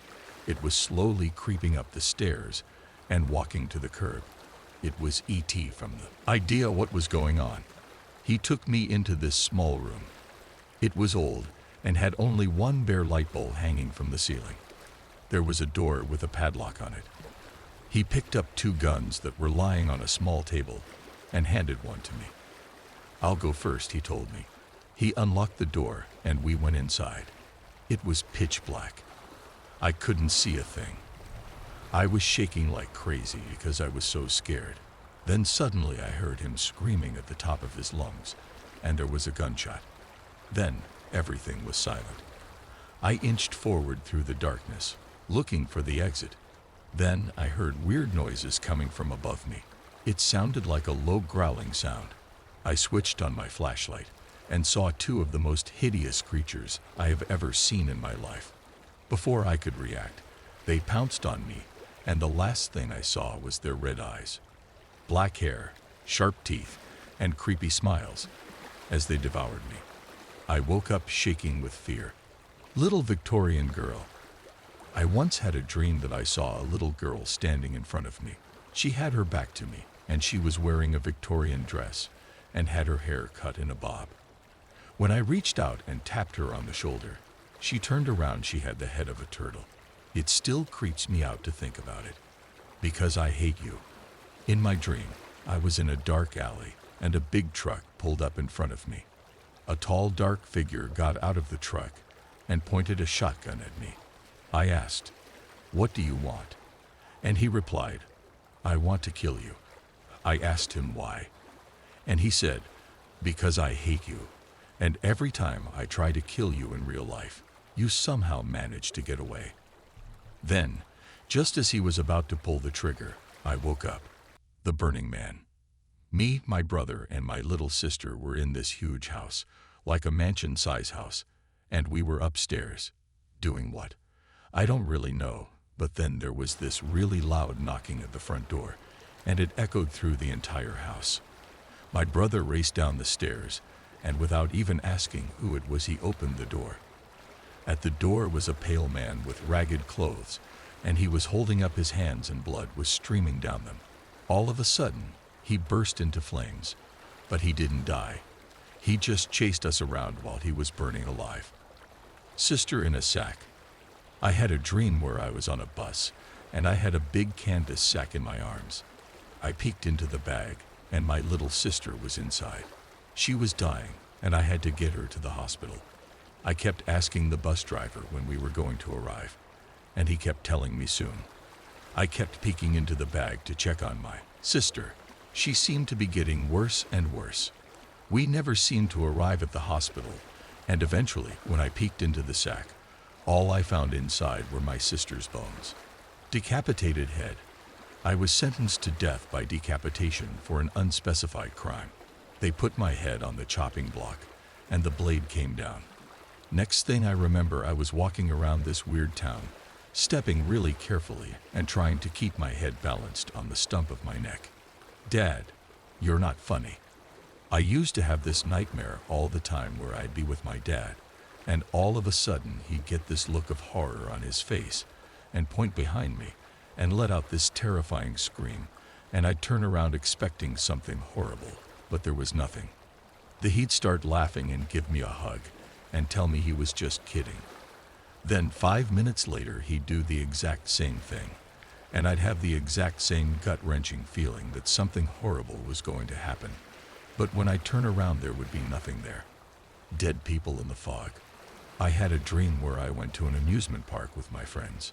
It was slowly creeping up the stairs and walking to the curb. It was E.T. from the idea what was going on. He took me into this small room. It was old and had only one bare light bulb hanging from the ceiling. There was a door with a padlock on it. He picked up 2 guns that were lying on a small table and handed one to me. "I'll go first," he told me. He unlocked the door and we went inside. It was pitch black. I couldn't see a thing. I was shaking like crazy because I was so scared. Then suddenly I heard him screaming at the top of his lungs, and there was a gunshot. Then everything was silent. I inched forward through the darkness, looking for the exit. Then I heard weird noises coming from above me. It sounded like a low growling sound. I switched on my flashlight and saw 2 of the most hideous creatures I have ever seen in my life. Before I could react, they pounced on me, and the last thing I saw was their red eyes, black hair, sharp teeth, and creepy smiles as they devoured me. I woke up shaking with fear. Little Victorian girl. I once had a dream that I saw a little girl standing in front of me. She had her back to me, and she was wearing a Victorian dress and had her hair cut in a bob. When I reached out and tapped her on the shoulder, she turned around. She had the head of a turtle. It still creeps me out to think about it. Because I hate you. In my dream, I was in a dark alley and a big truck pulled up in front of me. A tall, dark figure got out of the truck and pointed a shotgun at me. I asked, "What do you want?" And he replied, "I want to kill you." I asked him why. And he said, "Because I hate you. And every time I try to kill you in real life, you somehow manage to get away." Then, just as he was about to pull the trigger, I woke up. The Burning Man. Me, my brother, and my little sister were in this huge house, like a mansion-size house, and we were upstairs. Doing what? I don't really know, but then there was this really loud knocking at the front door, and it echoed through the entire house. My brother raced down the stairs, and without even asking who it was, he opened the door. At the door was a pale man with ragged clothes, and he was holding up his hands and blood was streaming down them. All of a sudden, he burst into flames, but he didn't die. He just chased us around while he was burning alive. Sister in a sack. I had a dream where I was on a bus, and I had a big canvas sack in my arms. I peeked into the bag, and my little sister was inside. She was dying, and I had to get her to the hospital. I kept asking the bus driver when we were going to arrive, and he kept telling me soon. I kept peeking into the bag to check on my sister. She seemed to be getting worse and worse. We never seemed to arrive at the hospital, and eventually, when I peeked into the sack, all I found inside were my sister's bones. Decapitated head. I was sentenced to death by decapitation for an unspecified crime. They put my head on the chopping block, and the blade came down. Next thing I remember, I was walking around this weird town, stepping really carefully and trying to keep my head balanced on the stump of my neck. Dad, you're not funny. I used to have this nightmare all the time where I'd be with my dad, and all of a sudden he'd get this look of horror on his face and point behind me and let out this terrifying scream, and I'd turn around expecting something horrible, but there was nothing. Then he'd start laughing and give me a hug and tell me he was just kidding. Then 5 minutes later he'd do the exact same thing, and I'd have the exact same gut-wrenching feeling that something horrible was going to happen. But when I turn around, there would be nothing there. Dead people in the fog. I had a dream where I went to an amusement park with my friends.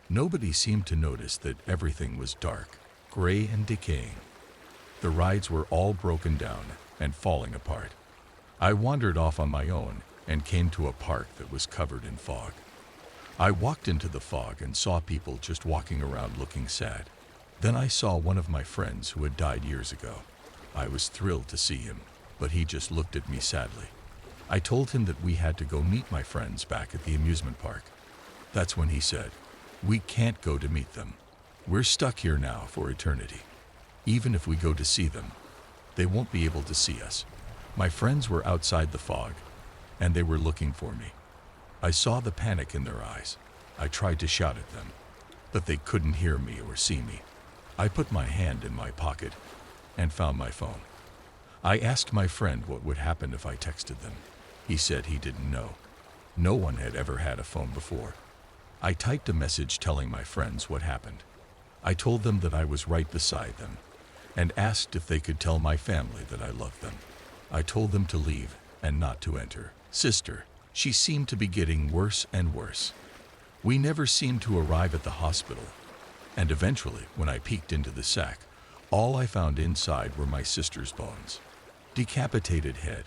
Nobody seemed to notice that everything was dark, gray, and decaying. The rides were all broken down and falling apart. I wandered off on my own and came to a park that was covered in fog. I walked into the fog and saw people just walking around looking sad. Then I saw one of my friends who had died years ago. I was thrilled to see him, but he just looked at me sadly. I told him that we had to go meet my friends back at the amusement park. That's when he said, "We can't go to meet them. We're stuck here now for eternity. Even if we go to see them, they won't be able to see us." My friends were outside the fog, and they were looking for me. I saw the panic in their eyes. I tried to shout at them, but they couldn't hear me or see me. I put my hand in my pocket and found my phone. I asked my friend what would happen if I texted them. He said he didn't know. No one had ever had a phone before. I typed a message telling my friends what happened. I told them that I was right beside them and asked if they could tell my family that I loved them. I told them to leave and not to enter. Sister, she seemed to be getting worse and worse. We never seemed to arrive at the hospital, and eventually, when I peeked into the sack, all I found inside were my sister's bones. Decapitated head.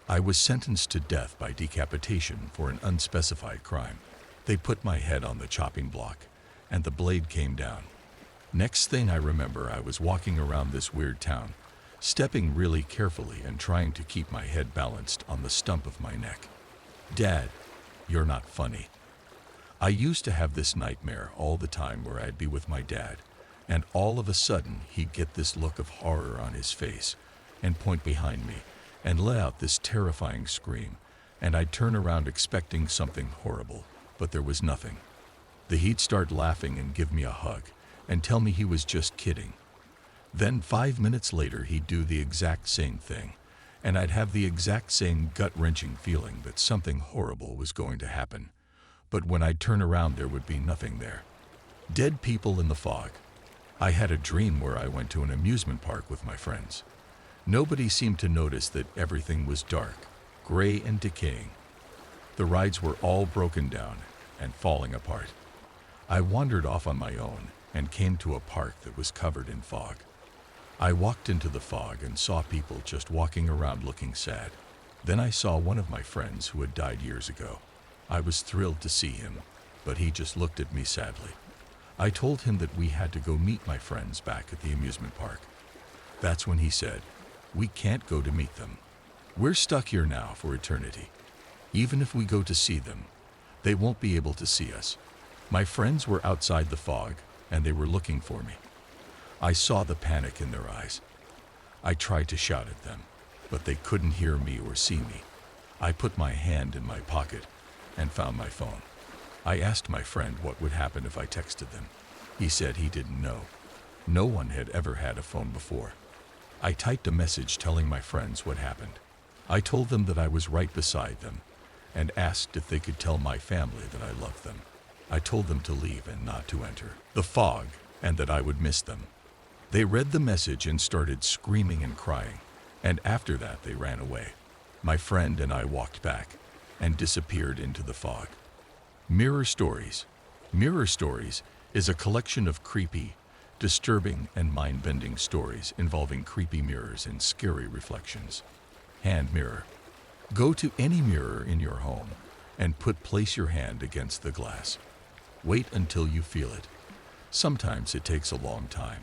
I was sentenced to death by decapitation for an unspecified crime. They put my head on the chopping block, and the blade came down. Next thing I remember, I was walking around this weird town, stepping really carefully and trying to keep my head balanced on the stump of my neck. Dad, you're not funny. I used to have this nightmare all the time where I'd be with my dad, and all of a sudden he'd get this look of horror on his face and point behind me and let out this terrifying scream, and I'd turn around expecting something horrible, but there was nothing. Then he'd start laughing and give me a hug and tell me he was just kidding. Then 5 minutes later he'd do the exact same thing, and I'd have the exact same gut-wrenching feeling that something horrible was going to happen. But when I'd turn around, there would be nothing there. Dead people in the fog. I had a dream where I went to an amusement park with my friends. Nobody seemed to notice that everything was dark, gray, and decaying. The rides were all broken down and falling apart. I wandered off on my own and came to a park that was covered in fog. I walked into the fog and saw people just walking around looking sad. Then I saw one of my friends who had died years ago. I was thrilled to see him, but he just looked at me sadly. I told him that we had to go meet my friends back at the amusement park. That's when he said, "We can't go to meet them. We're stuck here now for eternity. Even if we go to see them, they won't be able to see us." My friends were outside the fog, and they were looking for me. I saw the panic in their eyes. I tried to shout at them, but they couldn't hear me or see me. I put my hand in my pocket and found my phone. I asked my friend what would happen if I texted them. He said he didn't know. No one had ever had a phone before. I typed a message telling my friends what happened. I told them that I was right beside them and asked if they could tell my family that I loved them. I told them to leave and not to enter the fog and that I would miss them. They read the message and started screaming and crying, and after that they ran away. My friend and I walked back and disappeared into the fog. Mirror stories. Mirror stories is a collection of creepy, disturbing, and mind-bending stories involving creepy mirrors and scary reflections. Hand mirror. Go to any mirror in your home and place your hand against the glass. Wait until you feel it. Sometimes it takes a long time.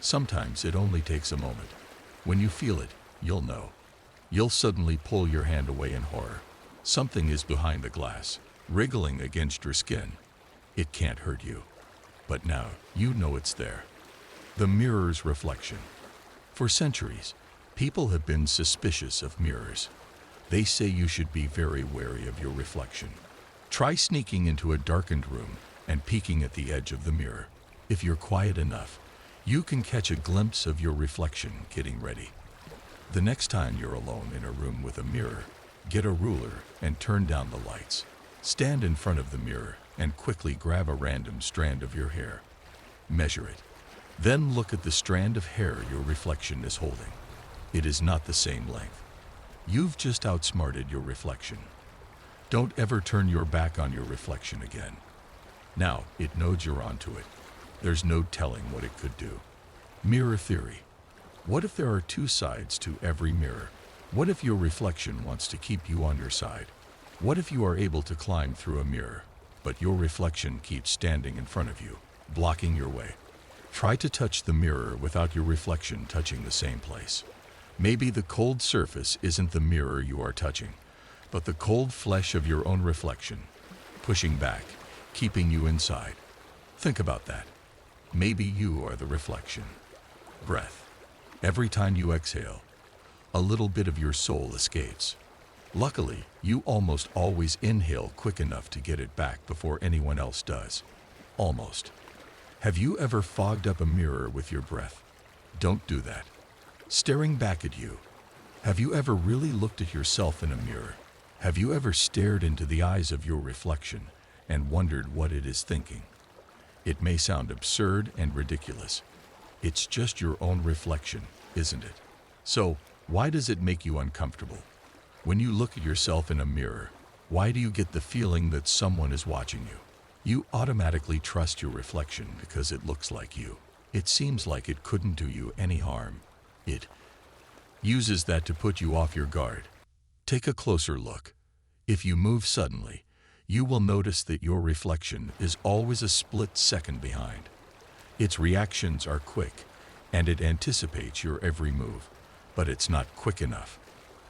Sometimes it only takes a moment. When you feel it, you'll know. You'll suddenly pull your hand away in horror. Something is behind the glass, wriggling against your skin. It can't hurt you. But now you know it's there. The mirror's reflection. For centuries, people have been suspicious of mirrors. They say you should be very wary of your reflection. Try sneaking into a darkened room and peeking at the edge of the mirror. If you're quiet enough, you can catch a glimpse of your reflection getting ready. The next time you're alone in a room with a mirror, get a ruler and turn down the lights. Stand in front of the mirror and quickly grab a random strand of your hair. Measure it. Then look at the strand of hair your reflection is holding. It is not the same length. You've just outsmarted your reflection. Don't ever turn your back on your reflection again. Now it knows you're onto it. There's no telling what it could do. Mirror theory. What if there are two sides to every mirror? What if your reflection wants to keep you on your side? What if you are able to climb through a mirror, but your reflection keeps standing in front of you, blocking your way? Try to touch the mirror without your reflection touching the same place. Maybe the cold surface isn't the mirror you are touching, but the cold flesh of your own reflection, pushing back, keeping you inside. Think about that. Maybe you are the reflection. Breath. Every time you exhale, a little bit of your soul escapes. Luckily, you almost always inhale quick enough to get it back before anyone else does. Almost. Have you ever fogged up a mirror with your breath? Don't do that. Staring back at you. Have you ever really looked at yourself in a mirror? Have you ever stared into the eyes of your reflection and wondered what it is thinking? It may sound absurd and ridiculous. It's just your own reflection, isn't it? So, why does it make you uncomfortable? When you look at yourself in a mirror, why do you get the feeling that someone is watching you? You automatically trust your reflection because it looks like you. It seems like it couldn't do you any harm. It uses that to put you off your guard. Take a closer look. If you move suddenly, you will notice that your reflection is always a split second behind. Its reactions are quick, and it anticipates your every move, but it's not quick enough.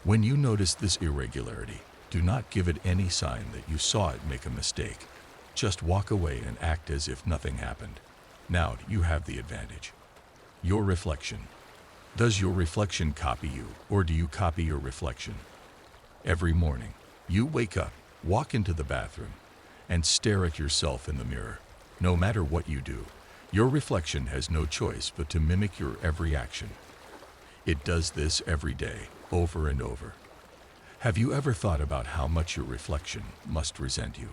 When you notice this irregularity, do not give it any sign that you saw it make a mistake. Just walk away and act as if nothing happened. Now you have the advantage. Your reflection. Does your reflection copy you, or do you copy your reflection? Every morning, you wake up, walk into the bathroom, and stare at yourself in the mirror. No matter what you do, your reflection has no choice but to mimic your every action. It does this every day, over and over. Have you ever thought about how much your reflection must resent you?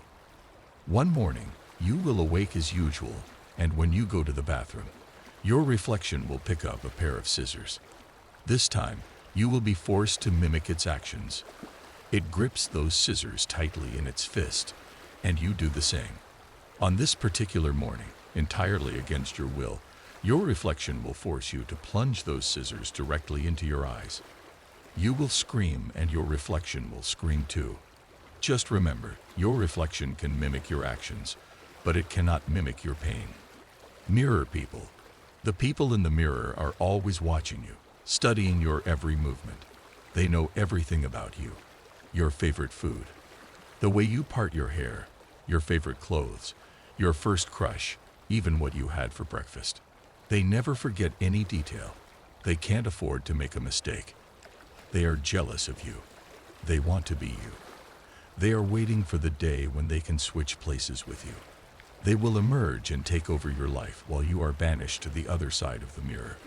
One morning, you will awake as usual, and when you go to the bathroom, your reflection will pick up a pair of scissors. This time, you will be forced to mimic its actions. It grips those scissors tightly in its fist, and you do the same. On this particular morning, entirely against your will, your reflection will force you to plunge those scissors directly into your eyes. You will scream, and your reflection will scream too. Just remember, your reflection can mimic your actions, but it cannot mimic your pain. Mirror people. The people in the mirror are always watching you, studying your every movement. They know everything about you. Your favorite food, the way you part your hair, your favorite clothes, your first crush, even what you had for breakfast. They never forget any detail. They can't afford to make a mistake. They are jealous of you. They want to be you. They are waiting for the day when they can switch places with you. They will emerge and take over your life while you are banished to the other side of the mirror.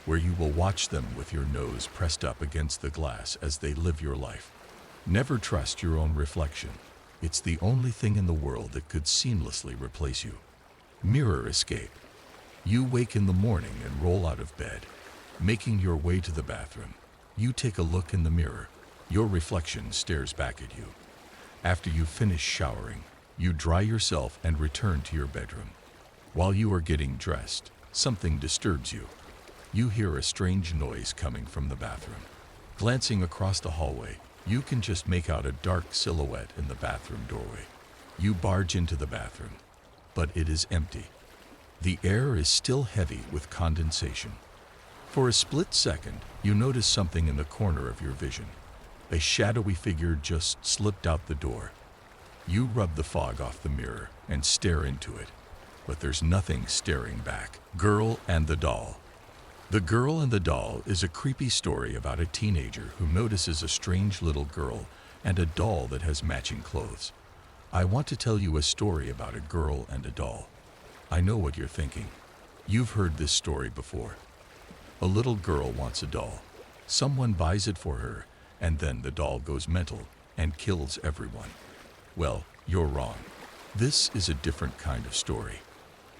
where you will watch them with your nose pressed up against the glass as they live your life. Never trust your own reflection. It's the only thing in the world that could seamlessly replace you. Mirror escape. You wake in the morning and roll out of bed, making your way to the bathroom. You take a look in the mirror. Your reflection stares back at you. After you finish showering, you dry yourself and return to your bedroom. While you are getting dressed, something disturbs you. You hear a strange noise coming from the bathroom. Glancing across the hallway, you can just make out a dark silhouette in the bathroom doorway. You barge into the bathroom, but it is empty. The air is still heavy with condensation. For a split second, you notice something in the corner of your vision. A shadowy figure just slipped out the door. You rub the fog off the mirror and stare into it, but there's nothing staring back. Girl and the Doll. The Girl and the Doll is a creepy story about a teenager who notices a strange little girl and a doll that has matching clothes. I want to tell you a story about a girl and a doll. I know what you're thinking. You've heard this story before. A little girl wants a doll. Someone buys it for her, and then the doll goes mental and kills everyone. Well, you're wrong. This is a different kind of story.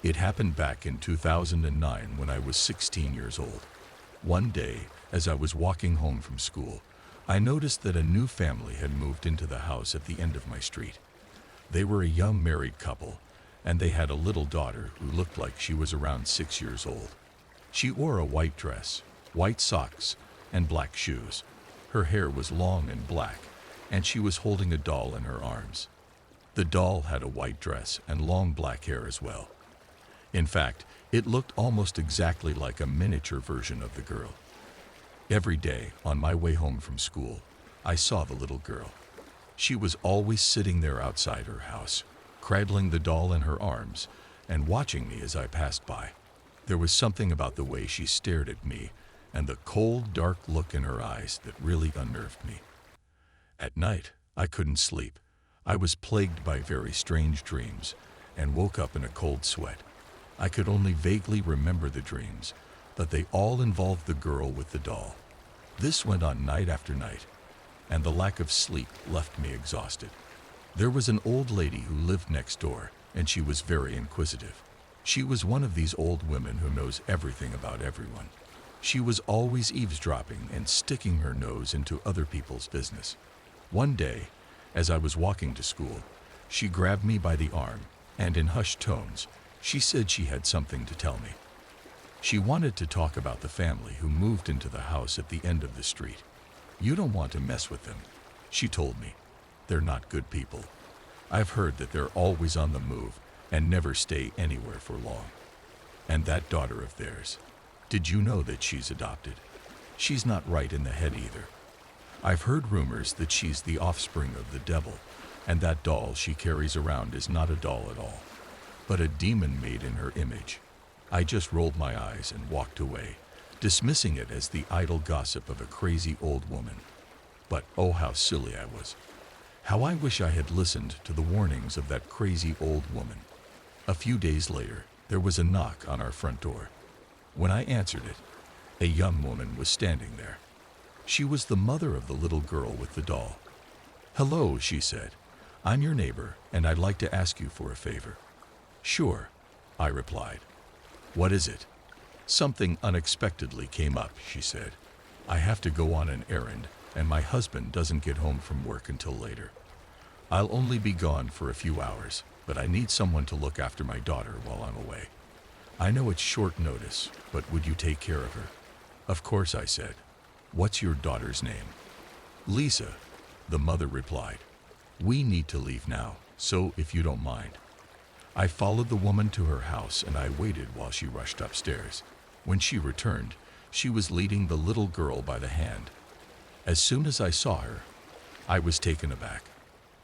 It happened back in 2009 when I was 16 years old. One day, as I was walking home from school, I noticed that a new family had moved into the house at the end of my street. They were a young married couple, and they had a little daughter who looked like she was around 6 years old. She wore a white dress, white socks, and black shoes. Her hair was long and black, and she was holding a doll in her arms. The doll had a white dress and long black hair as well. In fact, it looked almost exactly like a miniature version of the girl. Every day, on my way home from school, I saw the little girl. She was always sitting there outside her house, cradling the doll in her arms and watching me as I passed by. There was something about the way she stared at me and the cold, dark look in her eyes that really unnerved me. At night, I couldn't sleep. I was plagued by very strange dreams and woke up in a cold sweat. I could only vaguely remember the dreams, but they all involved the girl with the doll. This went on night after night, and the lack of sleep left me exhausted. There was an old lady who lived next door, and she was very inquisitive. She was one of these old women who knows everything about everyone. She was always eavesdropping and sticking her nose into other people's business. One day, as I was walking to school, she grabbed me by the arm, and in hushed tones, she said she had something to tell me. She wanted to talk about the family who moved into the house at the end of the street. "You don't want to mess with them," she told me. "They're not good people. I've heard that they're always on the move and never stay anywhere for long. And that daughter of theirs, did you know that she's adopted? She's not right in the head either. I've heard rumors that she's the offspring of the devil, and that doll she carries around is not a doll at all, but a demon made in her image." I just rolled my eyes and walked away, dismissing it as the idle gossip of a crazy old woman. But oh, how silly I was. How I wish I had listened to the warnings of that crazy old woman. A few days later, there was a knock on our front door. When I answered it, a young woman was standing there. She was the mother of the little girl with the doll. "Hello," she said. "I'm your neighbor, and I'd like to ask you for a favor." "Sure," I replied. "What is it?" "Something unexpectedly came up," she said. "I have to go on an errand, and my husband doesn't get home from work until later. I'll only be gone for a few hours, but I need someone to look after my daughter while I'm away. I know it's short notice, but would you take care of her?" "Of course," I said. "What's your daughter's name?" "Lisa," the mother replied. "We need to leave now, so if you don't mind." I followed the woman to her house, and I waited while she rushed upstairs. When she returned, she was leading the little girl by the hand. As soon as I saw her, I was taken aback.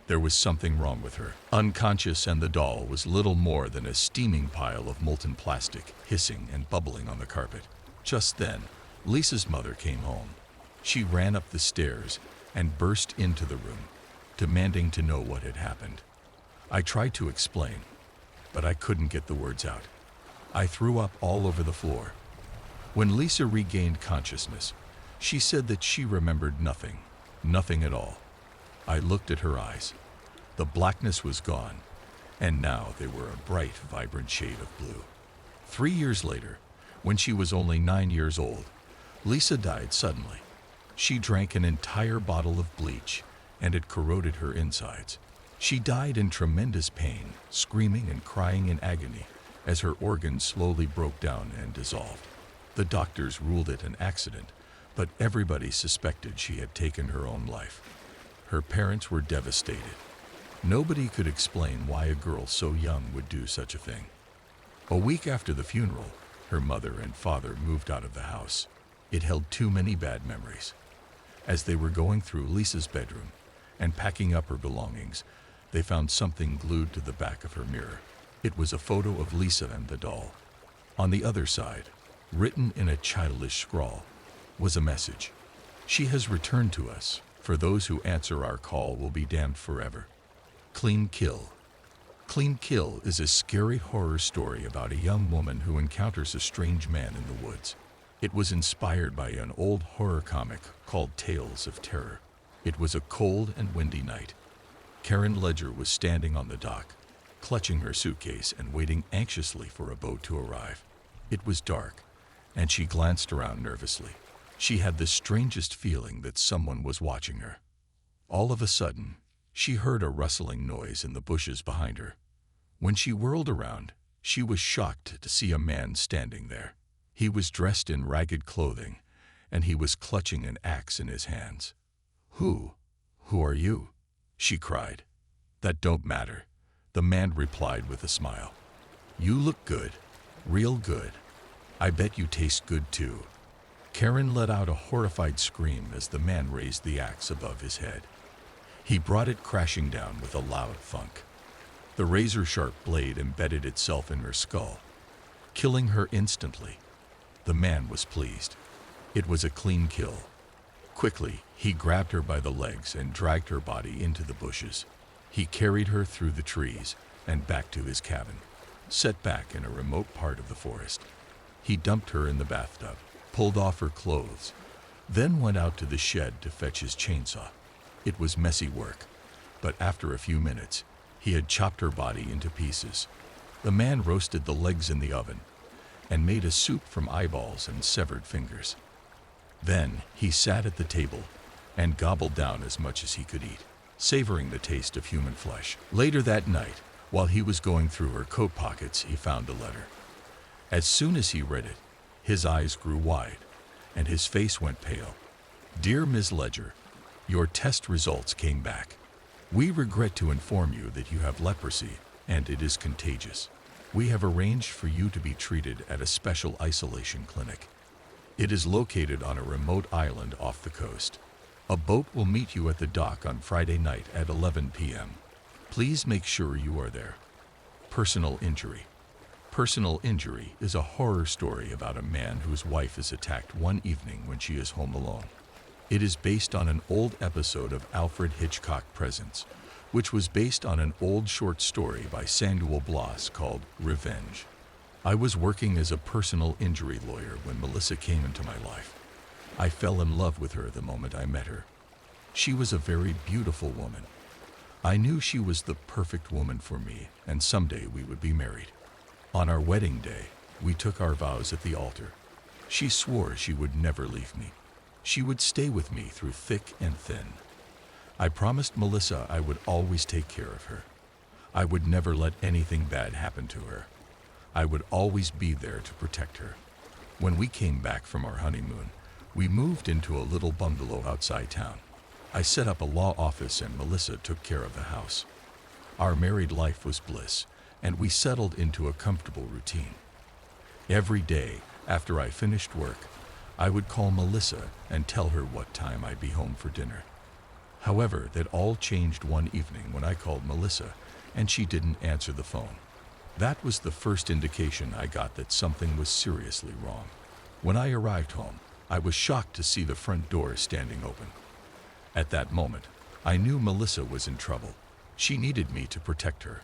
There was something wrong with her. Unconscious, and the doll was little more than a steaming pile of molten plastic, hissing and bubbling on the carpet. Just then, Lisa's mother came home. She ran up the stairs and burst into the room, demanding to know what had happened. I tried to explain, but I couldn't get the words out. I threw up all over the floor. When Lisa regained consciousness, she said that she remembered nothing, nothing at all. I looked at her eyes. The blackness was gone, and now they were a bright, vibrant shade of blue. 3 years later, when she was only 9 years old, Lisa died suddenly. She drank an entire bottle of bleach, and it corroded her insides. She died in tremendous pain, screaming and crying in agony as her organs slowly broke down and dissolved. The doctors ruled it an accident, but everybody suspected she had taken her own life. Her parents were devastated. Nobody could explain why a girl so young would do such a thing. A week after the funeral, her mother and father moved out of the house. It held too many bad memories. As they were going through Lisa's bedroom and packing up her belongings, they found something glued to the back of her mirror. It was a photo of Lisa and the doll. On the other side, written in a childish scrawl, was a message. She has returned to us. For those who answer our call will be damned forever. Clean Kill. Clean Kill is a scary horror story about a young woman who encounters a strange man in the woods. It was inspired by an old horror comic called Tales of Terror. It was a cold and windy night. Karen Ledger was standing on the dock, clutching her suitcase and waiting anxiously for a boat to arrive. It was dark, and she glanced around nervously. She had the strangest feeling that someone was watching her. All of a sudden, she heard a rustling noise in the bushes behind her. When she whirled around, she was shocked to see a man standing there. He was dressed in ragged clothing, and he was clutching an axe in his hands. Who are you?" she cried. "That don't matter," the man replied with a smile. "You look good, real good. I bet you taste good too." Karen let out a horrified scream as the man raised the axe above his head. He brought it crashing down with a loud thunk. The razor-sharp blade embedded itself in her skull, killing her instantly. The man was pleased. It was a clean kill. Quickly, he grabbed her by the legs and dragged her body into the bushes. He carried her through the trees and back to his cabin, set back in a remote part of the forest. He dumped her in the bathtub, pulled off her clothes, then went out to the shed to fetch his chainsaw. It was messy work, but after a few minutes, he had chopped her body into pieces. The man roasted the legs in the oven and made a soup from eyeballs and severed fingers. Then he sat at the table and gobbled down as much as he could eat, savoring the taste of human flesh. Later that night, while he was going through her coat pockets, he found a letter. As soon as he read it, his eyes grew wide, and his face went pale. "Dear Ms. Ledger, your test results came back. We regret to inform you that you have leprosy, and it is contagious. We have arranged for you to be treated at a special isolation clinic. It is located on a remote island off the coast. A boat will meet you at the dock on Friday night at 11 p.m. Please make sure you are there." Personal injury. Personal injury is a horror story about a man whose wife is attacked one evening when she is home alone. It is based on an old episode of Alfred Hitchcock Presents, which was based on an old short story by Samuel Bloss called Revenge. I was working as a personal injury lawyer when Melissa came into my life. I fell in love with her the moment I met her. She was a very beautiful woman. I knew she was the perfect woman for me, and someday we would be married. On our wedding day, we took our vows at the altar. She swore she would never leave me. She would stay with me through thick and thin. I promised Melissa I would always take care of her. I would never let anything bad happen to her. I would always be there to protect her. When we came back from our honeymoon, we moved into a little bungalow outside town. I set up a law office and Melissa took care of the house. Our married life was bliss, and we settled into a comfortable routine. Every day, after I finished work, I would call Melissa and tell her what time I'd be home for dinner. However, that all changed one evening when I called Melissa and she didn't answer the phone. That was the first indication I got that something was seriously wrong. When I arrived home, I was shocked to see the front door standing open. At that moment, I knew Melissa was in trouble. She needed me to protect her.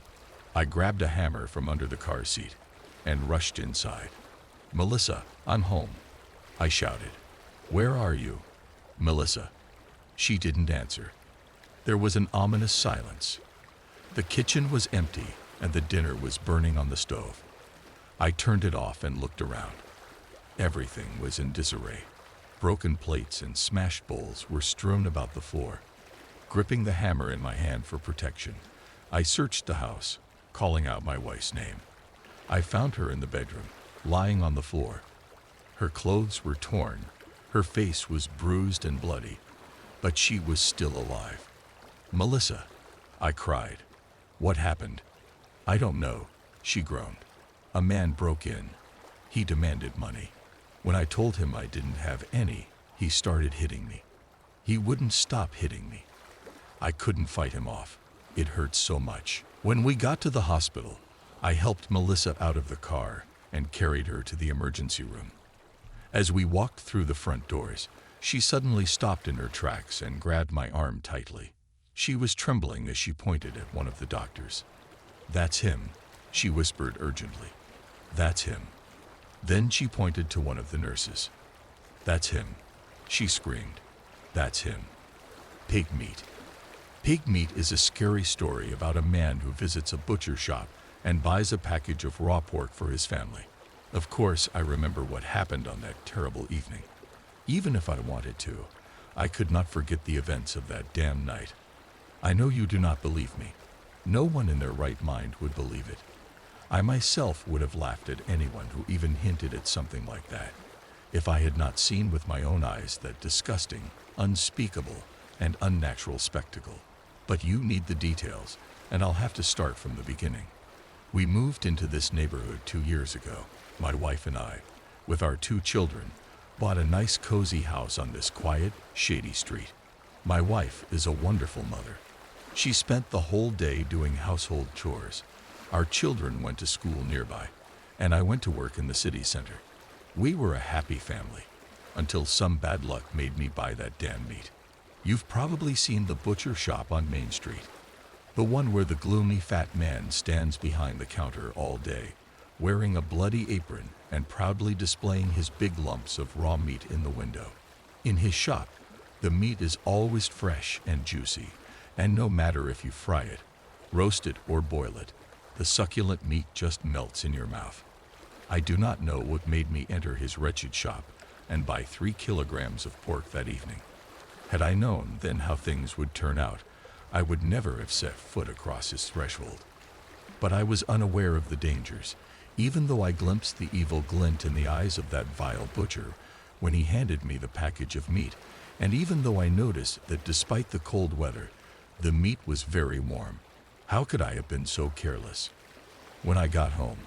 I grabbed a hammer from under the car seat and rushed inside. "Melissa, I'm home. I shouted. "Where are you? Melissa." She didn't answer. There was an ominous silence. The kitchen was empty and the dinner was burning on the stove. I turned it off and looked around. Everything was in disarray. Broken plates and smashed bowls were strewn about the floor. Gripping the hammer in my hand for protection, I searched the house, calling out my wife's name. I found her in the bedroom, lying on the floor. Her clothes were torn, her face was bruised and bloody, but she was still alive. "Melissa," I cried. "What happened?" "I don't know," she groaned. "A man broke in. He demanded money. When I told him I didn't have any, he started hitting me. He wouldn't stop hitting me. I couldn't fight him off. It hurt so much." When we got to the hospital, I helped Melissa out of the car and carried her to the emergency room. As we walked through the front doors, she suddenly stopped in her tracks and grabbed my arm tightly. She was trembling as she pointed at one of the doctors. "That's him," she whispered urgently. "That's him." Then she pointed to one of the nurses. "That's him," she screamed. "That's him." Pig meat. Pig meat is a scary story about a man who visits a butcher shop and buys a package of raw pork for his family. Of course, I remember what happened on that terrible evening. Even if I wanted to, I could not forget the events of that damn night. I know you do not believe me. No one in their right mind would believe it. I myself would have laughed at anyone who even hinted at something like that, if I had not seen with my own eyes that disgusting, unspeakable, and unnatural spectacle. But you need the details, and I'll have to start from the beginning. We moved into this neighborhood 2 years ago. My wife and I, with our 2 children, bought a nice cozy house on this quiet, shady street. My wife is a wonderful mother. She spent the whole day doing household chores. Our children went to school nearby, and I went to work in the city center. We were a happy family, until some bad luck made me buy that damn meat. You've probably seen the butcher shop on Main Street, the one where the gloomy fat man stands behind the counter all day, wearing a bloody apron and proudly displaying his big lumps of raw meat in the window. In his shop, the meat is always fresh and juicy, and no matter if you fry it, roast it, or boil it, the succulent meat just melts in your mouth. I do not know what made me enter his wretched shop and buy 3 kilograms of pork that evening. Had I known then how things would turn out, I would never have set foot across his threshold. But I was unaware of the dangers, even though I glimpsed the evil glint in the eyes of that vile butcher when he handed me the package of meat, and even though I noticed that despite the cold weather, the meat was very warm. How could I have been so careless? When I got home,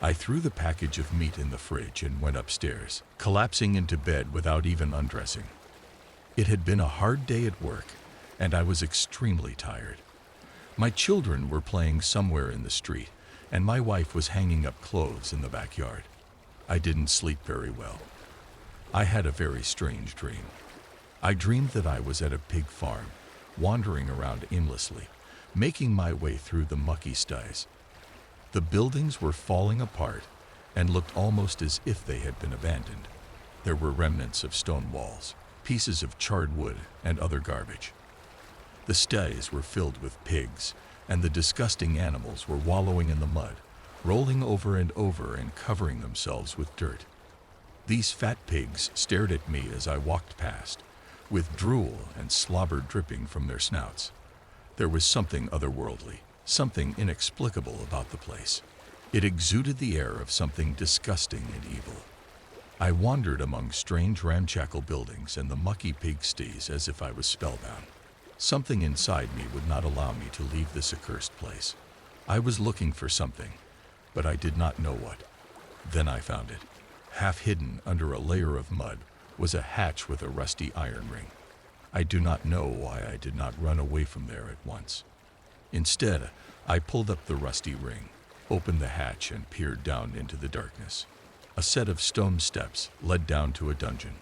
I threw the package of meat in the fridge and went upstairs, collapsing into bed without even undressing. It had been a hard day at work, and I was extremely tired. My children were playing somewhere in the street, and my wife was hanging up clothes in the backyard. I didn't sleep very well. I had a very strange dream. I dreamed that I was at a pig farm, wandering around aimlessly, making my way through the mucky sties. The buildings were falling apart and looked almost as if they had been abandoned. There were remnants of stone walls, pieces of charred wood, and other garbage. The sties were filled with pigs, and the disgusting animals were wallowing in the mud, rolling over and over and covering themselves with dirt. These fat pigs stared at me as I walked past, with drool and slobber dripping from their snouts. There was something otherworldly, something inexplicable about the place. It exuded the air of something disgusting and evil. I wandered among strange ramshackle buildings and the mucky pigsties as if I was spellbound. Something inside me would not allow me to leave this accursed place. I was looking for something, but I did not know what. Then I found it. Half hidden under a layer of mud was a hatch with a rusty iron ring. I do not know why I did not run away from there at once. Instead, I pulled up the rusty ring, opened the hatch, and peered down into the darkness. A set of stone steps led down to a dungeon.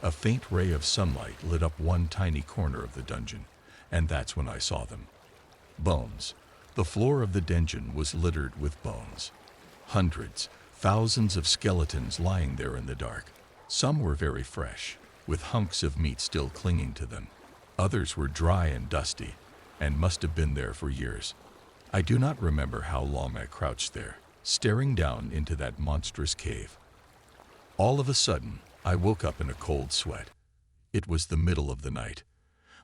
A faint ray of sunlight lit up one tiny corner of the dungeon, and that's when I saw them. Bones. The floor of the dungeon was littered with bones. Hundreds, thousands of skeletons lying there in the dark. Some were very fresh, with hunks of meat still clinging to them. Others were dry and dusty, and must have been there for years. I do not remember how long I crouched there, staring down into that monstrous cave. All of a sudden, I woke up in a cold sweat. It was the middle of the night.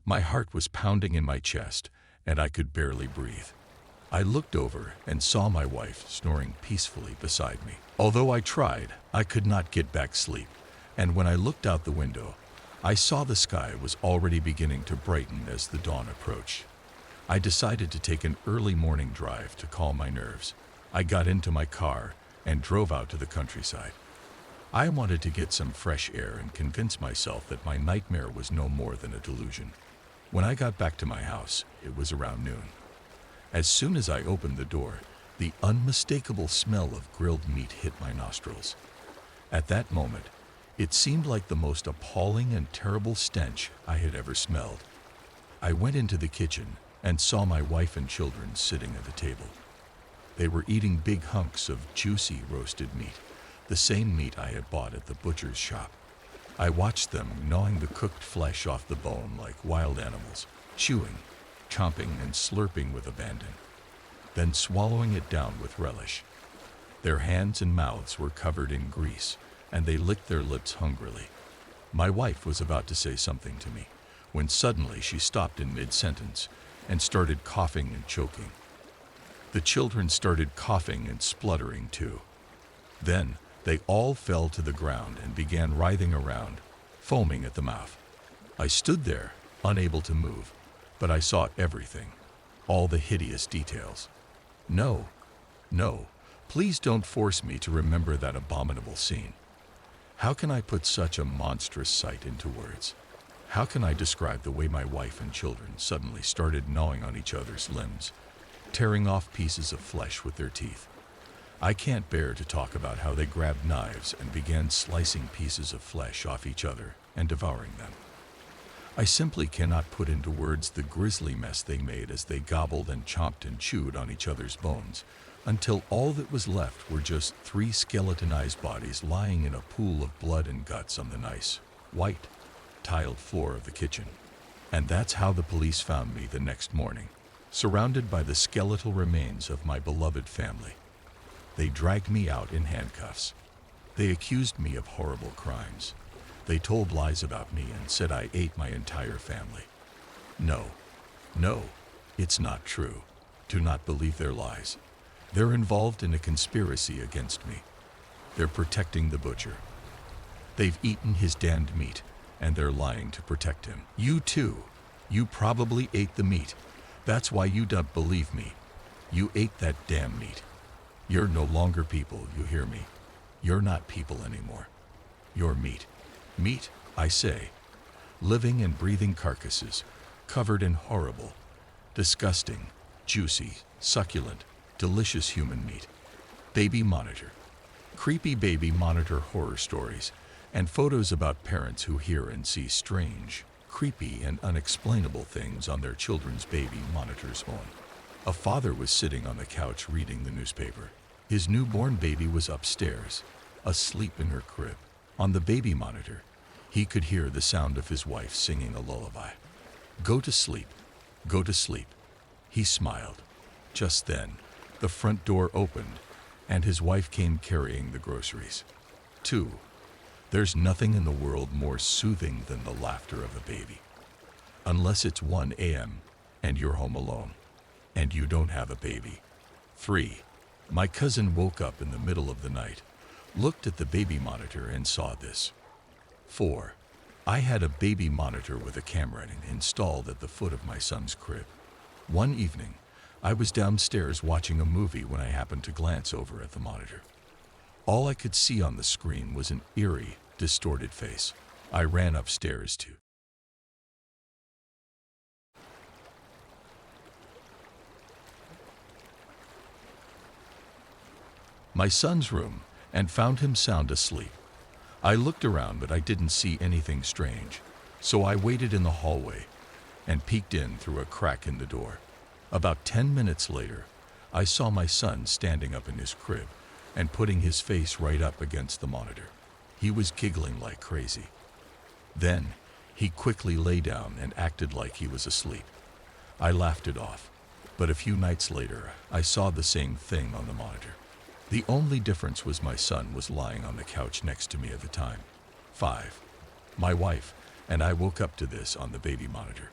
My heart was pounding in my chest, and I could barely breathe. I looked over and saw my wife snoring peacefully beside me. Although I tried, I could not get back sleep, and when I looked out the window, I saw the sky was already beginning to brighten as the dawn approached. I decided to take an early morning drive to calm my nerves. I got into my car and drove out to the countryside. I wanted to get some fresh air and convince myself that my nightmare was no more than a delusion. When I got back to my house, it was around noon. As soon as I opened the door, the unmistakable smell of grilled meat hit my nostrils. At that moment, it seemed like the most appalling and terrible stench I had ever smelled. I went into the kitchen and saw my wife and children sitting at the table. They were eating big hunks of juicy roasted meat, the same meat I had bought at the butcher's shop. I watched them gnawing the cooked flesh off the bone like wild animals, chewing, chomping, and slurping with abandon, then swallowing it down with relish. Their hands and mouths were covered in grease, and they licked their lips hungrily. My wife was about to say something to me, when suddenly she stopped in mid-sentence and started coughing and choking. The children started coughing and spluttering too. Then they all fell to the ground and began writhing around, foaming at the mouth. I stood there, unable to move, but I saw everything, all the hideous details. No, please don't force me to remember that abominable scene. How can I put such a monstrous sight into words? How can I describe the way my wife and children suddenly started gnawing on each other's limbs, tearing off pieces of flesh with their teeth? I can't bear to talk about how they grabbed knives and began slicing pieces of flesh off each other and devouring them. I simply cannot put into words the grisly mess they made as they gobbled and chomped and chewed on each other's bones, until all that was left were just 3 skeletonized bodies lying in a pool of blood and guts on the nice, white, tiled floor of the kitchen. And that's how the police found me the next morning, surrounded by the skeletal remains of my beloved family. They dragged me out in handcuffs. They accused me of horrible crimes. They told lies about me and said I ate my entire family. No, it's not true. Do not believe their lies. They're involved in a conspiracy against me. They're protecting the butcher. They've eaten his damned meat, and they're lying to protect him. You too. You probably ate the meat. That's why you don't believe me. You ate that damn meat. You're no longer people, you hear me? You're not people anymore. You're meat. Meat, I say. Living and breathing carcasses, covered in horrible, disgusting, juicy, succulent, delicious human meat. Baby monitor. Creepy baby monitor horror stories, and photos about parents who hear and see strange, creepy, and unexplainable things on their children's baby monitor's own. A father was sitting on the couch reading the newspaper. His newborn baby was upstairs, asleep in her crib. On the baby monitor, he could hear the sound of his wife singing a lullaby. Go to sleep, go to sleep. He smiled. Just then, the front door opened, and his wife came carrying the groceries. 2. There's nothing in the world more soothing than the laughter of a baby. Unless it's 1 a.m. and you're home alone, and you don't have a baby. 3. My cousin woke up in the middle of the night, looked at the baby monitor and saw this. 4. I had a baby monitor with a camera installed at the foot of my son's crib. One evening, I was downstairs watching a movie when I happened to glance over at the monitor. All I could see on the screen was an eerie, distorted face. I ran upstairs to my son's room and found him sound asleep. I looked around, but I didn't see anything strange, so I waited in the hallway and peeked in through a crack in the door. About 10 minutes later, I saw my son standing up in his crib and putting his face right up against the monitor. He was giggling like crazy. Then, he quickly lay down and acted like he was asleep. I laughed it off, but a few nights later, I saw the same thing on the monitor. The only difference was my son was lying on the couch next to me at the time. 5. My wife and I woke up to this on the baby monitor.